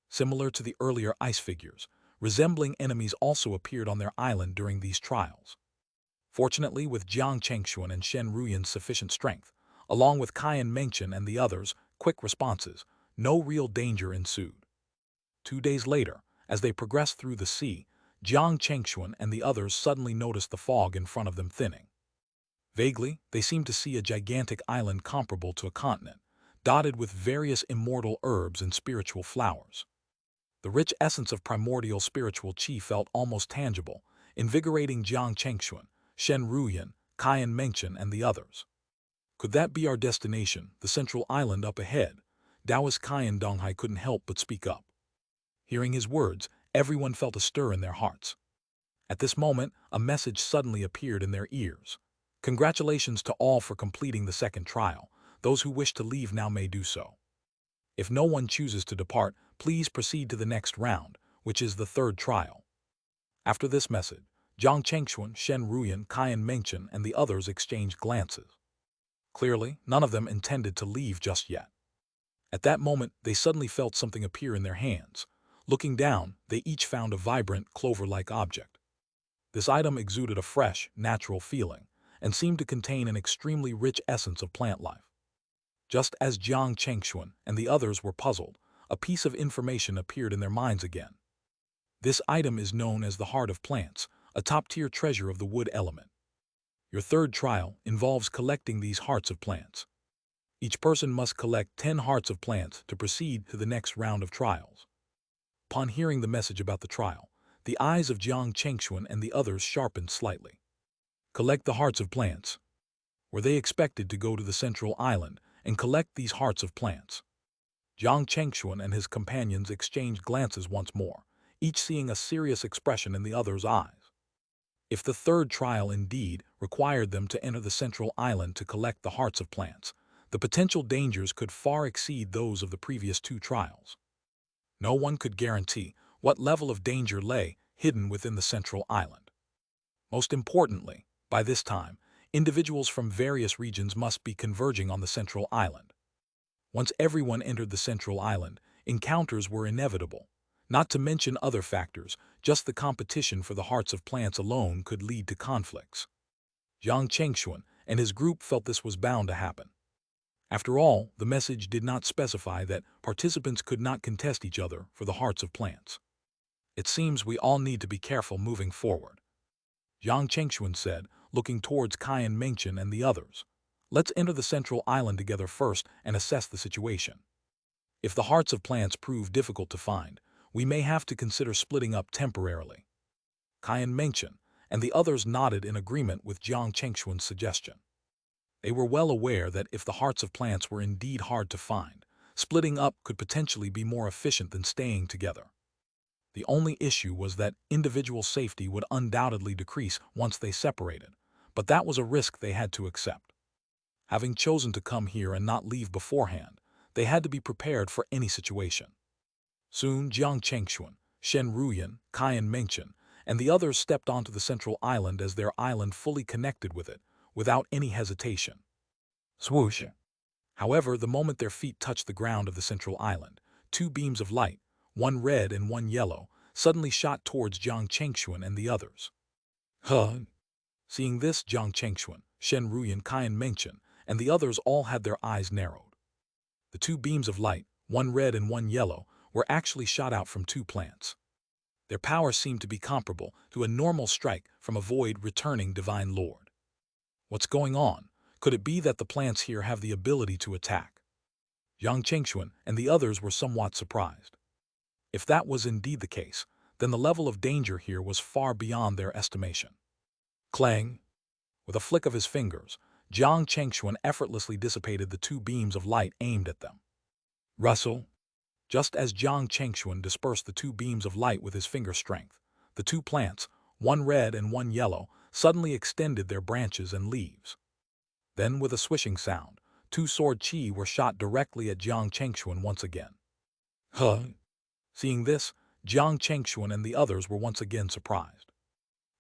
Similar to the earlier ice figures, resembling enemies also appeared on their island during these trials. Fortunately, with Jiang Chengxuan and Shen Ruyan's sufficient strength, along with Xian Mengchen and the others' quick responses, no real danger ensued. 2 days later, as they progressed through the sea, Jiang Chengxuan and the others suddenly noticed the fog in front of them thinning. Vaguely, they seemed to see a gigantic island comparable to a continent, dotted with various immortal herbs and spiritual flowers. The rich essence of primordial spiritual qi felt almost tangible, invigorating Jiang Chengxuan, Shen Ruyan, Xian Mengchen, and the others. Could that be our destination, the central island up ahead? Taoist Xian Donghai couldn't help but speak up. Hearing his words, everyone felt a stir in their hearts. At this moment, a message suddenly appeared in their ears. Congratulations to all for completing the second trial. Those who wish to leave now may do so. If no one chooses to depart, please proceed to the next round, which is the third trial. After this message, Jiang Chengxuan, Shen Ruyan, Xian Mengchen, and the others exchanged glances. Clearly, none of them intended to leave just yet. At that moment, they suddenly felt something appear in their hands. Looking down, they each found a vibrant, clover-like object. This item exuded a fresh, natural feeling, and seemed to contain an extremely rich essence of plant life. Just as Jiang Chengxuan and the others were puzzled, a piece of information appeared in their minds again. This item is known as the Heart of Plants, a top-tier treasure of the wood element. Your third trial involves collecting these hearts of plants. Each person must collect 10 hearts of plants to proceed to the next round of trials. Upon hearing the message about the trial, the eyes of Jiang Chengxuan and the others sharpened slightly. Collect the hearts of plants. Were they expected to go to the central island and collect these hearts of plants? Jiang Chengxuan and his companions exchanged glances once more, each seeing a serious expression in the other's eyes. If the third trial indeed required them to enter the central island to collect the hearts of plants, the potential dangers could far exceed those of the previous two trials. No one could guarantee what level of danger lay hidden within the central island. Most importantly, by this time, individuals from various regions must be converging on the central island. Once everyone entered the central island, encounters were inevitable. Not to mention other factors, just the competition for the hearts of plants alone could lead to conflicts. Jiang Chengxuan and his group felt this was bound to happen. After all, the message did not specify that participants could not contest each other for the hearts of plants. It seems we all need to be careful moving forward, Jiang Chengxuan said, looking towards Qian Mengchen and the others. Let's enter the central island together first and assess the situation. If the hearts of plants prove difficult to find, we may have to consider splitting up temporarily. Qian Mengchen and the others nodded in agreement with Jiang Chengxuan's suggestion. They were well aware that if the hearts of plants were indeed hard to find, splitting up could potentially be more efficient than staying together. The only issue was that individual safety would undoubtedly decrease once they separated, but that was a risk they had to accept. Having chosen to come here and not leave beforehand, they had to be prepared for any situation. Soon Jiang Chengxuan, Shen Ruyan, Qian Mengchen, and the others stepped onto the central island as their island fully connected with it, without any hesitation. Swoosh! However, the moment their feet touched the ground of the central island, two beams of light, one red and one yellow, suddenly shot towards Jiang Chengxuan and the others. Huh! Seeing this, Jiang Chengxuan, Shen Ruyan, Qian Mengchen, and the others all had their eyes narrowed. The two beams of light, one red and one yellow, were actually shot out from two plants. Their power seemed to be comparable to a normal strike from a void-returning divine lord. What's going on? Could it be that the plants here have the ability to attack? Jiang Chengxuan and the others were somewhat surprised. If that was indeed the case, then the level of danger here was far beyond their estimation. Clang! With a flick of his fingers, Jiang Chengxuan effortlessly dissipated the two beams of light aimed at them. Rustle! Just as Jiang Chengxuan dispersed the two beams of light with his finger strength, the two plants, one red and one yellow, suddenly extended their branches and leaves. Then, with a swishing sound, two sword chi were shot directly at Jiang Chengxuan once again. Huh! Seeing this, Jiang Chengxuan and the others were once again surprised.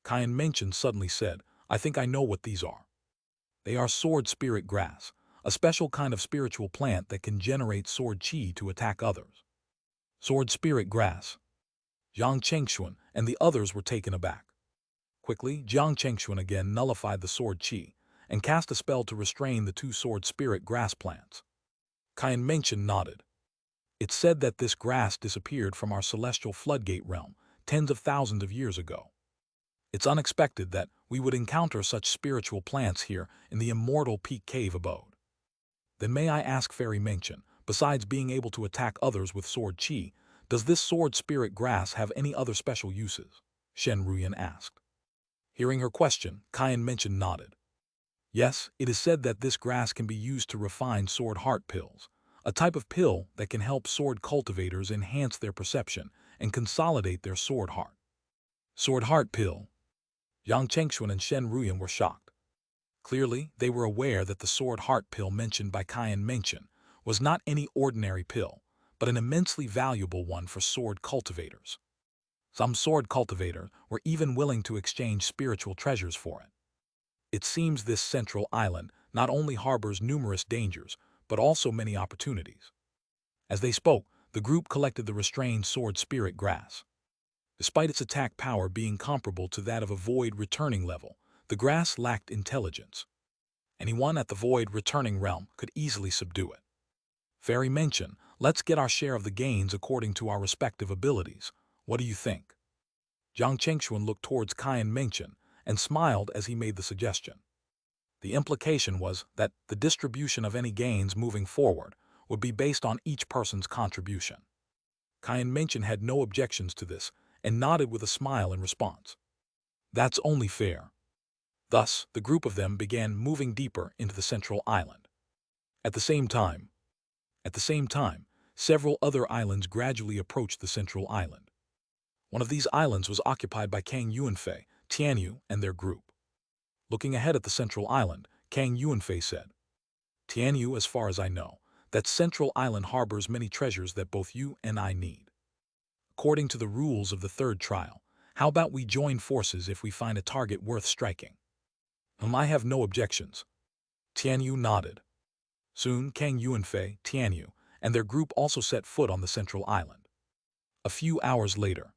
Qian Mengchen suddenly said, I think I know what these are. They are sword spirit grass, a special kind of spiritual plant that can generate sword chi to attack others. Sword spirit grass. Jiang Chengxuan and the others were taken aback. Quickly, Jiang Chengxuan again nullified the sword chi and cast a spell to restrain the two sword spirit grass plants. Qian Mengchen nodded. It's said that this grass disappeared from our celestial floodgate realm tens of thousands of years ago. It's unexpected that we would encounter such spiritual plants here in the immortal peak cave abode. Then may I ask Fairy Mengchen, besides being able to attack others with sword chi, does this sword spirit grass have any other special uses? Shen Ruyan asked. Hearing her question, Qian Mengchen nodded. Yes, it is said that this grass can be used to refine sword heart pills, a type of pill that can help sword cultivators enhance their perception and consolidate their sword heart. Sword heart pill. Jiang Chengxuan and Shen Ruyan were shocked. Clearly, they were aware that the sword heart pill mentioned by Qian Mengchen was not any ordinary pill, but an immensely valuable one for sword cultivators. Some sword cultivators were even willing to exchange spiritual treasures for it. It seems this central island not only harbors numerous dangers, but also many opportunities. As they spoke, the group collected the restrained sword spirit grass. Despite its attack power being comparable to that of a void returning level, the grass lacked intelligence. Anyone at the void returning realm could easily subdue it. Fairy Mengchen, let's get our share of the gains according to our respective abilities. What do you think? Jiang Chengxuan looked towards Qian Mengchen and smiled as he made the suggestion. The implication was that the distribution of any gains moving forward would be based on each person's contribution. Xianxia had no objections to this and nodded with a smile in response. That's only fair. Thus, the group of them began moving deeper into the central island. At the same time, several other islands gradually approached the central island. One of these islands was occupied by Kang Yuanfei, Tianyu, and their group. Looking ahead at the central island, Kang Yuanfei said, Tianyu, as far as I know, that central island harbors many treasures that both you and I need. According to the rules of the third trial, how about we join forces if we find a target worth striking? I have no objections. Tianyu nodded. Soon, Kang Yuanfei, Tianyu, and their group also set foot on the central island. A few hours later,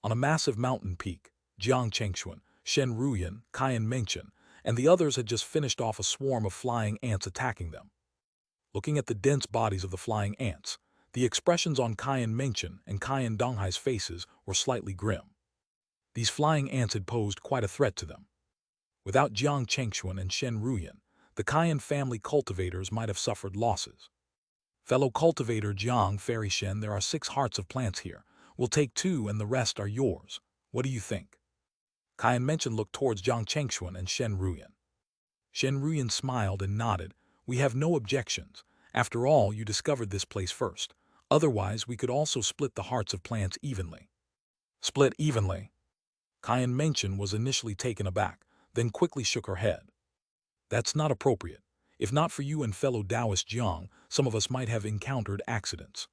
on a massive mountain peak, Jiang Chengxuan, Shen Ruyan, Xianxia, and the others had just finished off a swarm of flying ants attacking them. Looking at the dense bodies of the flying ants, the expressions on Xianxia and Qian Donghai's faces were slightly grim. These flying ants had posed quite a threat to them. Without Jiang Chengxuan and Shen Ruyan, the Qian family cultivators might have suffered losses. Fellow cultivator Jiang Fairy Shen, there are 6 hearts of plants here. We'll take 2 and the rest are yours. What do you think? Xianxia looked towards Jiang Chengxuan and Shen Ruyan. Shen Ruyan smiled and nodded. We have no objections. After all, you discovered this place first. Otherwise, we could also split the hearts of plants evenly. Split evenly? Xianxia was initially taken aback, then quickly shook her head. That's not appropriate. If not for you and fellow Taoist Jiang, some of us might have encountered accidents.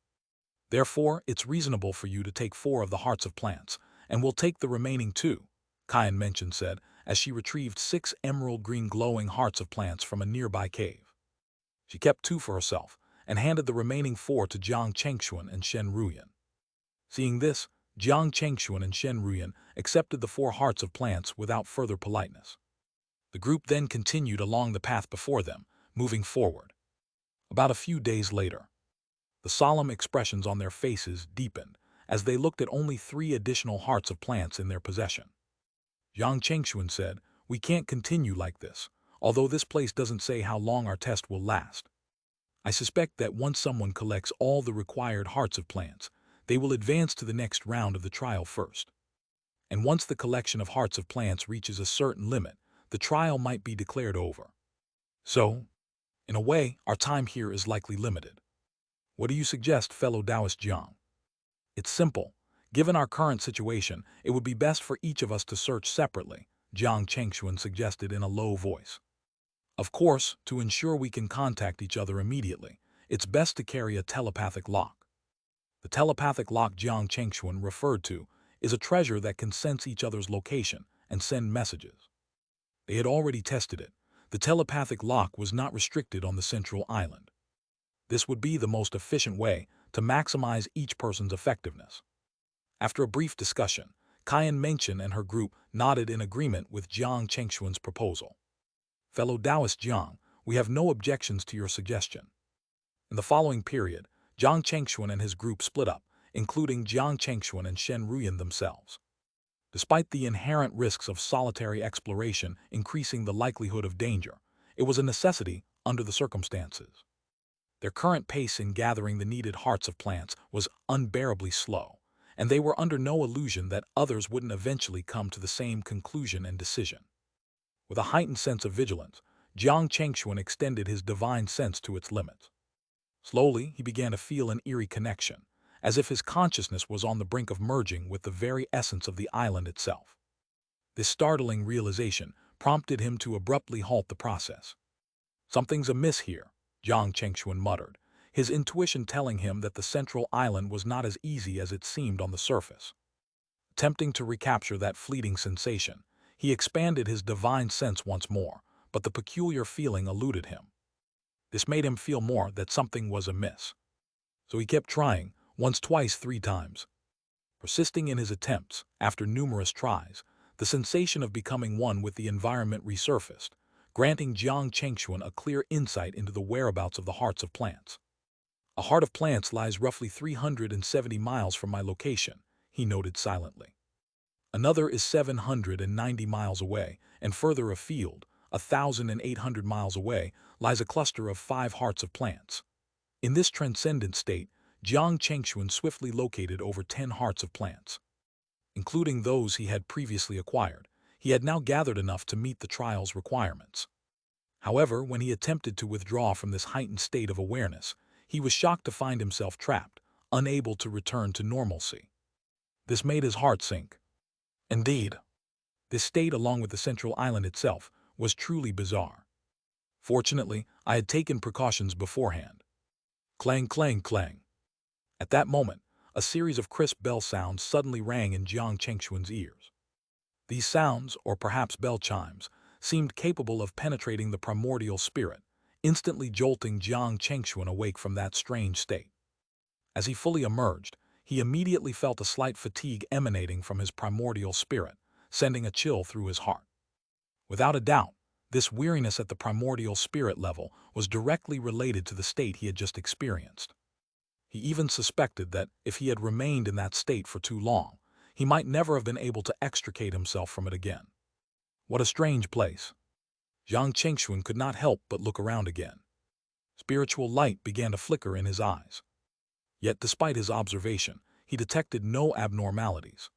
Therefore, it's reasonable for you to take 4 of the hearts of plants, and we'll take the remaining 2, Xianxia said, as she retrieved 6 emerald green glowing hearts of plants from a nearby cave. She kept 2 for herself, and handed the remaining 4 to Jiang Chengxuan and Shen Ruyan. Seeing this, Jiang Chengxuan and Shen Ruyan accepted the 4 hearts of plants without further politeness. The group then continued along the path before them, moving forward. About a few days later, the solemn expressions on their faces deepened as they looked at only 3 additional hearts of plants in their possession. Jiang Chengxuan said, We can't continue like this, although this place doesn't say how long our test will last. I suspect that once someone collects all the required hearts of plants, they will advance to the next round of the trial first. And once the collection of hearts of plants reaches a certain limit, the trial might be declared over. So, in a way, our time here is likely limited. What do you suggest, fellow Taoist Jiang? It's simple. Given our current situation, it would be best for each of us to search separately, Jiang Chengxuan suggested in a low voice. Of course, to ensure we can contact each other immediately, it's best to carry a telepathic lock. The telepathic lock Jiang Chengxuan referred to is a treasure that can sense each other's location and send messages. They had already tested it. The telepathic lock was not restricted on the central island. This would be the most efficient way to maximize each person's effectiveness. After a brief discussion, Xianxia and her group nodded in agreement with Jiang Chengxuan's proposal. Fellow Taoist Jiang, we have no objections to your suggestion. In the following period, Jiang Chengxuan and his group split up, including Jiang Chengxuan and Shen Ruyan themselves. Despite the inherent risks of solitary exploration increasing the likelihood of danger, it was a necessity under the circumstances. Their current pace in gathering the needed hearts of plants was unbearably slow, and they were under no illusion that others wouldn't eventually come to the same conclusion and decision. With a heightened sense of vigilance, Jiang Chengxuan extended his divine sense to its limits. Slowly, he began to feel an eerie connection, as if his consciousness was on the brink of merging with the very essence of the island itself. This startling realization prompted him to abruptly halt the process. Something's amiss here, Jiang Chengxuan muttered, his intuition telling him that the central island was not as easy as it seemed on the surface. Attempting to recapture that fleeting sensation, he expanded his divine sense once more, but the peculiar feeling eluded him. This made him feel more that something was amiss. So he kept trying, once, twice, 3 times. Persisting in his attempts, after numerous tries, the sensation of becoming one with the environment resurfaced, granting Jiang Chengxuan a clear insight into the whereabouts of the hearts of plants. A heart of plants lies roughly 370 miles from my location, he noted silently. Another is 790 miles away, and further afield, 1,800 miles away, lies a cluster of 5 hearts of plants. In this transcendent state, Jiang Chengxuan swiftly located over 10 hearts of plants. Including those he had previously acquired, he had now gathered enough to meet the trial's requirements. However, when he attempted to withdraw from this heightened state of awareness, he was shocked to find himself trapped, unable to return to normalcy. This made his heart sink. Indeed, this state, along with the central island itself, was truly bizarre. Fortunately, I had taken precautions beforehand. Clang, clang, clang. At that moment, a series of crisp bell sounds suddenly rang in Jiang Chengxuan's ears. These sounds, or perhaps bell chimes, seemed capable of penetrating the primordial spirit, instantly jolting Jiang Chengxuan awake from that strange state. As he fully emerged, he immediately felt a slight fatigue emanating from his primordial spirit, sending a chill through his heart. Without a doubt, this weariness at the primordial spirit level was directly related to the state he had just experienced. He even suspected that if he had remained in that state for too long, he might never have been able to extricate himself from it again. What a strange place. Jiang Chengxuan could not help but look around again. Spiritual light began to flicker in his eyes. Yet despite his observation, he detected no abnormalities.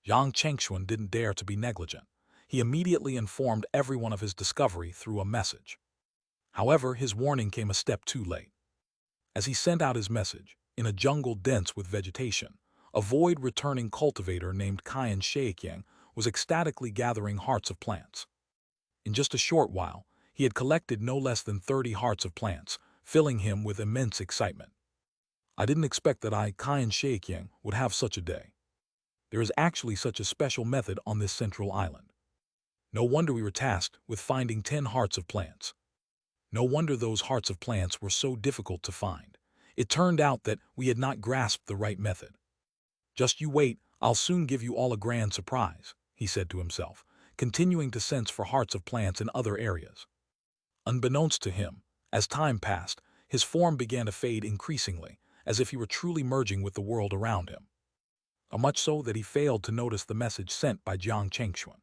Jiang Chengxuan didn't dare to be negligent. He immediately informed everyone of his discovery through a message. However, his warning came a step too late. As he sent out his message, in a jungle dense with vegetation, a void-returning cultivator named Xianxia was ecstatically gathering hearts of plants. In just a short while, he had collected no less than 30 hearts of plants, filling him with immense excitement. I didn't expect that Xianxia would have such a day. There is actually such a special method on this central island. No wonder we were tasked with finding 10 hearts of plants. No wonder those hearts of plants were so difficult to find. It turned out that we had not grasped the right method. Just you wait, I'll soon give you all a grand surprise, he said to himself, continuing to sense for hearts of plants in other areas. Unbeknownst to him, as time passed, his form began to fade increasingly, as if he were truly merging with the world around him. Much so that he failed to notice the message sent by Jiang Chengxuan.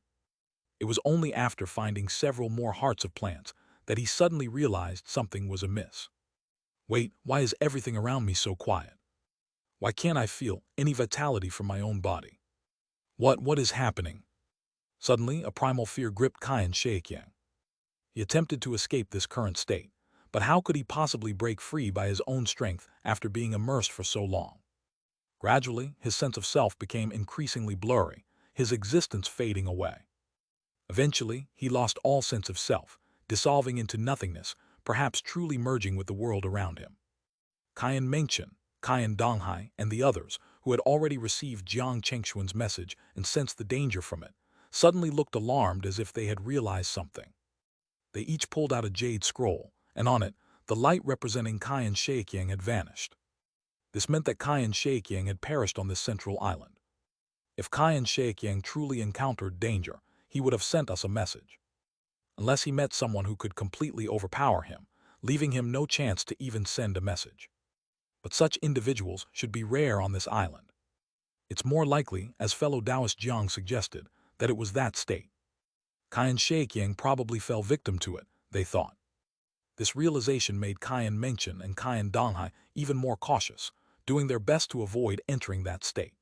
It was only after finding several more hearts of plants that he suddenly realized something was amiss. Wait, why is everything around me so quiet? Why can't I feel any vitality from my own body? What is happening? Suddenly, a primal fear gripped Xianxia. He attempted to escape this current state, but how could he possibly break free by his own strength after being immersed for so long? Gradually, his sense of self became increasingly blurry, his existence fading away. Eventually, he lost all sense of self, dissolving into nothingness, perhaps truly merging with the world around him. Qian Mengchen, Qian Donghai, and the others, who had already received Jiang Chengxuan's message and sensed the danger from it, suddenly looked alarmed as if they had realized something. They each pulled out a jade scroll, and on it, the light representing Xianxia had vanished. This meant that Xianxia had perished on this central island. If Xianxia truly encountered danger, he would have sent us a message. Unless he met someone who could completely overpower him, leaving him no chance to even send a message. But such individuals should be rare on this island. It's more likely, as fellow Taoist Jiang suggested, that it was that state. Xianxia probably fell victim to it, they thought. This realization made Qian Mengchen and Qian Donghai even more cautious, doing their best to avoid entering that state.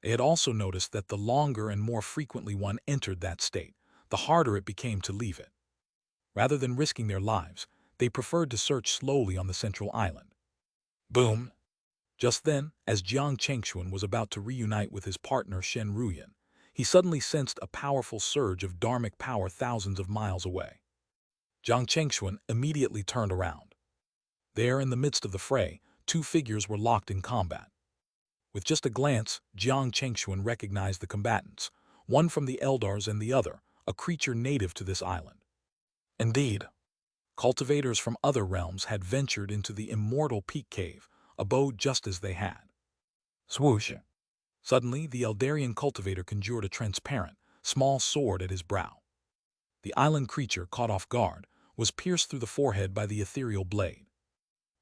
They had also noticed that the longer and more frequently one entered that state, the harder it became to leave it. Rather than risking their lives, they preferred to search slowly on the central island. Boom! Just then, as Jiang Chengxuan was about to reunite with his partner Shen Ruyan, he suddenly sensed a powerful surge of dharmic power thousands of miles away. Jiang Chengxuan immediately turned around. There, in the midst of the fray, 2 figures were locked in combat. With just a glance, Jiang Chengxuan recognized the combatants, one from the Eldars and the other, a creature native to this island. Indeed, cultivators from other realms had ventured into the immortal peak cave, abode just as they had. Swoosh! Suddenly, the Eldarian cultivator conjured a transparent, small sword at his brow. The island creature, caught off guard, was pierced through the forehead by the ethereal blade.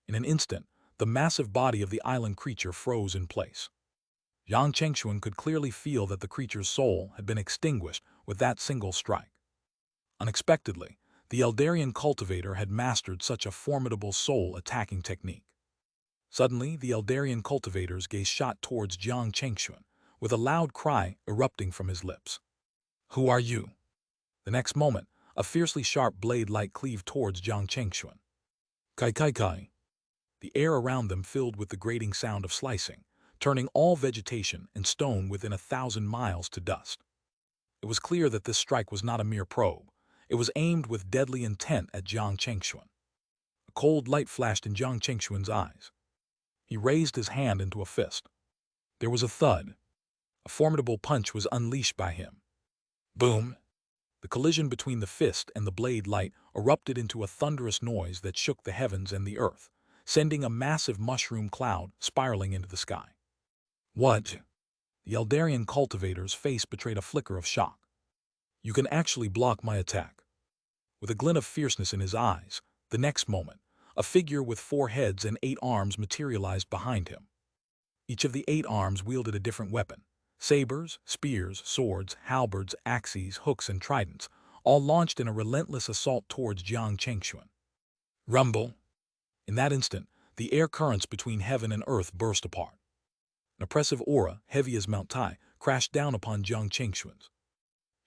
In an instant, the massive body of the island creature froze in place. Jiang Chengxuan could clearly feel that the creature's soul had been extinguished with that single strike. Unexpectedly, the Eldarian cultivator had mastered such a formidable soul-attacking technique. Suddenly, the Eldarian cultivator's gaze shot towards Jiang Chengxuan, with a loud cry erupting from his lips. "Who are you?" The next moment, a fiercely sharp blade-like cleaved towards Jiang Chengxuan. Kai kai kai. The air around them filled with the grating sound of slicing, turning all vegetation and stone within 1,000 miles to dust. It was clear that this strike was not a mere probe. It was aimed with deadly intent at Jiang Chengxuan. A cold light flashed in Jiang Chengxuan's eyes. He raised his hand into a fist. There was a thud. A formidable punch was unleashed by him. Boom! The collision between the fist and the blade light erupted into a thunderous noise that shook the heavens and the earth, sending a massive mushroom cloud spiraling into the sky. What? The Eldarian cultivator's face betrayed a flicker of shock. You can actually block my attack. With a glint of fierceness in his eyes, the next moment, a figure with 4 heads and 8 arms materialized behind him. Each of the 8 arms wielded a different weapon. Sabers, spears, swords, halberds, axes, hooks, and tridents, all launched in a relentless assault towards Jiang Chengxuan. Rumble! In that instant, the air currents between heaven and earth burst apart. An oppressive aura, heavy as Mount Tai, crashed down upon Jiang Chengxuan.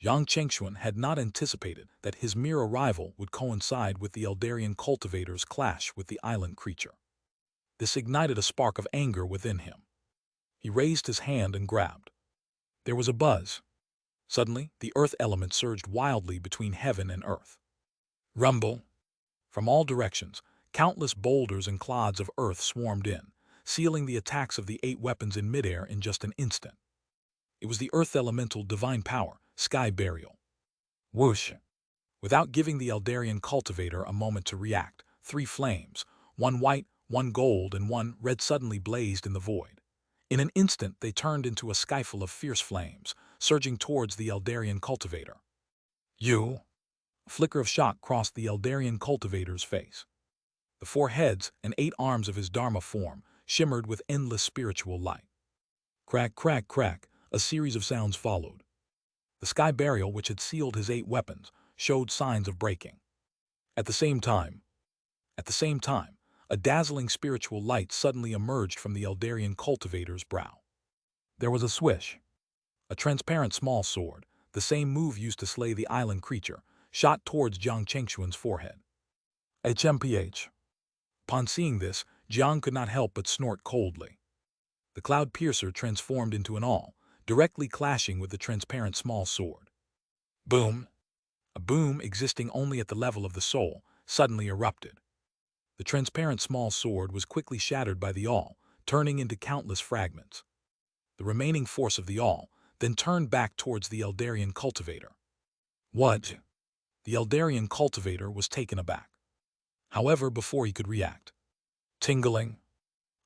Jiang Chengxuan had not anticipated that his mere arrival would coincide with the Eldarian cultivator's clash with the island creature. This ignited a spark of anger within him. He raised his hand and grabbed. There was a buzz. Suddenly, the earth element surged wildly between heaven and earth. Rumble! From all directions, countless boulders and clods of earth swarmed in, sealing the attacks of the 8 weapons in midair in just an instant. It was the earth elemental divine power, sky burial. Whoosh! Without giving the Eldarian cultivator a moment to react, 3 flames, one white, one gold, and one red suddenly blazed in the void. In an instant, they turned into a skyfall of fierce flames, surging towards the Eldarian cultivator. You! A flicker of shock crossed the Eldarian cultivator's face. The 4 heads and 8 arms of his Dharma form shimmered with endless spiritual light. Crack, crack, crack, a series of sounds followed. The sky burial which had sealed his 8 weapons showed signs of breaking. At the same time, a dazzling spiritual light suddenly emerged from the Eldarian cultivator's brow. There was a swish. A transparent small sword, the same move used to slay the island creature, shot towards Jiang Chengxuan's forehead. HMPH. Upon seeing this, Jiang could not help but snort coldly. The cloud piercer transformed into an awl, directly clashing with the transparent small sword. Boom! A boom existing only at the level of the soul suddenly erupted. The transparent small sword was quickly shattered by the awl, turning into countless fragments. The remaining force of the awl then turned back towards the Eldarian cultivator. What? The Eldarian cultivator was taken aback. However, before he could react, tingling,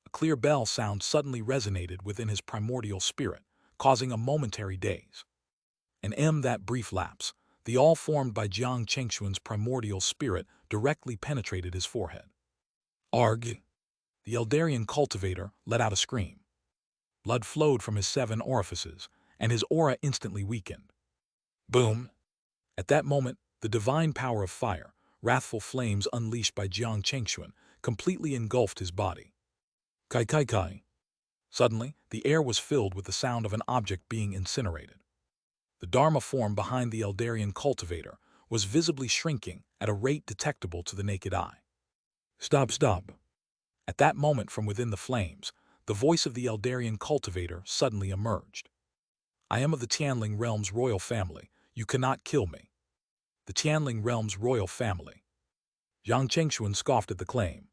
a clear bell sound suddenly resonated within his primordial spirit, causing a momentary daze. And in that brief lapse, the awl formed by Jiang Chengxuan's primordial spirit directly penetrated his forehead. Arg! The Eldarian cultivator let out a scream. Blood flowed from his 7 orifices, and his aura instantly weakened. Boom! At that moment, the divine power of fire, wrathful flames unleashed by Jiang Chengxuan, completely engulfed his body. Kai kai kai! Suddenly, the air was filled with the sound of an object being incinerated. The Dharma form behind the Eldarian cultivator was visibly shrinking at a rate detectable to the naked eye. Stop, stop! At that moment, from within the flames, the voice of the Eldarian cultivator suddenly emerged. I am of the Tianling realm's royal family. You cannot kill me. The Tianling realm's royal family. Jiang Chengxuan scoffed at the claim.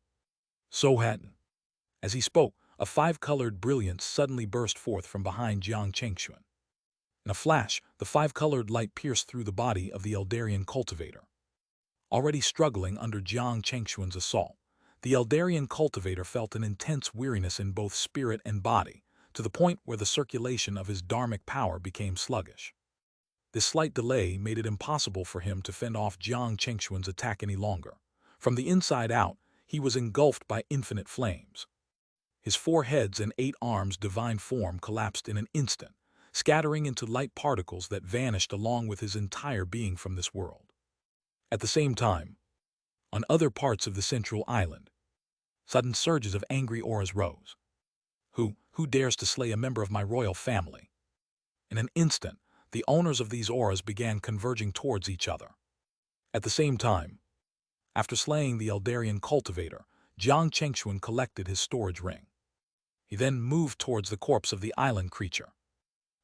So had. As he spoke, a 5-colored brilliance suddenly burst forth from behind Jiang Chengxuan. In a flash, the 5-colored light pierced through the body of the Eldarian cultivator. Already struggling under Jiang Chengxuan's assault, the Eldarian cultivator felt an intense weariness in both spirit and body, to the point where the circulation of his dharmic power became sluggish. This slight delay made it impossible for him to fend off Jiang Chengxuan's attack any longer. From the inside out, he was engulfed by infinite flames. His 4 heads and 8 arms divine form collapsed in an instant, scattering into light particles that vanished along with his entire being from this world. At the same time, on other parts of the central island, sudden surges of angry auras rose. Who dares to slay a member of my royal family? In an instant, the owners of these auras began converging towards each other. At the same time, after slaying the Eldarian cultivator, Jiang Chengxuan collected his storage ring. He then moved towards the corpse of the island creature.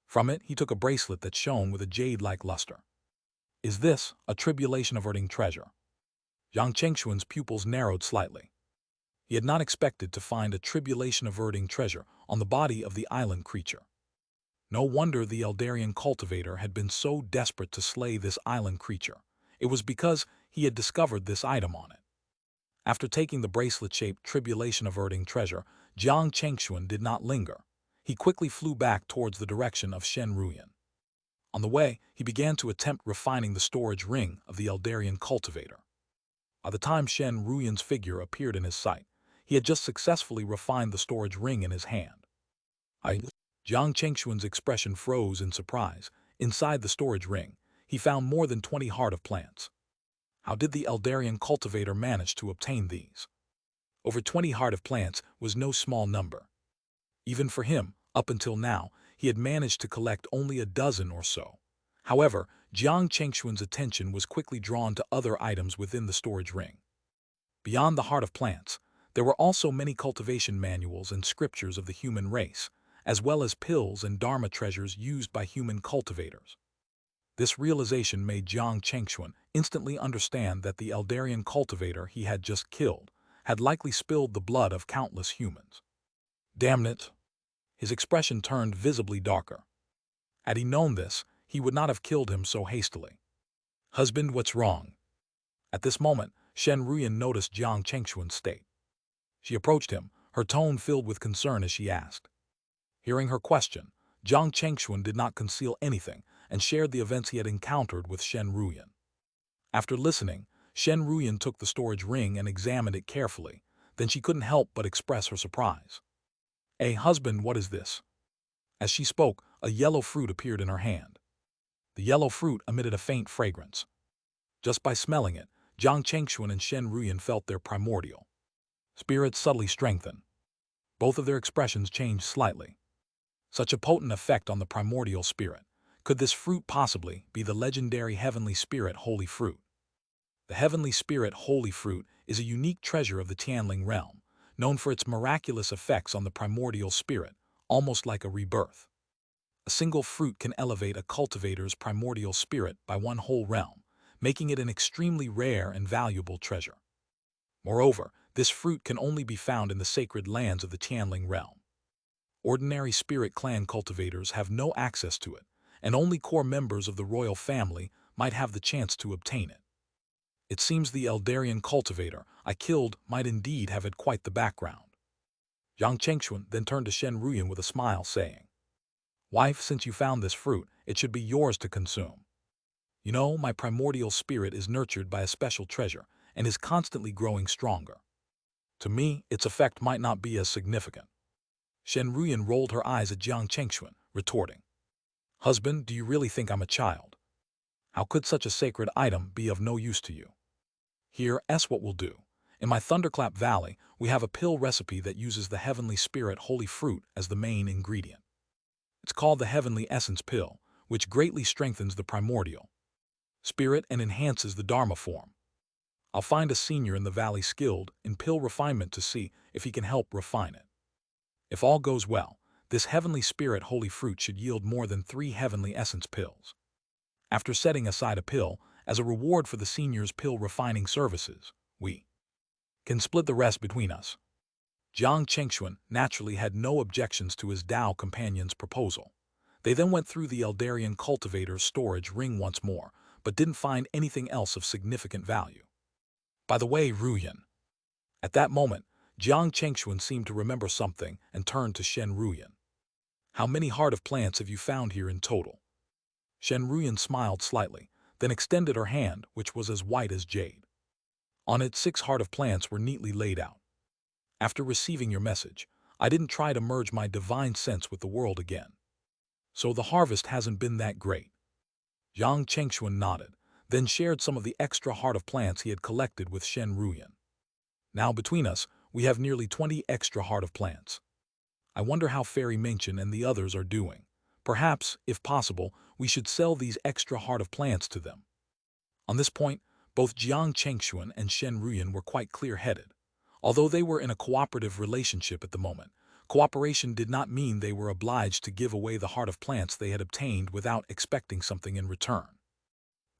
From it, he took a bracelet that shone with a jade-like luster. Is this a tribulation-averting treasure? Jiang Chengxuan's pupils narrowed slightly. He had not expected to find a tribulation-averting treasure on the body of the island creature. No wonder the Eldarian cultivator had been so desperate to slay this island creature. It was because he had discovered this item on it. After taking the bracelet-shaped tribulation-averting treasure, Jiang Chengxuan did not linger. He quickly flew back towards the direction of Shen Ruyan. On the way, he began to attempt refining the storage ring of the Eldarian cultivator. By the time Shen Ruyan's figure appeared in his sight, he had just successfully refined the storage ring in his hand. Jiang Chengxuan's expression froze in surprise. Inside the storage ring, he found more than 20 heart of plants. How did the Eldarian cultivator manage to obtain these? Over 20 heart of plants was no small number. Even for him, up until now, he had managed to collect only a dozen or so. However, Jiang Chengxuan's attention was quickly drawn to other items within the storage ring. Beyond the heart of plants, there were also many cultivation manuals and scriptures of the human race, as well as pills and dharma treasures used by human cultivators. This realization made Jiang Chengxuan instantly understand that the Eldarian cultivator he had just killed had likely spilled the blood of countless humans. Damn it! His expression turned visibly darker. Had he known this, he would not have killed him so hastily. Husband, what's wrong? At this moment, Shen Ruyan noticed Jiang Chengxuan's state. She approached him, her tone filled with concern as she asked. Hearing her question, Jiang Chengxuan did not conceal anything and shared the events he had encountered with Shen Ruyan. After listening, Shen Ruyan took the storage ring and examined it carefully. Then she couldn't help but express her surprise. Husband, what is this? As she spoke, a yellow fruit appeared in her hand. The yellow fruit emitted a faint fragrance. Just by smelling it, Jiang Chengxuan and Shen Ruyan felt their primordial spirits subtly strengthen. Both of their expressions changed slightly. Such a potent effect on the primordial spirit. Could this fruit possibly be the legendary heavenly spirit holy fruit? The heavenly spirit holy fruit is a unique treasure of the Tianling realm, known for its miraculous effects on the primordial spirit, almost like a rebirth. A single fruit can elevate a cultivator's primordial spirit by one whole realm, making it an extremely rare and valuable treasure. Moreover, this fruit can only be found in the sacred lands of the Tianling realm. Ordinary spirit clan cultivators have no access to it, and only core members of the royal family might have the chance to obtain it. It seems the Eldarian cultivator I killed might indeed have had quite the background. Jiang Chengxuan then turned to Shen Ruyan with a smile, saying, Wife, since you found this fruit, it should be yours to consume. You know, my primordial spirit is nurtured by a special treasure and is constantly growing stronger. To me, its effect might not be as significant. Shen Ruyan rolled her eyes at Jiang Chengxuan, retorting, Husband, do you really think I'm a child? How could such a sacred item be of no use to you? Here's what we'll do. In my Thunderclap Valley, we have a pill recipe that uses the heavenly spirit holy fruit as the main ingredient. It's called the Heavenly Essence Pill, which greatly strengthens the primordial spirit and enhances the Dharma form. I'll find a senior in the valley skilled in pill refinement to see if he can help refine it. If all goes well, this Heavenly Spirit holy fruit should yield more than 3 Heavenly Essence pills. After setting aside a pill as a reward for the senior's pill refining services, we can split the rest between us. Jiang Chengxuan naturally had no objections to his Dao companion's proposal. They then went through the Eldarian cultivator's storage ring once more, but didn't find anything else of significant value. By the way, Ruyan. At that moment, Jiang Chengxuan seemed to remember something and turned to Shen Ruyan. How many heart of plants have you found here in total? Shen Ruyan smiled slightly, then extended her hand, which was as white as jade. On it 6 heart of plants were neatly laid out. After receiving your message, I didn't try to merge my divine sense with the world again. So the harvest hasn't been that great. Jiang Chengxuan nodded, then shared some of the extra heart of plants he had collected with Shen Ruyan. Now between us, we have nearly 20 extra heart of plants. I wonder how Fairy Minchin and the others are doing. Perhaps, if possible, we should sell these extra heart of plants to them. On this point, both Jiang Chengxuan and Shen Ruyan were quite clear-headed. Although they were in a cooperative relationship at the moment, cooperation did not mean they were obliged to give away the heart of plants they had obtained without expecting something in return.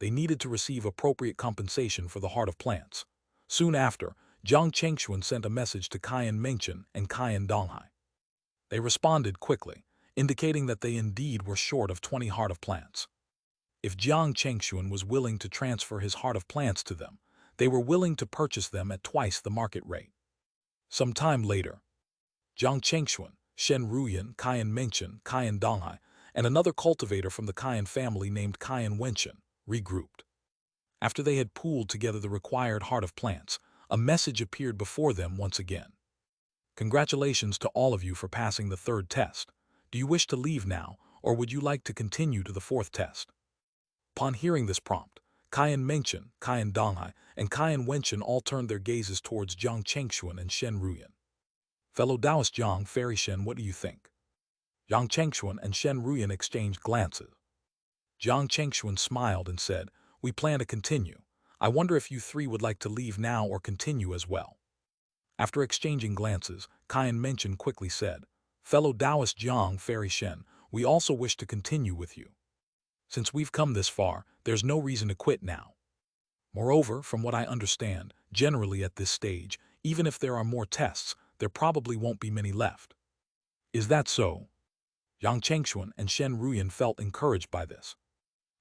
They needed to receive appropriate compensation for the heart of plants. Soon after, Jiang Chengxuan sent a message to Qian Mengchen and Qian Donghai. They responded quickly, indicating that they indeed were short of 20 heart of plants. If Jiang Chengxuan was willing to transfer his heart of plants to them, they were willing to purchase them at twice the market rate. Some time later, Jiang Chengxuan, Shen Ruyan, Qian Mengchen, Qian Donghai, and another cultivator from the Qian family named Qian Wenchen regrouped. After they had pooled together the required heart of plants, a message appeared before them once again. Congratulations to all of you for passing the third test. Do you wish to leave now, or would you like to continue to the fourth test? Upon hearing this prompt, Qian Mengchen, Qian Donghai, and Qian Wenchen all turned their gazes towards Jiang Chengxuan and Shen Ruyan. Fellow Taoist Jiang, Fairy Shen, what do you think? Jiang Chengxuan and Shen Ruyan exchanged glances. Jiang Chengxuan smiled and said, "We plan to continue. I wonder if you three would like to leave now or continue as well." After exchanging glances, Qian Mengchen quickly said, "Fellow Taoist Jiang, Fairy Shen, we also wish to continue with you. Since we've come this far, there's no reason to quit now. Moreover, from what I understand, generally at this stage, even if there are more tests, there probably won't be many left." "Is that so?" Jiang Chengxuan and Shen Ruyan felt encouraged by this.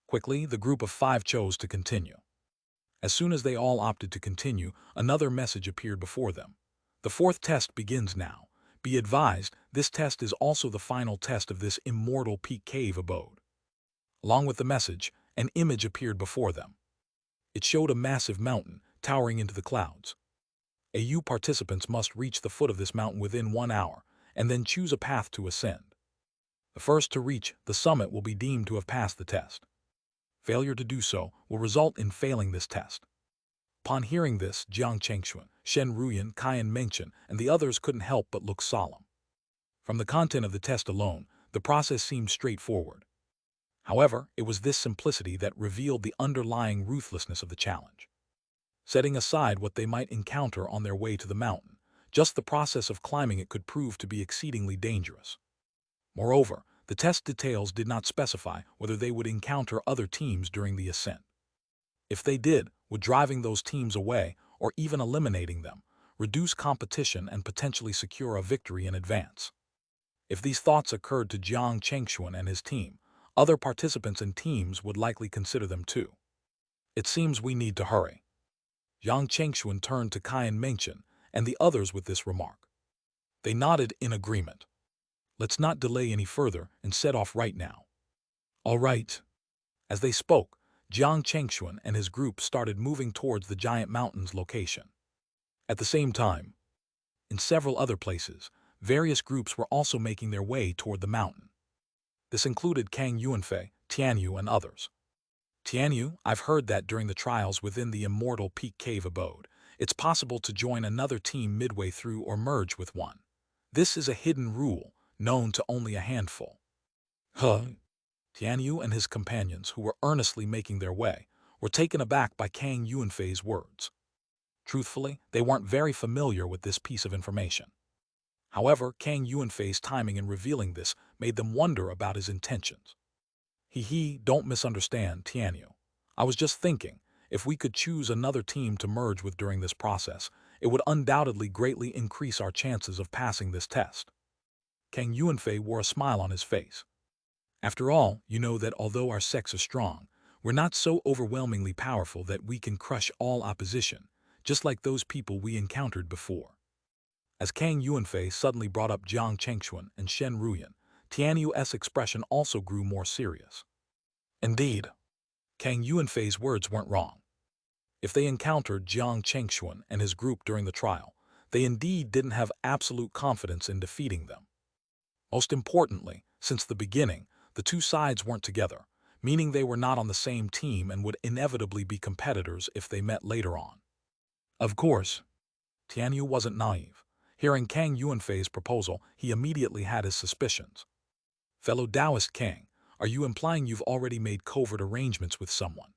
Quickly, the group of 5 chose to continue. As soon as they all opted to continue, another message appeared before them. "The fourth test begins now. Be advised, this test is also the final test of this immortal peak cave abode." Along with the message, an image appeared before them. It showed a massive mountain, towering into the clouds. AU participants must reach the foot of this mountain within 1 hour, and then choose a path to ascend. The first to reach the summit will be deemed to have passed the test. Failure to do so will result in failing this test. Upon hearing this, Jiang Chengxuan, Shen Ruyan, Qian Mengchen, and the others couldn't help but look solemn. From the content of the test alone, the process seemed straightforward. However, it was this simplicity that revealed the underlying ruthlessness of the challenge. Setting aside what they might encounter on their way to the mountain, just the process of climbing it could prove to be exceedingly dangerous. Moreover, the test details did not specify whether they would encounter other teams during the ascent. If they did, would driving those teams away, or even eliminating them, reduce competition and potentially secure a victory in advance? If these thoughts occurred to Jiang Chengxuan and his team, other participants and teams would likely consider them too. "It seems we need to hurry." Jiang Chengxuan turned to Qian Mengchen and the others with this remark. They nodded in agreement. "Let's not delay any further and set off right now." "All right." As they spoke, Jiang Chengxuan and his group started moving towards the giant mountain's location. At the same time, in several other places, various groups were also making their way toward the mountain. This included Kang Yuanfei, Tianyu, and others. "Tianyu, I've heard that during the trials within the immortal peak cave abode, it's possible to join another team midway through or merge with one. This is a hidden rule, known to only a handful." "Huh?" Tianyu and his companions, who were earnestly making their way, were taken aback by Kang Yuanfei's words. Truthfully, they weren't very familiar with this piece of information. However, Kang Yuanfei's timing in revealing this made them wonder about his intentions. Don't misunderstand, Tianyu. I was just thinking, if we could choose another team to merge with during this process, it would undoubtedly greatly increase our chances of passing this test." Kang Yuanfei wore a smile on his face. "After all, you know that although our sects are strong, we're not so overwhelmingly powerful that we can crush all opposition, just like those people we encountered before." As Kang Yuanfei suddenly brought up Jiang Chengxuan and Shen Ruyan, Tianyu's expression also grew more serious. Indeed, Kang Yuanfei's words weren't wrong. If they encountered Jiang Chengxuan and his group during the trial, they indeed didn't have absolute confidence in defeating them. Most importantly, since the beginning, the two sides weren't together, meaning they were not on the same team and would inevitably be competitors if they met later on. Of course, Tianyu wasn't naive. Hearing Kang Yuanfei's proposal, he immediately had his suspicions. Fellow Taoist Kang, are you implying you've already made covert arrangements with someone?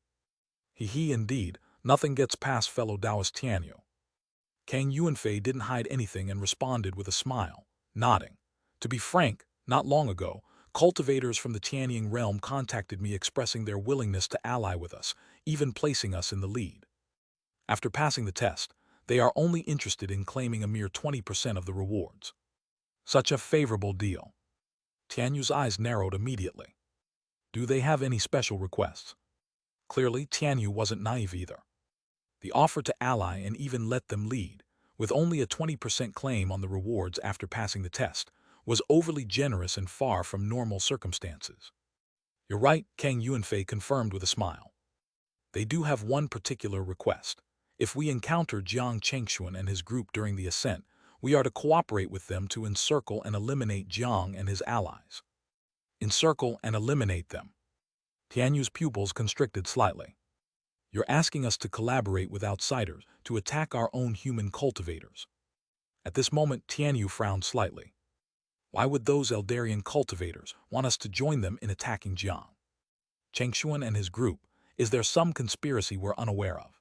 He indeed, nothing gets past fellow Taoist Tianyu. Kang Yuanfei didn't hide anything and responded with a smile, nodding. To be frank, not long ago, cultivators from the Tianying realm contacted me expressing their willingness to ally with us, even placing us in the lead. After passing the test, they are only interested in claiming a mere 20% of the rewards. Such a favorable deal. Tianyu's eyes narrowed immediately. Do they have any special requests? Clearly, Tianyu wasn't naive either. The offer to ally and even let them lead, with only a 20% claim on the rewards after passing the test, was overly generous and far from normal circumstances. You're right, Kang Yuanfei confirmed with a smile. They do have one particular request. If we encounter Jiang Chengxuan and his group during the ascent, we are to cooperate with them to encircle and eliminate Jiang and his allies. Encircle and eliminate them. Tianyu's pupils constricted slightly. You're asking us to collaborate with outsiders to attack our own human cultivators. At this moment, Tianyu frowned slightly. Why would those Eldarian cultivators want us to join them in attacking Jiang Chengxuan and his group? Is there some conspiracy we're unaware of?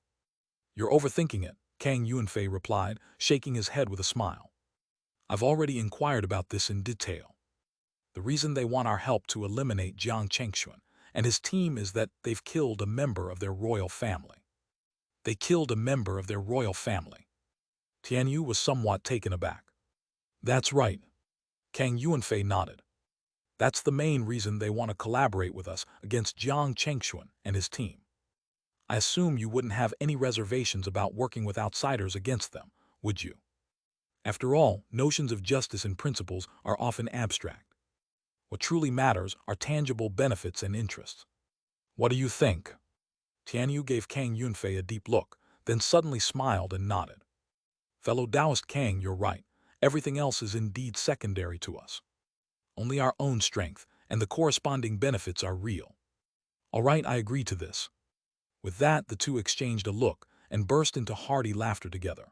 You're overthinking it, Kang Yuanfei replied, shaking his head with a smile. I've already inquired about this in detail. The reason they want our help to eliminate Jiang Chengxuan and his team is that they've killed a member of their royal family. They killed a member of their royal family. Tianyu was somewhat taken aback. That's right. Kang Yuanfei nodded. That's the main reason they want to collaborate with us against Jiang Chengxuan and his team. I assume you wouldn't have any reservations about working with outsiders against them, would you? After all, notions of justice and principles are often abstract. What truly matters are tangible benefits and interests. What do you think? Tianyu gave Kang Yuanfei a deep look, then suddenly smiled and nodded. Fellow Taoist Kang, you're right. Everything else is indeed secondary to us. Only our own strength and the corresponding benefits are real. All right, I agree to this. With that, the two exchanged a look and burst into hearty laughter together.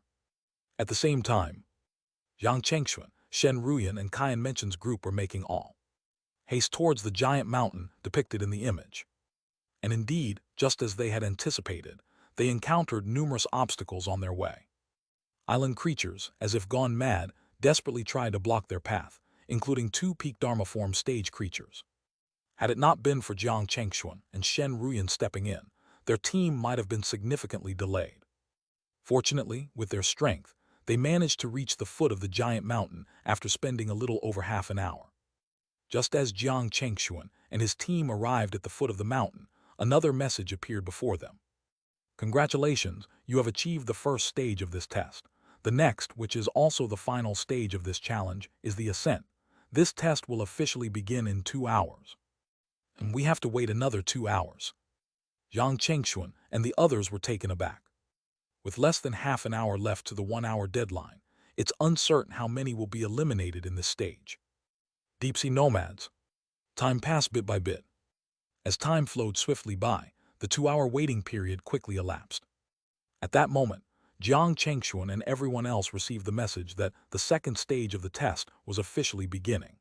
At the same time, Jiang Chengxuan, Shen Ruyan, and Kaiyan Mention's group were making all haste towards the giant mountain depicted in the image. And indeed, just as they had anticipated, they encountered numerous obstacles on their way. Island creatures, as if gone mad, desperately tried to block their path, including two peak Dharma form stage creatures. Had it not been for Jiang Chengxuan and Shen Ruyan stepping in, their team might have been significantly delayed. Fortunately, with their strength, they managed to reach the foot of the giant mountain after spending a little over half an hour. Just as Jiang Chengxuan and his team arrived at the foot of the mountain, another message appeared before them. Congratulations, you have achieved the first stage of this test. The next, which is also the final stage of this challenge, is the ascent. This test will officially begin in 2 hours. And we have to wait another 2 hours. Jiang Chengxuan and the others were taken aback. With less than half an hour left to the 1-hour deadline, it's uncertain how many will be eliminated in this stage. Deep-sea nomads. Time passed bit by bit. As time flowed swiftly by, the 2-hour waiting period quickly elapsed. At that moment, Jiang Chengxuan and everyone else received the message that the second stage of the test was officially beginning.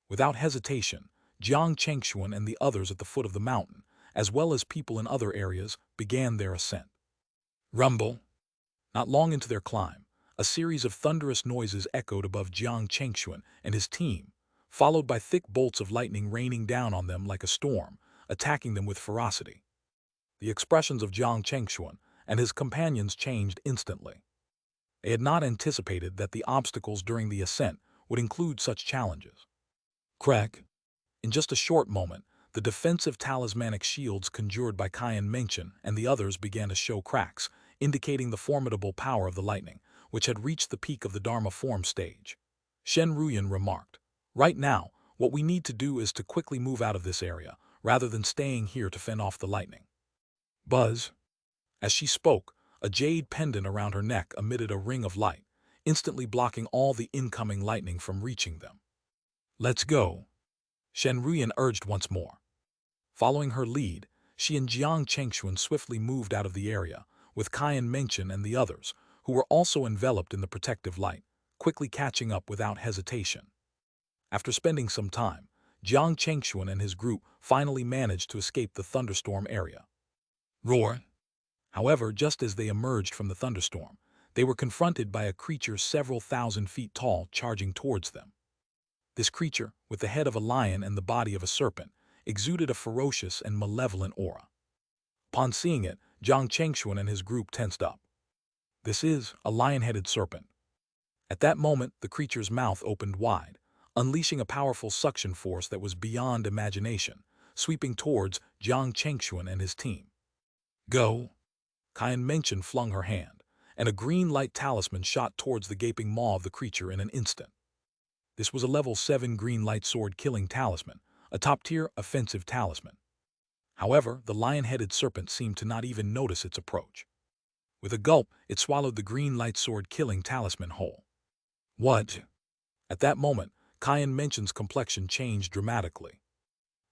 Without hesitation, Jiang Chengxuan and the others at the foot of the mountain, as well as people in other areas, began their ascent. Rumble. Not long into their climb, a series of thunderous noises echoed above Jiang Chengxuan and his team, followed by thick bolts of lightning raining down on them like a storm, attacking them with ferocity. The expressions of Jiang Chengxuan and his companions changed instantly. They had not anticipated that the obstacles during the ascent would include such challenges. Crack. In just a short moment, the defensive talismanic shields conjured by Kaiyan Mention and the others began to show cracks, indicating the formidable power of the lightning, which had reached the peak of the Dharma form stage. Shen Ruyan remarked, "Right now, what we need to do is to quickly move out of this area, rather than staying here to fend off the lightning." Buzz. As she spoke, a jade pendant around her neck emitted a ring of light, instantly blocking all the incoming lightning from reaching them. "Let's go," Shen Ruyan urged once more. Following her lead, she and Jiang Chengxuan swiftly moved out of the area, with Cayenne Menchen and the others, who were also enveloped in the protective light, quickly catching up without hesitation. After spending some time, Jiang Chengxuan and his group finally managed to escape the thunderstorm area. Roar! However, just as they emerged from the thunderstorm, they were confronted by a creature several thousand feet tall charging towards them. This creature, with the head of a lion and the body of a serpent, exuded a ferocious and malevolent aura. Upon seeing it, Jiang Chengxuan and his group tensed up. This is a lion-headed serpent. At that moment, the creature's mouth opened wide, unleashing a powerful suction force that was beyond imagination, sweeping towards Jiang Chengxuan and his team. Go! Cayenne Menchen flung her hand, and a green light talisman shot towards the gaping maw of the creature in an instant. This was a level 7 green light sword killing talisman, a top-tier offensive talisman. However, the lion-headed serpent seemed to not even notice its approach. With a gulp, it swallowed the green light sword killing talisman whole. What? At that moment, Cayenne Menchen's complexion changed dramatically.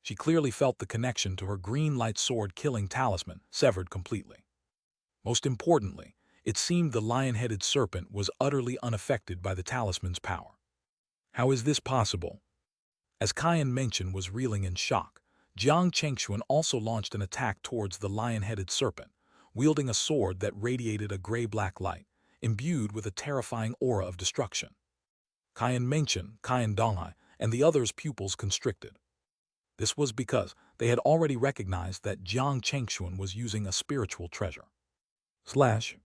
She clearly felt the connection to her green light sword killing talisman severed completely. Most importantly, it seemed the lion-headed serpent was utterly unaffected by the talisman's power. How is this possible? As Cayenne Menchen was reeling in shock, Jiang Chengxuan also launched an attack towards the lion-headed serpent, wielding a sword that radiated a gray-black light, imbued with a terrifying aura of destruction. Cayenne Menchen, Cayenne Donghai, and the others' pupils constricted. This was because they had already recognized that Jiang Chengxuan was using a spiritual treasure. Slash!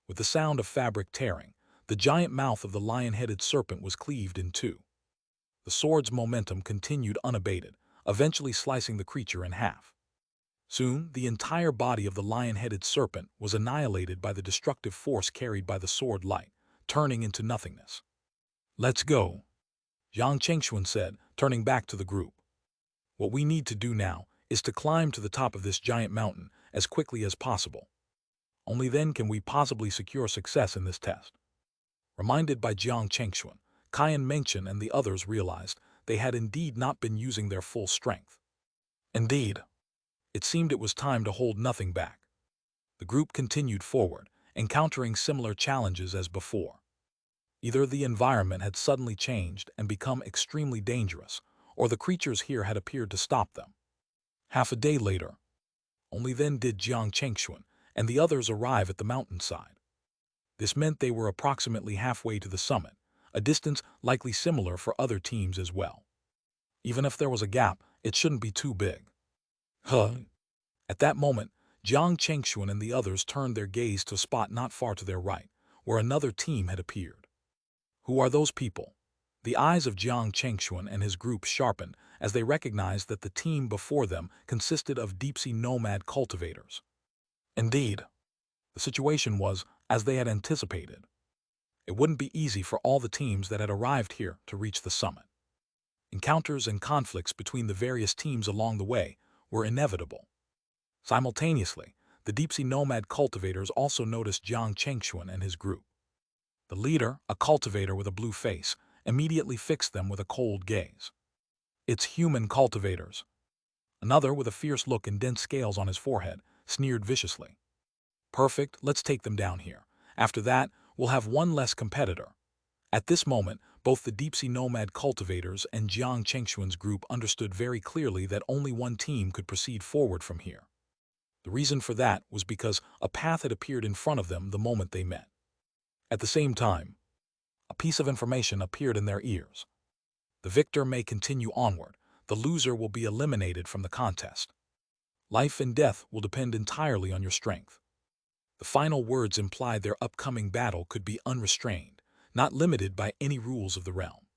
With the sound of fabric tearing, the giant mouth of the lion-headed serpent was cleaved in two. The sword's momentum continued unabated, eventually slicing the creature in half. Soon, the entire body of the lion-headed serpent was annihilated by the destructive force carried by the sword light, turning into nothingness. Let's go, Jiang Chengxuan said, turning back to the group. What we need to do now is to climb to the top of this giant mountain as quickly as possible. Only then can we possibly secure success in this test. Reminded by Jiang Chengxuan, Cayenne Menchen and the others realized they had indeed not been using their full strength. Indeed, it seemed it was time to hold nothing back. The group continued forward, encountering similar challenges as before. Either the environment had suddenly changed and become extremely dangerous, or the creatures here had appeared to stop them. Half a day later, only then did Jiang Chengxuan and the others arrive at the mountainside. This meant they were approximately halfway to the summit, a distance likely similar for other teams as well. Even if there was a gap, it shouldn't be too big. At that moment, Jiang Chengxuan and the others turned their gaze to a spot not far to their right, where another team had appeared. Who are those people? The eyes of Jiang Chengxuan and his group sharpened as they recognized that the team before them consisted of deep-sea nomad cultivators. Indeed, the situation was as they had anticipated. It wouldn't be easy for all the teams that had arrived here to reach the summit. Encounters and conflicts between the various teams along the way were inevitable. Simultaneously, the deep-sea nomad cultivators also noticed Jiang Chengxuan and his group. The leader, a cultivator with a blue face, immediately fixed them with a cold gaze. It's human cultivators. Another, with a fierce look and dense scales on his forehead, sneered viciously. Perfect, let's take them down here. After that, we'll have one less competitor. At this moment, both the deep-sea nomad cultivators and Jiang Chengxuan's group understood very clearly that only one team could proceed forward from here. The reason for that was because a path had appeared in front of them the moment they met. At the same time, a piece of information appeared in their ears. The victor may continue onward. The loser will be eliminated from the contest. Life and death will depend entirely on your strength. The final words implied their upcoming battle could be unrestrained, not limited by any rules of the realm.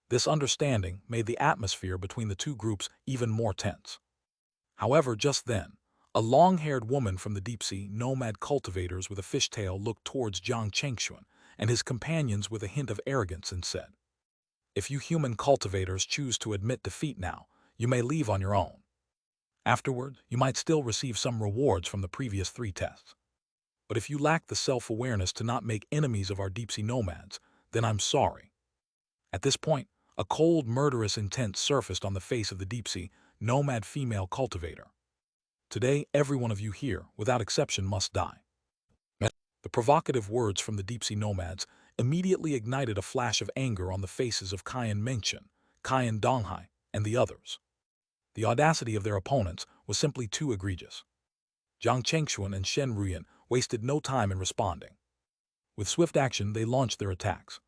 This understanding made the atmosphere between the two groups even more tense. However, just then, a long-haired woman from the deep-sea nomad cultivators with a fishtail looked towards Jiang Chengxuan and his companions with a hint of arrogance and said, "If you human cultivators choose to admit defeat now, you may leave on your own. Afterward, you might still receive some rewards from the previous 3 tests. But if you lack the self-awareness to not make enemies of our deep-sea nomads, then I'm sorry." At this point, a cold, murderous intent surfaced on the face of the deep-sea nomad female cultivator. Today, every one of you here, without exception, must die. The provocative words from the deep-sea nomads immediately ignited a flash of anger on the faces of Xianxia, Donghai, and the others. The audacity of their opponents was simply too egregious. Jiang Chengxuan and Shen Ruyan wasted no time in responding. With swift action, they launched their attacks.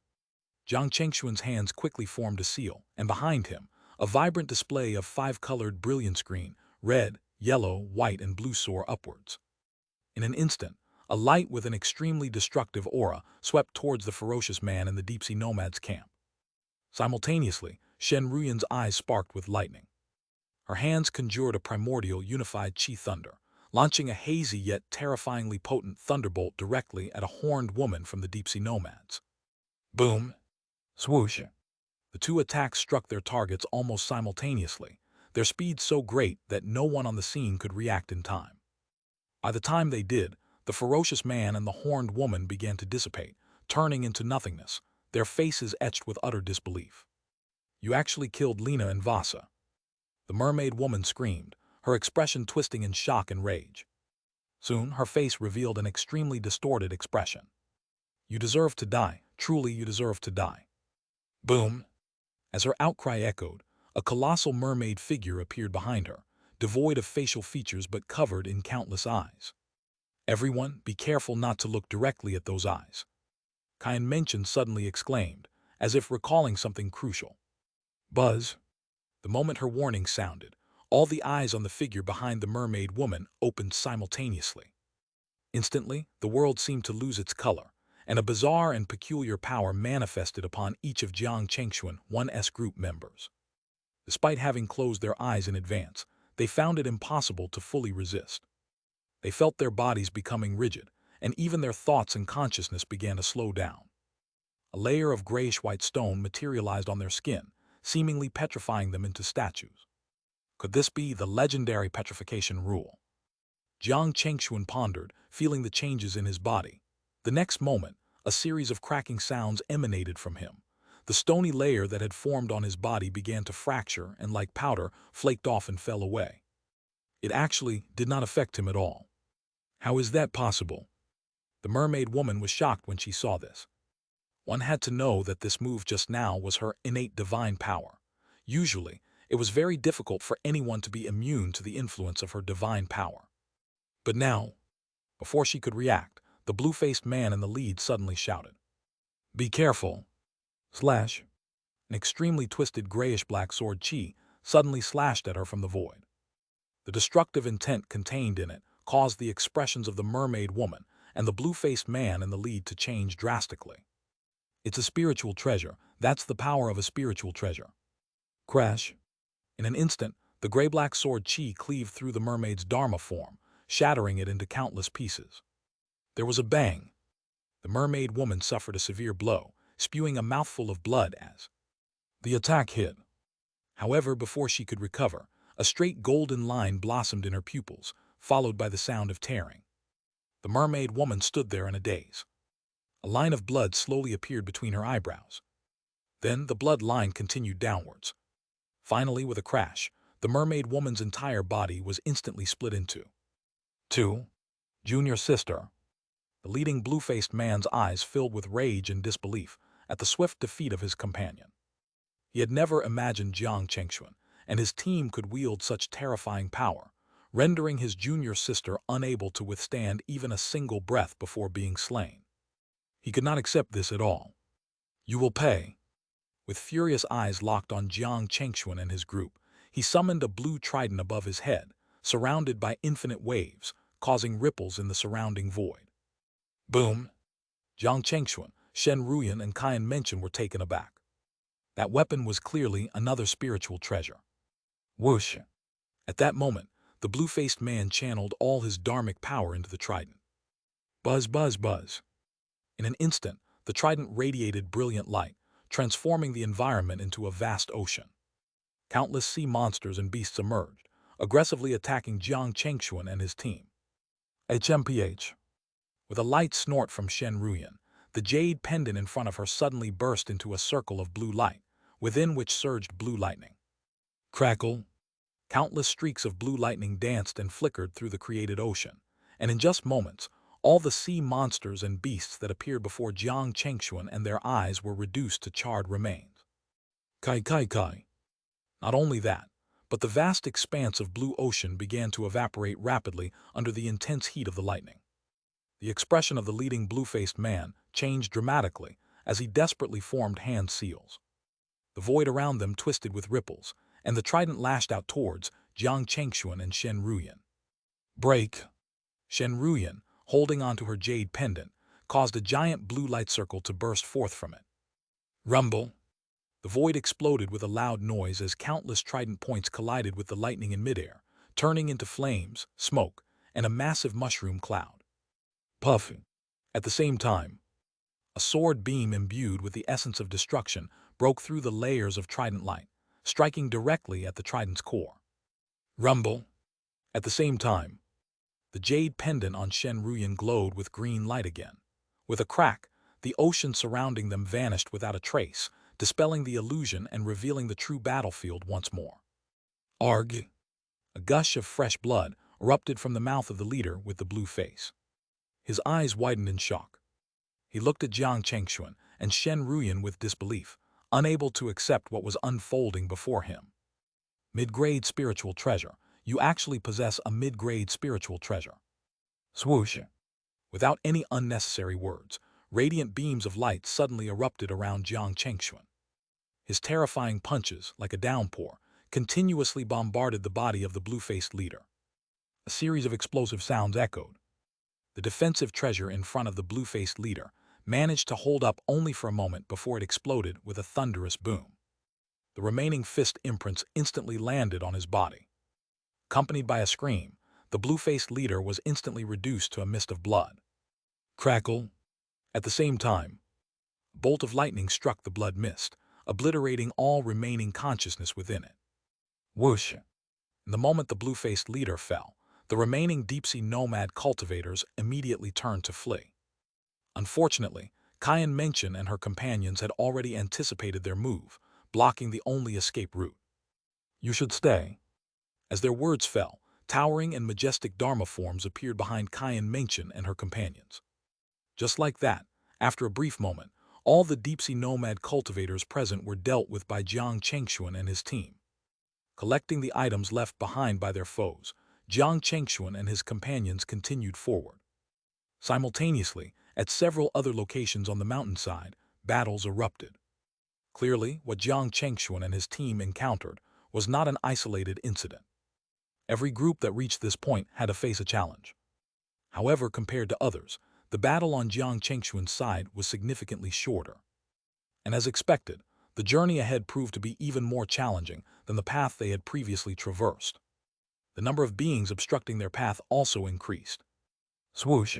Jiang Chengxuan's hands quickly formed a seal, and behind him, a vibrant display of five-colored brilliance green, red, yellow, white, and blue soared upwards. In an instant, a light with an extremely destructive aura swept towards the ferocious man in the deep-sea nomad's camp. Simultaneously, Shen Ruyan's eyes sparked with lightning. Her hands conjured a primordial unified chi thunder, launching a hazy yet terrifyingly potent thunderbolt directly at a horned woman from the deep-sea nomads. Boom! Swoosh! The two attacks struck their targets almost simultaneously, their speed so great that no one on the scene could react in time. By the time they did, the ferocious man and the horned woman began to dissipate, turning into nothingness, their faces etched with utter disbelief. "You actually killed Lena and Vasa," the mermaid woman screamed, her expression twisting in shock and rage. Soon, her face revealed an extremely distorted expression. "You deserve to die. Truly, you deserve to die." Boom! As her outcry echoed, a colossal mermaid figure appeared behind her, devoid of facial features but covered in countless eyes. "Everyone, be careful not to look directly at those eyes," Xianxia suddenly exclaimed, as if recalling something crucial. Buzz! The moment her warning sounded, all the eyes on the figure behind the mermaid woman opened simultaneously. Instantly, the world seemed to lose its color, and a bizarre and peculiar power manifested upon each of Jiang Chengxuan 1's group members. Despite having closed their eyes in advance, they found it impossible to fully resist. They felt their bodies becoming rigid, and even their thoughts and consciousness began to slow down. A layer of grayish-white stone materialized on their skin, seemingly petrifying them into statues. Could this be the legendary petrification rule? Jiang Chengxuan pondered, feeling the changes in his body. The next moment, a series of cracking sounds emanated from him. The stony layer that had formed on his body began to fracture and, like powder, flaked off and fell away. It actually did not affect him at all. How is that possible? The mermaid woman was shocked when she saw this. One had to know that this move just now was her innate divine power. Usually, it was very difficult for anyone to be immune to the influence of her divine power. But now, before she could react, the blue-faced man in the lead suddenly shouted, "Be careful!" Slash! An extremely twisted grayish-black sword chi suddenly slashed at her from the void. The destructive intent contained in it caused the expressions of the mermaid woman and the blue-faced man in the lead to change drastically. It's a spiritual treasure. That's the power of a spiritual treasure. Crash! In an instant, the gray-black sword chi cleaved through the mermaid's dharma form, shattering it into countless pieces. There was a bang. The mermaid woman suffered a severe blow, spewing a mouthful of blood as the attack hit. However, before she could recover, a straight golden line blossomed in her pupils, followed by the sound of tearing. The mermaid woman stood there in a daze. A line of blood slowly appeared between her eyebrows. Then the blood line continued downwards. Finally, with a crash, the mermaid woman's entire body was instantly split into two. Junior sister. The leading blue-faced man's eyes filled with rage and disbelief at the swift defeat of his companion. He had never imagined Jiang Chengxuan and his team could wield such terrifying power, rendering his junior sister unable to withstand even a single breath before being slain. He could not accept this at all. "You will pay." With furious eyes locked on Jiang Chengxuan and his group, he summoned a blue trident above his head, surrounded by infinite waves, causing ripples in the surrounding void. Boom! Jiang Chengxuan, Shen Ruyan, and Xianxia were taken aback. That weapon was clearly another spiritual treasure. Whoosh! At that moment, the blue-faced man channeled all his dharmic power into the trident. Buzz, buzz, buzz. In an instant, the trident radiated brilliant light, transforming the environment into a vast ocean. Countless sea monsters and beasts emerged, aggressively attacking Jiang Chengxuan and his team. HMPH. With a light snort from Shen Ruyan, the jade pendant in front of her suddenly burst into a circle of blue light, within which surged blue lightning. Crackle! Countless streaks of blue lightning danced and flickered through the created ocean, and in just moments, all the sea monsters and beasts that appeared before Jiang Chengxuan and their eyes were reduced to charred remains. Kai kai kai. Not only that, but the vast expanse of blue ocean began to evaporate rapidly under the intense heat of the lightning. The expression of the leading blue-faced man changed dramatically as he desperately formed hand seals. The void around them twisted with ripples, and the trident lashed out towards Jiang Chengxuan and Shen Ruyan. Break! Shen Ruyan, holding onto her jade pendant, caused a giant blue light circle to burst forth from it. Rumble! The void exploded with a loud noise as countless trident points collided with the lightning in midair, turning into flames, smoke, and a massive mushroom cloud. Puff! At the same time, a sword beam imbued with the essence of destruction broke through the layers of trident light, striking directly at the trident's core. Rumble! At the same time, the jade pendant on Shen Ruyan glowed with green light again. With a crack, the ocean surrounding them vanished without a trace, dispelling the illusion and revealing the true battlefield once more. Arg! A gush of fresh blood erupted from the mouth of the leader with the blue face. His eyes widened in shock. He looked at Jiang Chengxuan and Shen Ruyan with disbelief, unable to accept what was unfolding before him. Mid-grade spiritual treasure. You actually possess a mid-grade spiritual treasure. Swoosh! Without any unnecessary words, radiant beams of light suddenly erupted around Jiang Chengxuan. His terrifying punches, like a downpour, continuously bombarded the body of the blue-faced leader. A series of explosive sounds echoed. The defensive treasure in front of the blue-faced leader managed to hold up only for a moment before it exploded with a thunderous boom. The remaining fist imprints instantly landed on his body. Accompanied by a scream, the blue-faced leader was instantly reduced to a mist of blood. Crackle! At the same time, a bolt of lightning struck the blood mist, obliterating all remaining consciousness within it. Whoosh! In the moment the blue-faced leader fell, the remaining deep-sea nomad cultivators immediately turned to flee. Unfortunately, Xianxia Audiobook and her companions had already anticipated their move, blocking the only escape route. You should stay. As their words fell, towering and majestic Dharma forms appeared behind Xianxia and her companions. Just like that, after a brief moment, all the deep-sea nomad cultivators present were dealt with by Jiang Chengxuan and his team. Collecting the items left behind by their foes, Jiang Chengxuan and his companions continued forward. Simultaneously, at several other locations on the mountainside, battles erupted. Clearly, what Jiang Chengxuan and his team encountered was not an isolated incident. Every group that reached this point had to face a challenge. However, compared to others, the battle on Jiang Chengxuan's side was significantly shorter. And as expected, the journey ahead proved to be even more challenging than the path they had previously traversed. The number of beings obstructing their path also increased. Swoosh!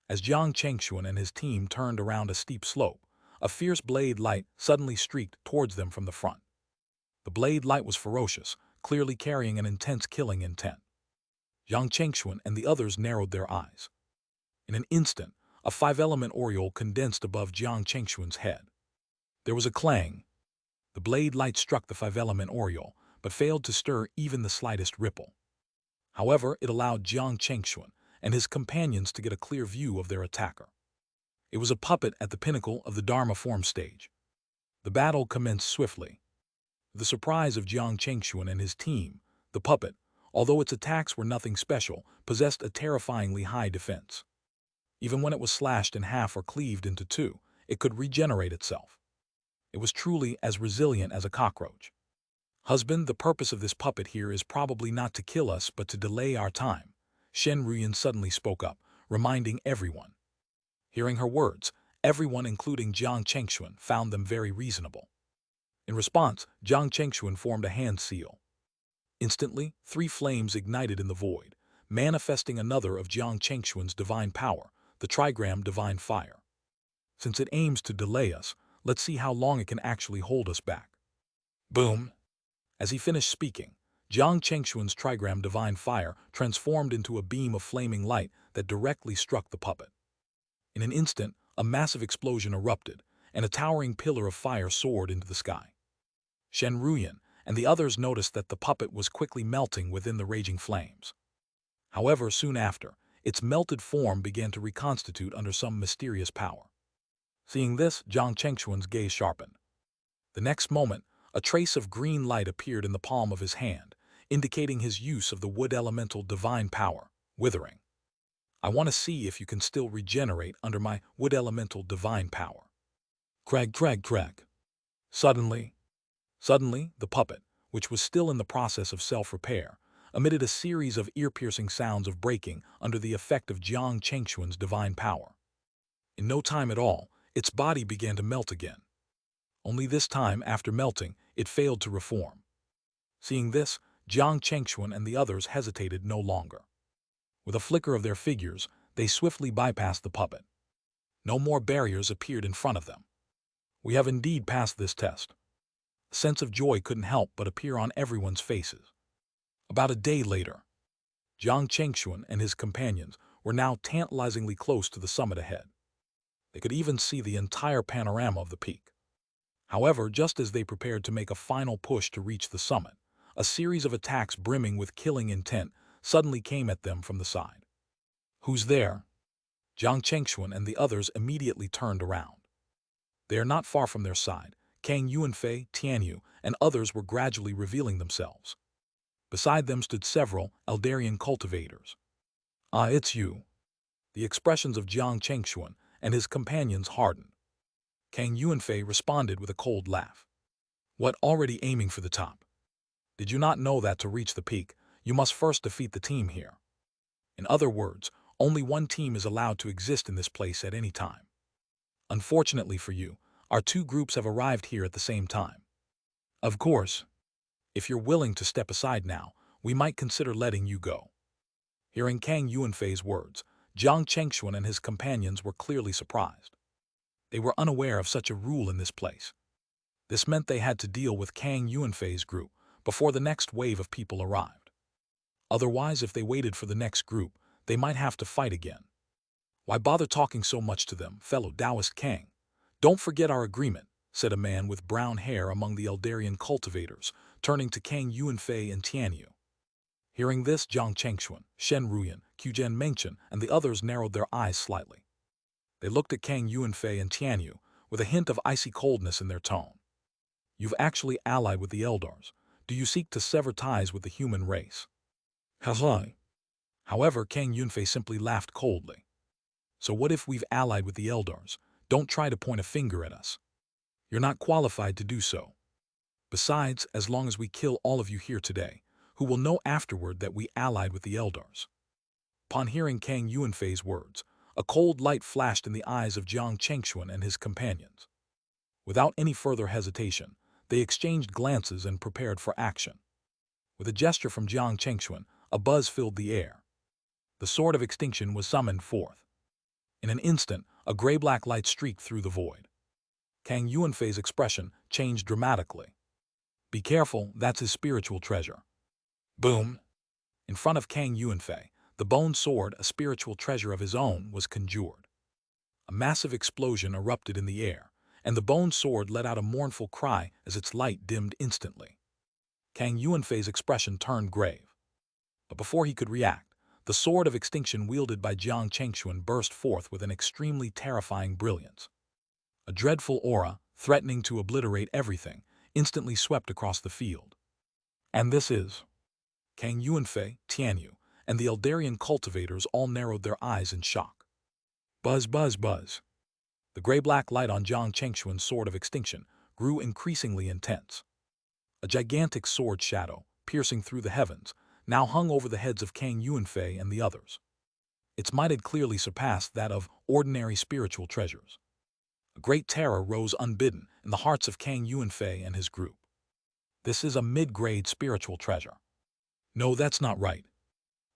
As Jiang Chengxuan and his team turned around a steep slope, a fierce blade light suddenly streaked towards them from the front. The blade light was ferocious, clearly carrying an intense killing intent. Jiang Chengxuan and the others narrowed their eyes. In an instant, a five-element aureole condensed above Jiang Chengxuan's head. There was a clang. The blade light struck the five-element aureole, but failed to stir even the slightest ripple. However, it allowed Jiang Chengxuan and his companions to get a clear view of their attacker. It was a puppet at the pinnacle of the Dharma form stage. The battle commenced swiftly. To the surprise of Jiang Chengxuan and his team, the puppet, although its attacks were nothing special, possessed a terrifyingly high defense. Even when it was slashed in half or cleaved into two, it could regenerate itself. It was truly as resilient as a cockroach. Husband, the purpose of this puppet here is probably not to kill us but to delay our time, Shen Ruyan suddenly spoke up, reminding everyone. Hearing her words, everyone including Jiang Chengxuan found them very reasonable. In response, Jiang Chengxuan formed a hand seal. Instantly, 3 flames ignited in the void, manifesting another of Jiang Chengxuan's divine power, the trigram divine fire. Since it aims to delay us, let's see how long it can actually hold us back. Boom! As he finished speaking, Jiang Chengxuan's trigram divine fire transformed into a beam of flaming light that directly struck the puppet. In an instant, a massive explosion erupted, and a towering pillar of fire soared into the sky. Shen Ruyan, and the others noticed that the puppet was quickly melting within the raging flames. However, soon after, its melted form began to reconstitute under some mysterious power. Seeing this, Jiang Chengxuan's gaze sharpened. The next moment, a trace of green light appeared in the palm of his hand, indicating his use of the wood elemental divine power, withering. I want to see if you can still regenerate under my wood elemental divine power. Crag, crag, crag. Suddenly, the puppet, which was still in the process of self-repair, emitted a series of ear-piercing sounds of breaking under the effect of Jiang Chengxuan's divine power. In no time at all, its body began to melt again. Only this time, after melting, it failed to reform. Seeing this, Jiang Chengxuan and the others hesitated no longer. With a flicker of their figures, they swiftly bypassed the puppet. No more barriers appeared in front of them. We have indeed passed this test. A sense of joy couldn't help but appear on everyone's faces. About a day later, Jiang Chengxuan and his companions were now tantalizingly close to the summit ahead. They could even see the entire panorama of the peak. However, just as they prepared to make a final push to reach the summit, a series of attacks brimming with killing intent suddenly came at them from the side. Who's there? Jiang Chengxuan and the others immediately turned around. They are not far from their side. Kang Yuanfei, Tianyu, and others were gradually revealing themselves. Beside them stood several Eldarian cultivators. Ah, it's you. The expressions of Jiang Chengxuan and his companions hardened. Kang Yuanfei responded with a cold laugh. What, already aiming for the top? Did you not know that to reach the peak, you must first defeat the team here? In other words, only one team is allowed to exist in this place at any time. Unfortunately for you, our two groups have arrived here at the same time. Of course, if you're willing to step aside now, we might consider letting you go. Hearing Kang Yuanfei's words, Jiang Chengxuan and his companions were clearly surprised. They were unaware of such a rule in this place. This meant they had to deal with Kang Yuanfei's group before the next wave of people arrived. Otherwise, if they waited for the next group, they might have to fight again. Why bother talking so much to them, fellow Taoist Kang? Don't forget our agreement, said a man with brown hair among the Eldarian cultivators, turning to Kang Yuanfei and Tianyu. Hearing this, Jiang Chengxuan, Shen Ruyan, Quzhen Mengchen, and the others narrowed their eyes slightly. They looked at Kang Yuanfei and Tianyu with a hint of icy coldness in their tone. You've actually allied with the Eldars. Do you seek to sever ties with the human race? Haha. However, Kang Yuanfei simply laughed coldly. So what if we've allied with the Eldars? Don't try to point a finger at us. You're not qualified to do so. Besides, as long as we kill all of you here today, who will know afterward that we allied with the Eldars? Upon hearing Kang Yuanfei's words, a cold light flashed in the eyes of Jiang Chengxuan and his companions. Without any further hesitation, they exchanged glances and prepared for action. With a gesture from Jiang Chengxuan, a buzz filled the air. The sword of extinction was summoned forth. In an instant, a gray-black light streaked through the void. Kang Yuanfei's expression changed dramatically. Be careful, that's his spiritual treasure. Boom! In front of Kang Yuanfei, the bone sword, a spiritual treasure of his own, was conjured. A massive explosion erupted in the air, and the bone sword let out a mournful cry as its light dimmed instantly. Kang Yuanfei's expression turned grave. But before he could react, the sword of extinction wielded by Jiang Chengxuan burst forth with an extremely terrifying brilliance. A dreadful aura, threatening to obliterate everything, instantly swept across the field. And this is... Kang Yuanfei, Tianyu, and the Eldarian cultivators all narrowed their eyes in shock. Buzz, buzz, buzz. The gray-black light on Jiang Chengxuan's sword of extinction grew increasingly intense. A gigantic sword shadow, piercing through the heavens, now hung over the heads of Kang Yuanfei and the others. Its might had clearly surpassed that of ordinary spiritual treasures. A great terror rose unbidden in the hearts of Kang Yuanfei and his group. This is a mid-grade spiritual treasure. No, that's not right.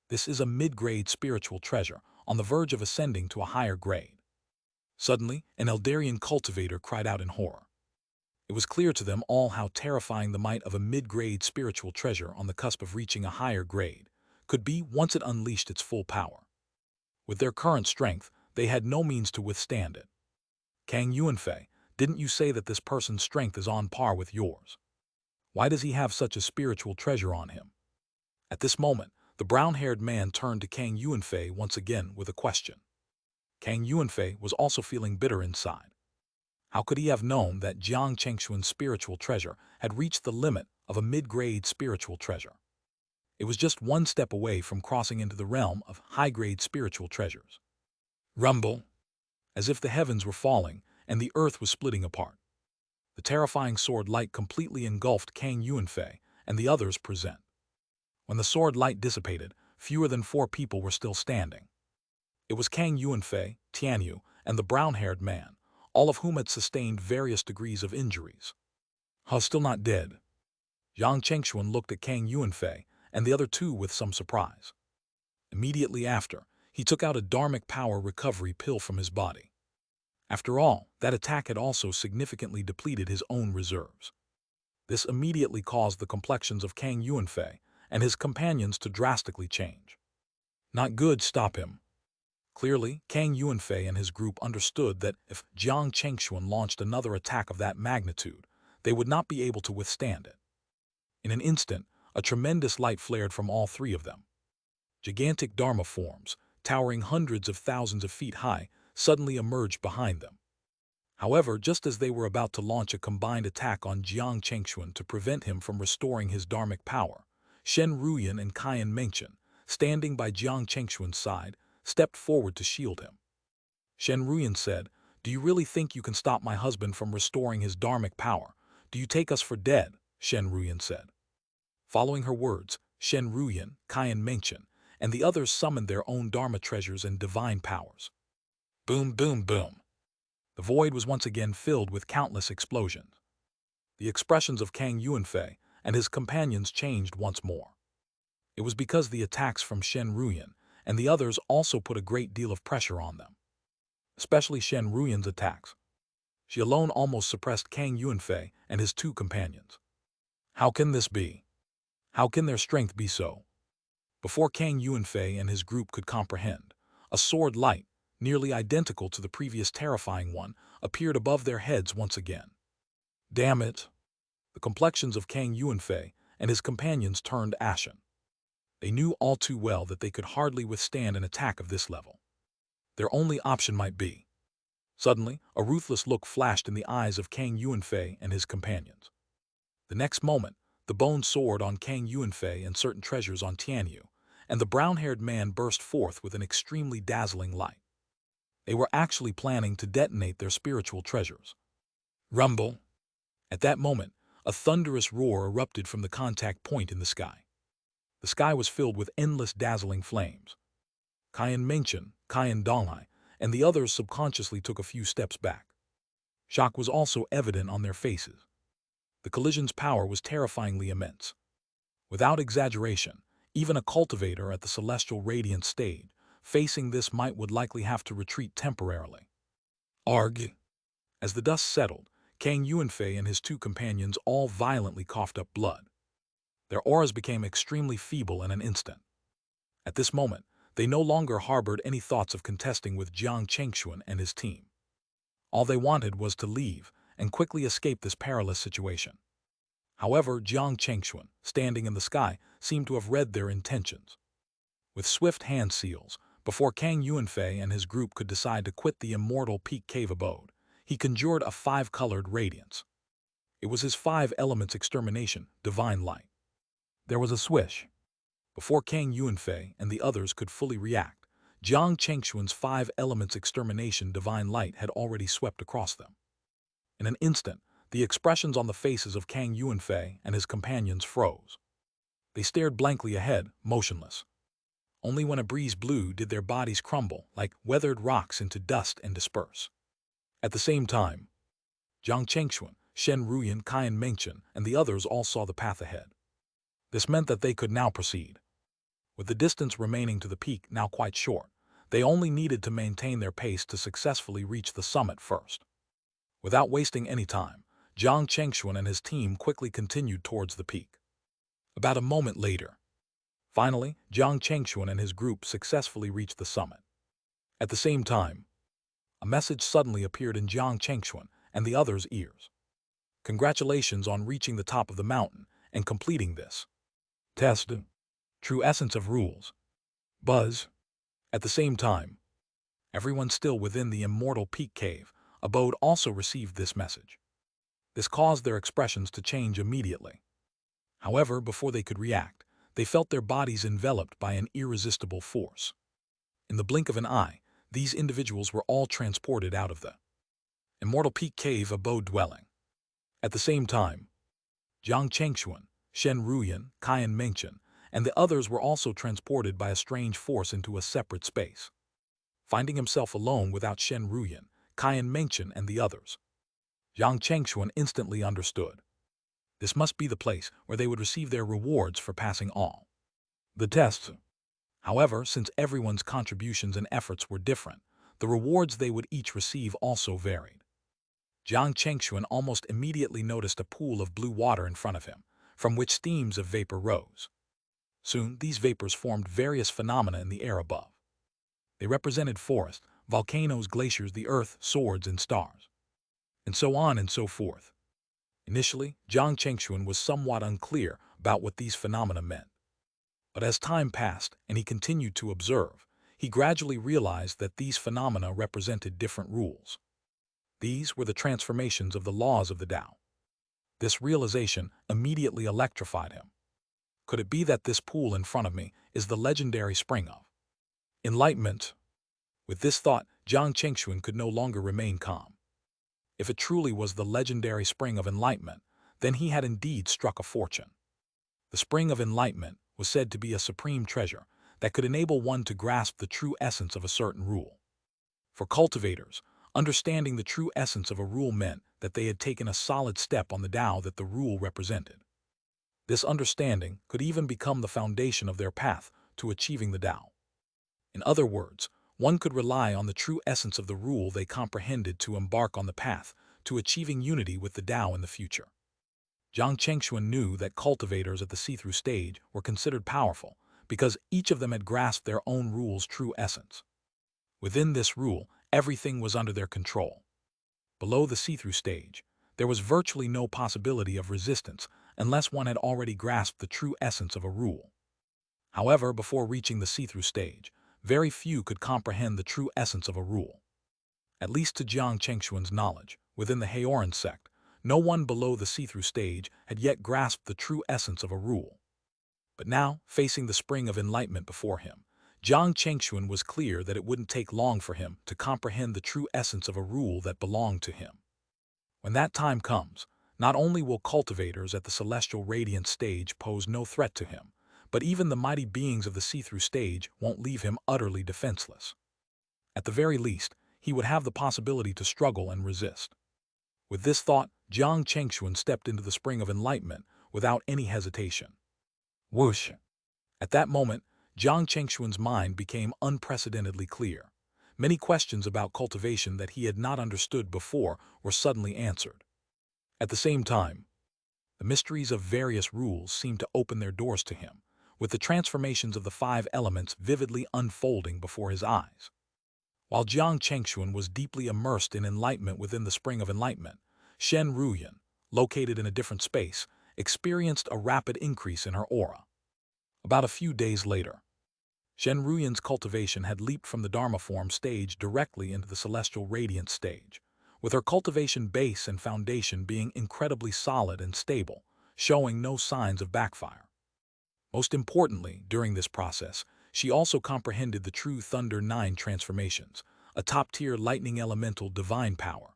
This is a mid-grade spiritual treasure on the verge of ascending to a higher grade. Suddenly, an Eldarian cultivator cried out in horror. It was clear to them all how terrifying the might of a mid-grade spiritual treasure on the cusp of reaching a higher grade could be once it unleashed its full power. With their current strength, they had no means to withstand it. Kang Yuanfei, didn't you say that this person's strength is on par with yours? Why does he have such a spiritual treasure on him? At this moment, the brown-haired man turned to Kang Yuanfei once again with a question. Kang Yuanfei was also feeling bitter inside. How could he have known that Jiang Chengxuan's spiritual treasure had reached the limit of a mid-grade spiritual treasure? It was just one step away from crossing into the realm of high-grade spiritual treasures. Rumble, as if the heavens were falling and the earth was splitting apart. The terrifying sword light completely engulfed Kang Yuanfei and the others present. When the sword light dissipated, fewer than 4 people were still standing. It was Kang Yuanfei, Tianyu, and the brown-haired man, all of whom had sustained various degrees of injuries. Still not dead. Jiang Chengxuan looked at Kang Yuanfei and the other 2 with some surprise. Immediately after, he took out a dharmic power recovery pill from his body. After all, that attack had also significantly depleted his own reserves. This immediately caused the complexions of Kang Yuanfei and his companions to drastically change. Not good, stop him. Clearly, Kang Yuanfei and his group understood that if Jiang Chengxuan launched another attack of that magnitude, they would not be able to withstand it. In an instant, a tremendous light flared from all 3 of them. Gigantic Dharma forms, towering hundreds of thousands of feet high, suddenly emerged behind them. However, just as they were about to launch a combined attack on Jiang Chengxuan to prevent him from restoring his dharmic power, Shen Ruyan and Caiyan Mengchen, standing by Jiang Chengxuan's side, stepped forward to shield him. Shen Ruyan said, "Do you really think you can stop my husband from restoring his dharmic power? Do you take us for dead?" Shen Ruyan said. Following her words, Shen Ruyan, Caiyan Mengchen, and the others summoned their own dharma treasures and divine powers. Boom, boom, boom. The void was once again filled with countless explosions. The expressions of Kang Yuanfei and his companions changed once more. It was because the attacks from Shen Ruyan and the others also put a great deal of pressure on them. Especially Shen Ruyan's attacks. She alone almost suppressed Kang Yuanfei and his 2 companions. How can this be? How can their strength be so? Before Kang Yuanfei and his group could comprehend, a sword light, nearly identical to the previous terrifying one, appeared above their heads once again. Damn it! The complexions of Kang Yuanfei and his companions turned ashen. They knew all too well that they could hardly withstand an attack of this level. Their only option might be. Suddenly, a ruthless look flashed in the eyes of Kang Yuanfei and his companions. The next moment, the bone sword on Kang Yuanfei and certain treasures on Tianyu, and the brown-haired man burst forth with an extremely dazzling light. They were actually planning to detonate their spiritual treasures. Rumble! At that moment, a thunderous roar erupted from the contact point in the sky. The sky was filled with endless dazzling flames. Caiyan Mengchen, Caiyan Donghai, and the others subconsciously took a few steps back. Shock was also evident on their faces. The collision's power was terrifyingly immense. Without exaggeration, even a cultivator at the celestial radiance stage, facing this might would likely have to retreat temporarily. Arg! As the dust settled, Kang Yuanfei and his 2 companions all violently coughed up blood. Their auras became extremely feeble in an instant. At this moment, they no longer harbored any thoughts of contesting with Jiang Chengxuan and his team. All they wanted was to leave and quickly escape this perilous situation. However, Jiang Chengxuan, standing in the sky, seemed to have read their intentions. With swift hand seals, before Kang Yuanfei and his group could decide to quit the immortal peak cave abode, he conjured a 5-colored radiance. It was his 5 elements extermination, divine light. There was a swish. Before Kang Yuanfei and the others could fully react, Jiang Chengxuan's 5 elements extermination divine light had already swept across them. In an instant, the expressions on the faces of Kang Yuanfei and his companions froze. They stared blankly ahead, motionless. Only when a breeze blew did their bodies crumble like weathered rocks into dust and disperse. At the same time, Jiang Chengxuan, Shen Ruyan, Caiyan Mengchen, and the others all saw the path ahead. This meant that they could now proceed. With the distance remaining to the peak now quite short, they only needed to maintain their pace to successfully reach the summit first. Without wasting any time, Jiang Chengxuan and his team quickly continued towards the peak. About a moment later, finally, Jiang Chengxuan and his group successfully reached the summit. At the same time, a message suddenly appeared in Jiang Chengxuan and the others' ears. Congratulations on reaching the top of the mountain and completing this test. True essence of rules. Buzz. At the same time, everyone still within the immortal peak cave abode also received this message. This caused their expressions to change immediately. However, before they could react, they felt their bodies enveloped by an irresistible force. In the blink of an eye, these individuals were all transported out of the immortal peak cave abode dwelling. At the same time, Jiang Chengxuan, Shen Ruyan, Kaiyan Mengchen, and the others were also transported by a strange force into a separate space. Finding himself alone without Shen Ruyan, Kaiyan Mengchen, and the others, Jiang Chengxuan instantly understood. This must be the place where they would receive their rewards for passing all the tests. However, since everyone's contributions and efforts were different, the rewards they would each receive also varied. Jiang Chengxuan almost immediately noticed a pool of blue water in front of him, from which steams of vapor rose. Soon, these vapors formed various phenomena in the air above. They represented forests, volcanoes, glaciers, the earth, swords, and stars, and so on and so forth. Initially, Jiang Chengxuan was somewhat unclear about what these phenomena meant. But as time passed and he continued to observe, he gradually realized that these phenomena represented different rules. These were the transformations of the laws of the Tao. This realization immediately electrified him. Could it be that this pool in front of me is the legendary spring of enlightenment? With this thought, Jiang Chengxuan could no longer remain calm. If it truly was the legendary spring of enlightenment, then he had indeed struck a fortune. The spring of enlightenment was said to be a supreme treasure that could enable one to grasp the true essence of a certain rule. For cultivators, understanding the true essence of a rule meant that they had taken a solid step on the Tao that the rule represented. This understanding could even become the foundation of their path to achieving the Tao. In other words, one could rely on the true essence of the rule they comprehended to embark on the path to achieving unity with the Tao in the future. Jiang Chengxuan knew that cultivators at the see-through stage were considered powerful because each of them had grasped their own rule's true essence. Within this rule, everything was under their control. Below the see-through stage, there was virtually no possibility of resistance unless one had already grasped the true essence of a rule. However, before reaching the see-through stage, very few could comprehend the true essence of a rule. At least to Jiang Chengxuan's knowledge, within the Haoran sect, no one below the see-through stage had yet grasped the true essence of a rule. But now, facing the spring of enlightenment before him, Jiang Chengxuan was clear that it wouldn't take long for him to comprehend the true essence of a rule that belonged to him. When that time comes, not only will cultivators at the celestial radiant stage pose no threat to him, but even the mighty beings of the see-through stage won't leave him utterly defenseless. At the very least, he would have the possibility to struggle and resist. With this thought, Jiang Chengxuan stepped into the spring of enlightenment without any hesitation. Whoosh! At that moment, Jiang Chengxuan's mind became unprecedentedly clear. Many questions about cultivation that he had not understood before were suddenly answered. At the same time, the mysteries of various rules seemed to open their doors to him, with the transformations of the 5 elements vividly unfolding before his eyes. While Jiang Chengxuan was deeply immersed in enlightenment within the spring of enlightenment, Shen Ruyan, located in a different space, experienced a rapid increase in her aura. About a few days later, Shen Ruyan's cultivation had leaped from the Dharma form stage directly into the celestial radiance stage, with her cultivation base and foundation being incredibly solid and stable, showing no signs of backfire. Most importantly, during this process, she also comprehended the true Thunder 9 transformations, a top-tier lightning elemental divine power.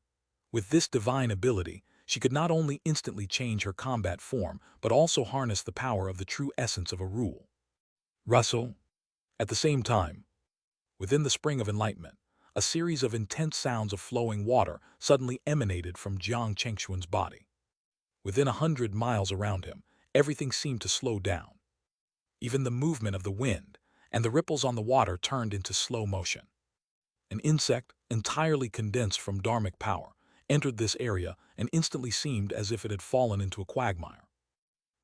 With this divine ability, she could not only instantly change her combat form, but also harness the power of the true essence of a rule. Russell. At the same time, within the spring of enlightenment, a series of intense sounds of flowing water suddenly emanated from Jiang Chengxuan's body. Within 100 miles around him, everything seemed to slow down. Even the movement of the wind and the ripples on the water turned into slow motion. An insect, entirely condensed from dharmic power, entered this area and instantly seemed as if it had fallen into a quagmire.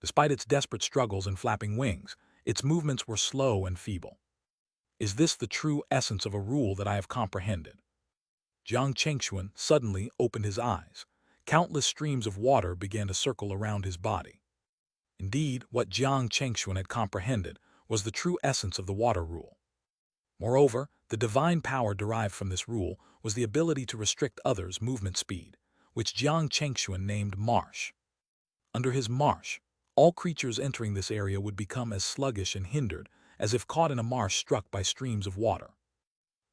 Despite its desperate struggles and flapping wings, its movements were slow and feeble. Is this the true essence of a rule that I have comprehended? Jiang Chengxuan suddenly opened his eyes, Countless streams of water began to circle around his body. Indeed, what Jiang Chengxuan had comprehended was the true essence of the water rule. Moreover, the divine power derived from this rule was the ability to restrict others' movement speed, which Jiang Chengxuan named marsh. Under his marsh, all creatures entering this area would become as sluggish and hindered as if caught in a marsh struck by streams of water.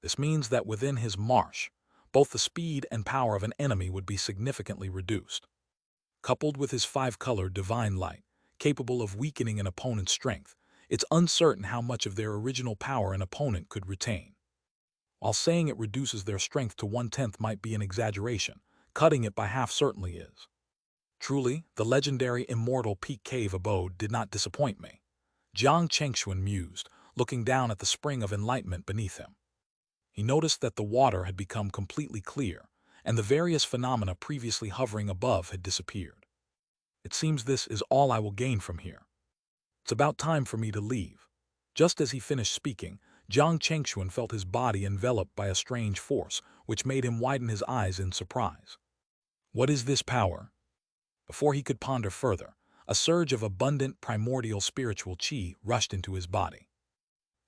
This means that within his marsh, both the speed and power of an enemy would be significantly reduced. Coupled with his five-colored divine light, capable of weakening an opponent's strength, it's uncertain how much of their original power an opponent could retain. While saying it reduces their strength to 1/10 might be an exaggeration, cutting it by half certainly is. Truly, the legendary immortal peak cave abode did not disappoint me. Jiang Chengxuan mused, looking down at the spring of enlightenment beneath him. He noticed that the water had become completely clear, and the various phenomena previously hovering above had disappeared. It seems this is all I will gain from here. It's about time for me to leave. Just as he finished speaking, Jiang Chengxuan felt his body enveloped by a strange force, which made him widen his eyes in surprise. What is this power? Before he could ponder further, a surge of abundant primordial spiritual qi rushed into his body.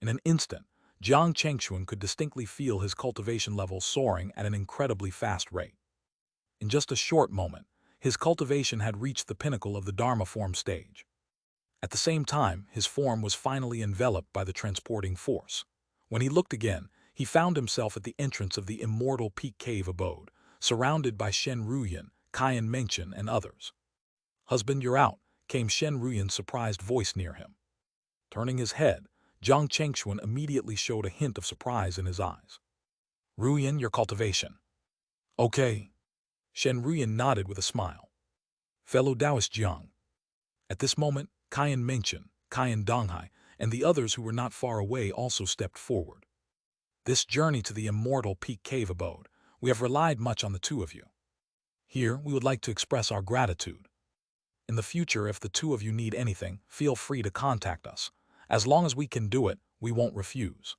In an instant, Jiang Chengxuan could distinctly feel his cultivation level soaring at an incredibly fast rate. In just a short moment, his cultivation had reached the pinnacle of the Dharma form stage. At the same time, his form was finally enveloped by the transporting force. When he looked again, he found himself at the entrance of the immortal peak cave abode, surrounded by Shen Ruyan, Caiyan Mengchen, and others. "Husband, you're out," came Shen Ruyan's surprised voice near him. Turning his head, Jiang Chengxuan immediately showed a hint of surprise in his eyes. "Ruyan, your cultivation." "Okay." Shen Ruyan nodded with a smile. "Fellow Taoist Jiang." At this moment, Caiyan Mengchen, Caiyan Donghai, and the others who were not far away also stepped forward. "This journey to the immortal peak cave abode, we have relied much on the two of you. Here, we would like to express our gratitude. In the future, if the two of you need anything, feel free to contact us. As long as we can do it, we won't refuse."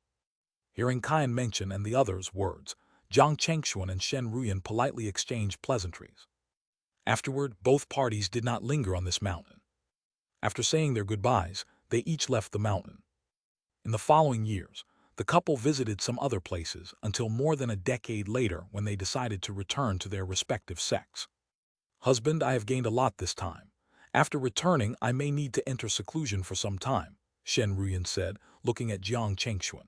Hearing Caiyan Mengchen and the others' words, Jiang Chengxuan and Shen Ruyan politely exchanged pleasantries. Afterward, both parties did not linger on this mountain. After saying their goodbyes, they each left the mountain. In the following years, the couple visited some other places until more than a decade later when they decided to return to their respective sects. "Husband, I have gained a lot this time. After returning, I may need to enter seclusion for some time," Shen Ruyan said, looking at Jiang Chengxuan.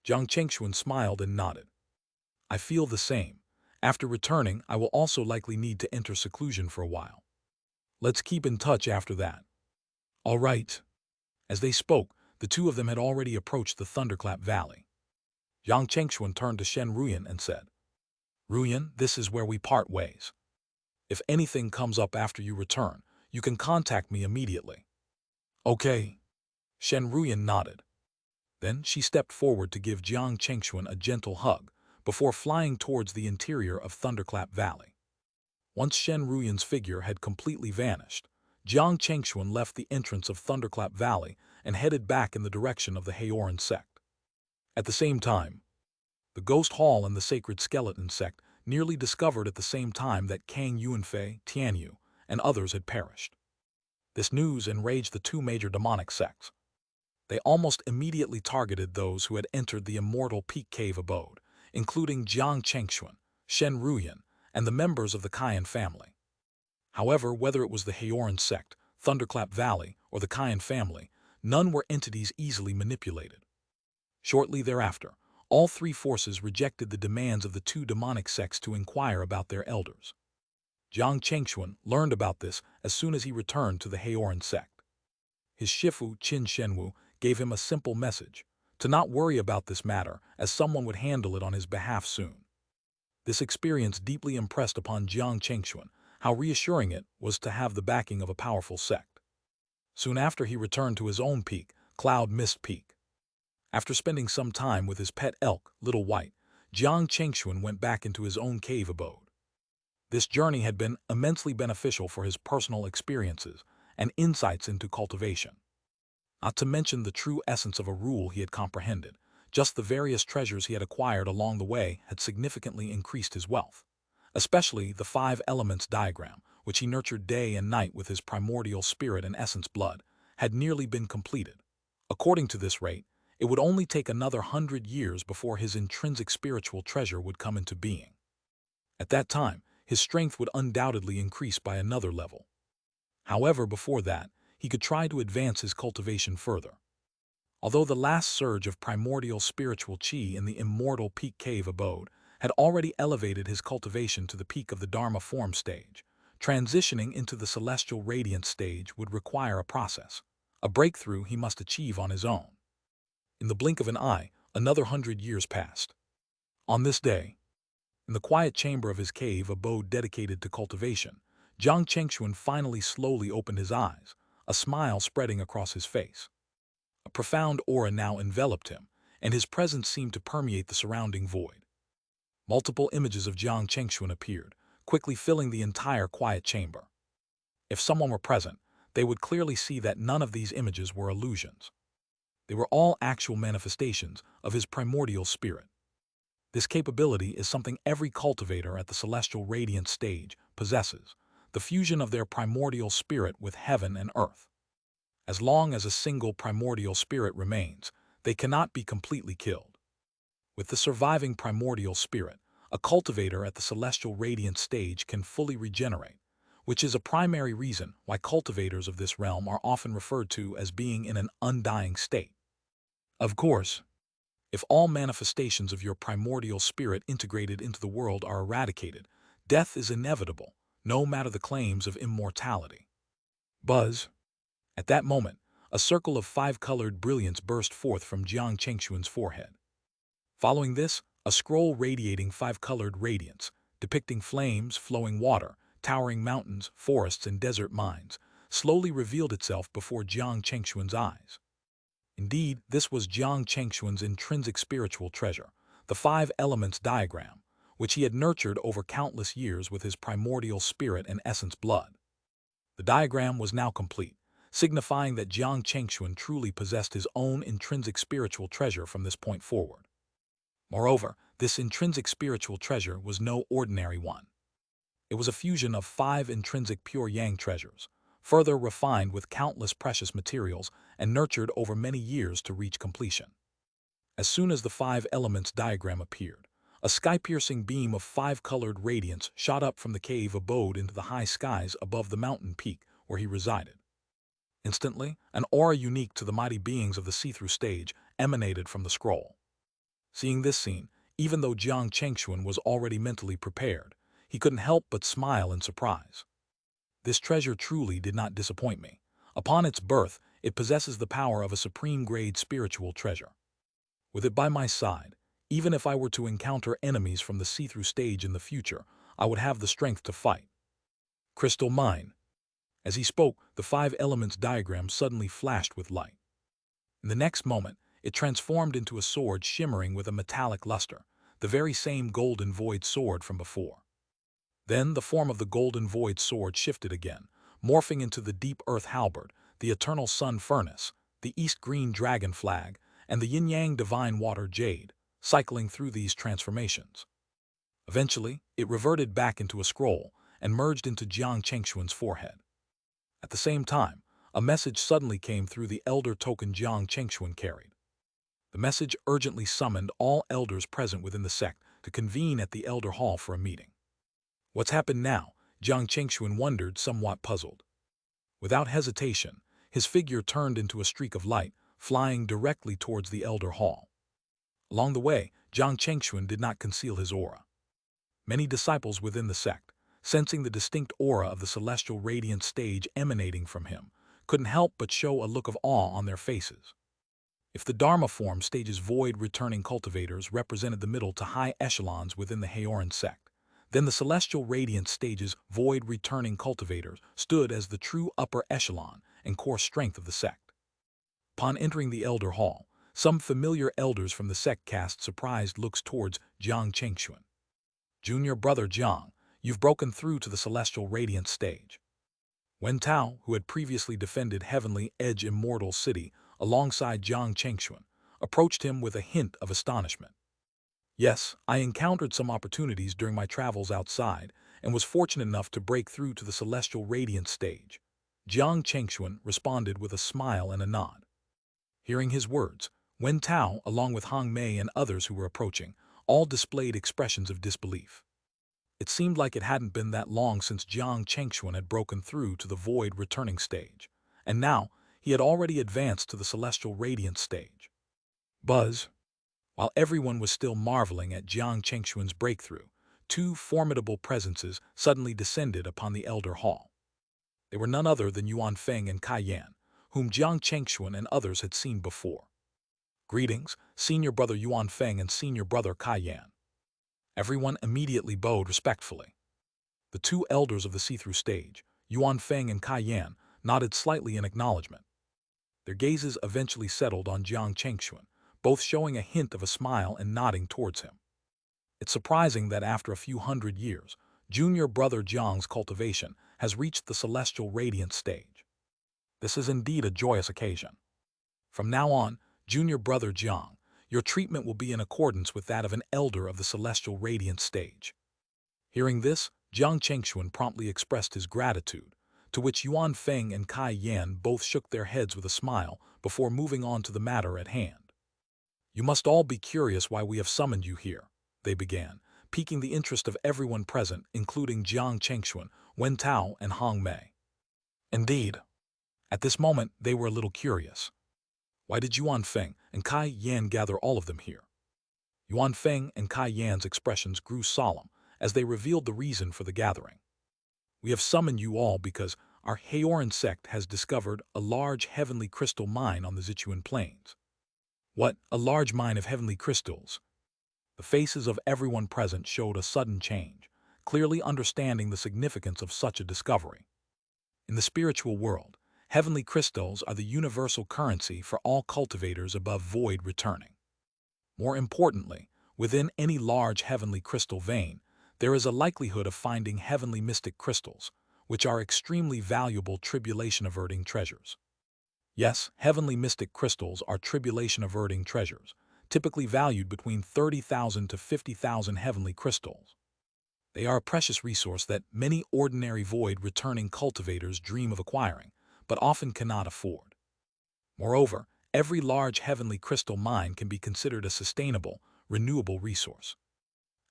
Jiang Chengxuan smiled and nodded. "I feel the same. After returning, I will also likely need to enter seclusion for a while. Let's keep in touch after that." "All right." As they spoke, the two of them had already approached the Thunderclap Valley. Jiang Chengxuan turned to Shen Ruyan and said, "Ruyan, this is where we part ways. If anything comes up after you return, you can contact me immediately." "Okay." Shen Ruyan nodded. Then she stepped forward to give Jiang Chengxuan a gentle hug before flying towards the interior of Thunderclap Valley. Once Shen Ruyan's figure had completely vanished, Jiang Chengxuan left the entrance of Thunderclap Valley and headed back in the direction of the Heoran sect. At the same time, the Ghost Hall and the Sacred Skeleton sect nearly discovered at the same time that Kang Yuanfei, Tianyu, and others had perished. This news enraged the two major demonic sects. They almost immediately targeted those who had entered the immortal peak cave abode, including Jiang Chengxuan, Shen Ruyan, and the members of the Caiyan family. However, whether it was the Heoran sect, Thunderclap Valley, or the Caiyan family, none were entities easily manipulated. Shortly thereafter, all three forces rejected the demands of the two demonic sects to inquire about their elders. Jiang Chengxuan learned about this as soon as he returned to the Heoran sect. His Shifu, Qin Shenwu, gave him a simple message, to not worry about this matter as someone would handle it on his behalf soon. This experience deeply impressed upon Jiang Chengxuan how reassuring it was to have the backing of a powerful sect. Soon after he returned to his own peak, Cloud Mist Peak. After spending some time with his pet elk, Little White, Jiang Chengxuan went back into his own cave abode. This journey had been immensely beneficial for his personal experiences and insights into cultivation. Not to mention the true essence of a rule he had comprehended, just the various treasures he had acquired along the way had significantly increased his wealth. especially the five elements diagram, which he nurtured day and night with his primordial spirit and essence blood, had nearly been completed. According to this rate, it would only take another 100 years before his intrinsic spiritual treasure would come into being. At that time, his strength would undoubtedly increase by another level. However, before that, he could try to advance his cultivation further. Although the last surge of primordial spiritual chi in the immortal peak cave abode had already elevated his cultivation to the peak of the Dharma form stage, transitioning into the celestial radiant stage would require a process, a breakthrough he must achieve on his own. In the blink of an eye, another 100 years passed. On this day, in the quiet chamber of his cave abode dedicated to cultivation, Jiang Chengxuan finally slowly opened his eyes, a smile spreading across his face. A profound aura now enveloped him, and his presence seemed to permeate the surrounding void. Multiple images of Jiang Chengxuan appeared, quickly filling the entire quiet chamber. If someone were present, they would clearly see that none of these images were illusions. They were all actual manifestations of his primordial spirit. This capability is something every cultivator at the celestial radiant stage possesses, the fusion of their primordial spirit with heaven and earth. As long as a single primordial spirit remains, they cannot be completely killed. With the surviving primordial spirit, a cultivator at the celestial radiant stage can fully regenerate, which is a primary reason why cultivators of this realm are often referred to as being in an undying state. Of course, if all manifestations of your primordial spirit integrated into the world are eradicated, death is inevitable, no matter the claims of immortality. Buzz. At that moment, a circle of five-colored brilliance burst forth from Jiang Chengxuan's forehead. Following this, a scroll radiating five-colored radiance, depicting flames, flowing water, towering mountains, forests, and desert mines, slowly revealed itself before Jiang Chengxuan's eyes. Indeed, this was Jiang Chengxuan's intrinsic spiritual treasure, the five elements diagram, which he had nurtured over countless years with his primordial spirit and essence blood. The diagram was now complete, signifying that Jiang Chengxuan truly possessed his own intrinsic spiritual treasure from this point forward. Moreover, this intrinsic spiritual treasure was no ordinary one. It was a fusion of five intrinsic pure yang treasures, further refined with countless precious materials and nurtured over many years to reach completion. As soon as the five elements diagram appeared, a sky-piercing beam of five-colored radiance shot up from the cave abode into the high skies above the mountain peak where he resided. Instantly, an aura unique to the mighty beings of the see-through stage emanated from the scroll. Seeing this scene, even though Jiang Chengxuan was already mentally prepared, he couldn't help but smile in surprise. This treasure truly did not disappoint me. Upon its birth, it possesses the power of a supreme-grade spiritual treasure. With it by my side, even if I were to encounter enemies from the see-through stage in the future, I would have the strength to fight. Crystal mine. As he spoke, the five elements diagram suddenly flashed with light. In the next moment, it transformed into a sword shimmering with a metallic luster, the very same golden void sword from before. Then the form of the golden void sword shifted again, morphing into the deep earth halberd, the eternal sun furnace, the east-green dragon flag, and the yin-yang divine water Jade, cycling through these transformations. Eventually, it reverted back into a scroll and merged into Jiang Chengxuan's forehead. At the same time, a message suddenly came through the elder token Jiang Chengxuan carried. The message urgently summoned all elders present within the sect to convene at the elder hall for a meeting. What's happened now? Jiang Chengxuan wondered, somewhat puzzled. Without hesitation, his figure turned into a streak of light, flying directly towards the elder hall. Along the way, Jiang Chengxuan did not conceal his aura. Many disciples within the sect, sensing the distinct aura of the celestial radiant stage emanating from him, couldn't help but show a look of awe on their faces. If the Dharma form stage's void-returning cultivators represented the middle to high echelons within the Heoran sect, then the celestial radiant stage's void-returning cultivators stood as the true upper echelon and core strength of the sect. Upon entering the elder hall, some familiar elders from the sect cast surprised looks towards Jiang Chengxuan. Junior brother Jiang, you've broken through to the celestial radiant stage. Wen Tao, who had previously defended Heavenly Edge Immortal City alongside Jiang Chengxuan, approached him with a hint of astonishment. Yes, I encountered some opportunities during my travels outside and was fortunate enough to break through to the celestial radiance stage. Jiang Chengxuan responded with a smile and a nod. Hearing his words, Wen Tao, along with Hong Mei and others who were approaching, all displayed expressions of disbelief. It seemed like it hadn't been that long since Jiang Chengxuan had broken through to the void returning stage, and now he had already advanced to the celestial radiance stage. Buzz. While everyone was still marveling at Jiang Chengxuan's breakthrough, two formidable presences suddenly descended upon the elder hall. They were none other than Yuan Feng and Kai Yan, whom Jiang Chengxuan and others had seen before. Greetings, senior brother Yuan Feng and senior brother Kai Yan. Everyone immediately bowed respectfully. The two elders of the see-through stage, Yuan Feng and Kai Yan, nodded slightly in acknowledgement. Their gazes eventually settled on Jiang Chengxuan, both showing a hint of a smile and nodding towards him. It's surprising that after a few hundred years, junior brother Jiang's cultivation has reached the celestial radiance stage. This is indeed a joyous occasion. From now on, junior brother Jiang, your treatment will be in accordance with that of an elder of the celestial radiance stage. Hearing this, Jiang Chengxuan promptly expressed his gratitude, to which Yuan Feng and Kai Yan both shook their heads with a smile before moving on to the matter at hand. You must all be curious why we have summoned you here, they began, piquing the interest of everyone present, including Jiang Chengxuan, Wen Tao, and Hong Mei. Indeed, at this moment they were a little curious. Why did Yuan Feng and Kai Yan gather all of them here? Yuan Feng and Kai Yan's expressions grew solemn as they revealed the reason for the gathering. We have summoned you all because our Haoran sect has discovered a large heavenly crystal mine on the Sichuan plains. What, a large mine of heavenly crystals? The faces of everyone present showed a sudden change, clearly understanding the significance of such a discovery. In the spiritual world, heavenly crystals are the universal currency for all cultivators above void returning. More importantly, within any large heavenly crystal vein, there is a likelihood of finding heavenly mystic crystals, which are extremely valuable tribulation-averting treasures. Yes, heavenly mystic crystals are tribulation-averting treasures, typically valued between 30,000 to 50,000 heavenly crystals. They are a precious resource that many ordinary void-returning cultivators dream of acquiring, but often cannot afford. Moreover, every large heavenly crystal mine can be considered a sustainable, renewable resource.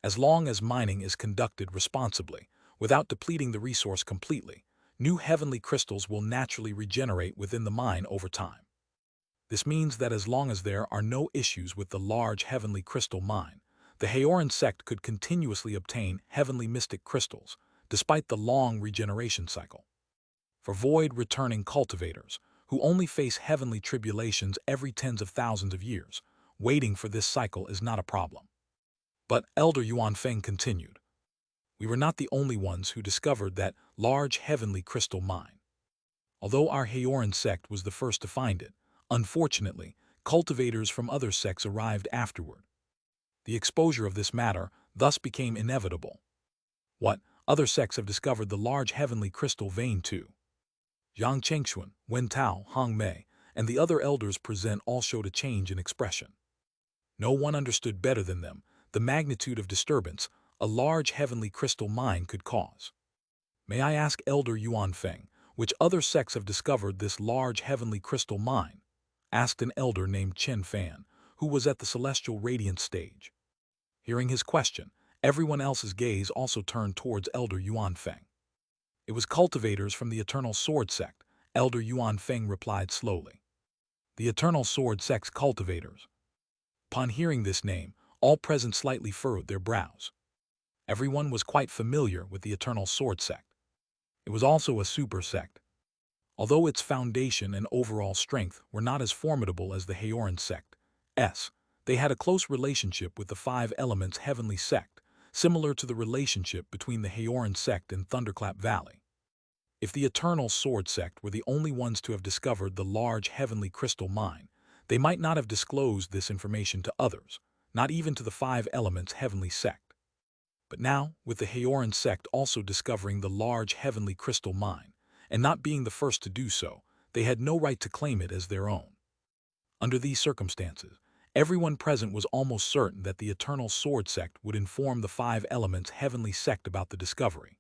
As long as mining is conducted responsibly, without depleting the resource completely, new heavenly crystals will naturally regenerate within the mine over time. This means that as long as there are no issues with the large heavenly crystal mine, the Haoran sect could continuously obtain heavenly mystic crystals, despite the long regeneration cycle. For void-returning cultivators, who only face heavenly tribulations every tens of thousands of years, waiting for this cycle is not a problem. But Elder Yuan Feng continued, we were not the only ones who discovered that large heavenly crystal mine. Although our Haoran sect was the first to find it, unfortunately, cultivators from other sects arrived afterward. The exposure of this matter thus became inevitable. What, other sects have discovered the large heavenly crystal vein too? Jiang Chengxuan, Wen Tao, Hong Mei, and the other elders present all showed a change in expression. No one understood better than them the magnitude of disturbance a large heavenly crystal mine could cause. May I ask Elder Yuan Feng, which other sects have discovered this large heavenly crystal mine? Asked an elder named Chen Fan, who was at the celestial radiance stage. Hearing his question, everyone else's gaze also turned towards Elder Yuan Feng. It was cultivators from the Eternal Sword sect, Elder Yuan Feng replied slowly. The Eternal Sword sect's cultivators. Upon hearing this name, all present slightly furrowed their brows. Everyone was quite familiar with the Eternal Sword sect. It was also a super sect. Although its foundation and overall strength were not as formidable as the Haoran sect, they had a close relationship with the Five Elements Heavenly sect, similar to the relationship between the Haoran sect and Thunderclap Valley. If the Eternal Sword sect were the only ones to have discovered the large heavenly crystal mine, they might not have disclosed this information to others, not even to the Five Elements Heavenly sect. But now, with the Haoran sect also discovering the large heavenly crystal mine, and not being the first to do so, they had no right to claim it as their own. Under these circumstances, Everyone present was almost certain that the Eternal Sword sect would inform the Five Elements Heavenly sect about the discovery.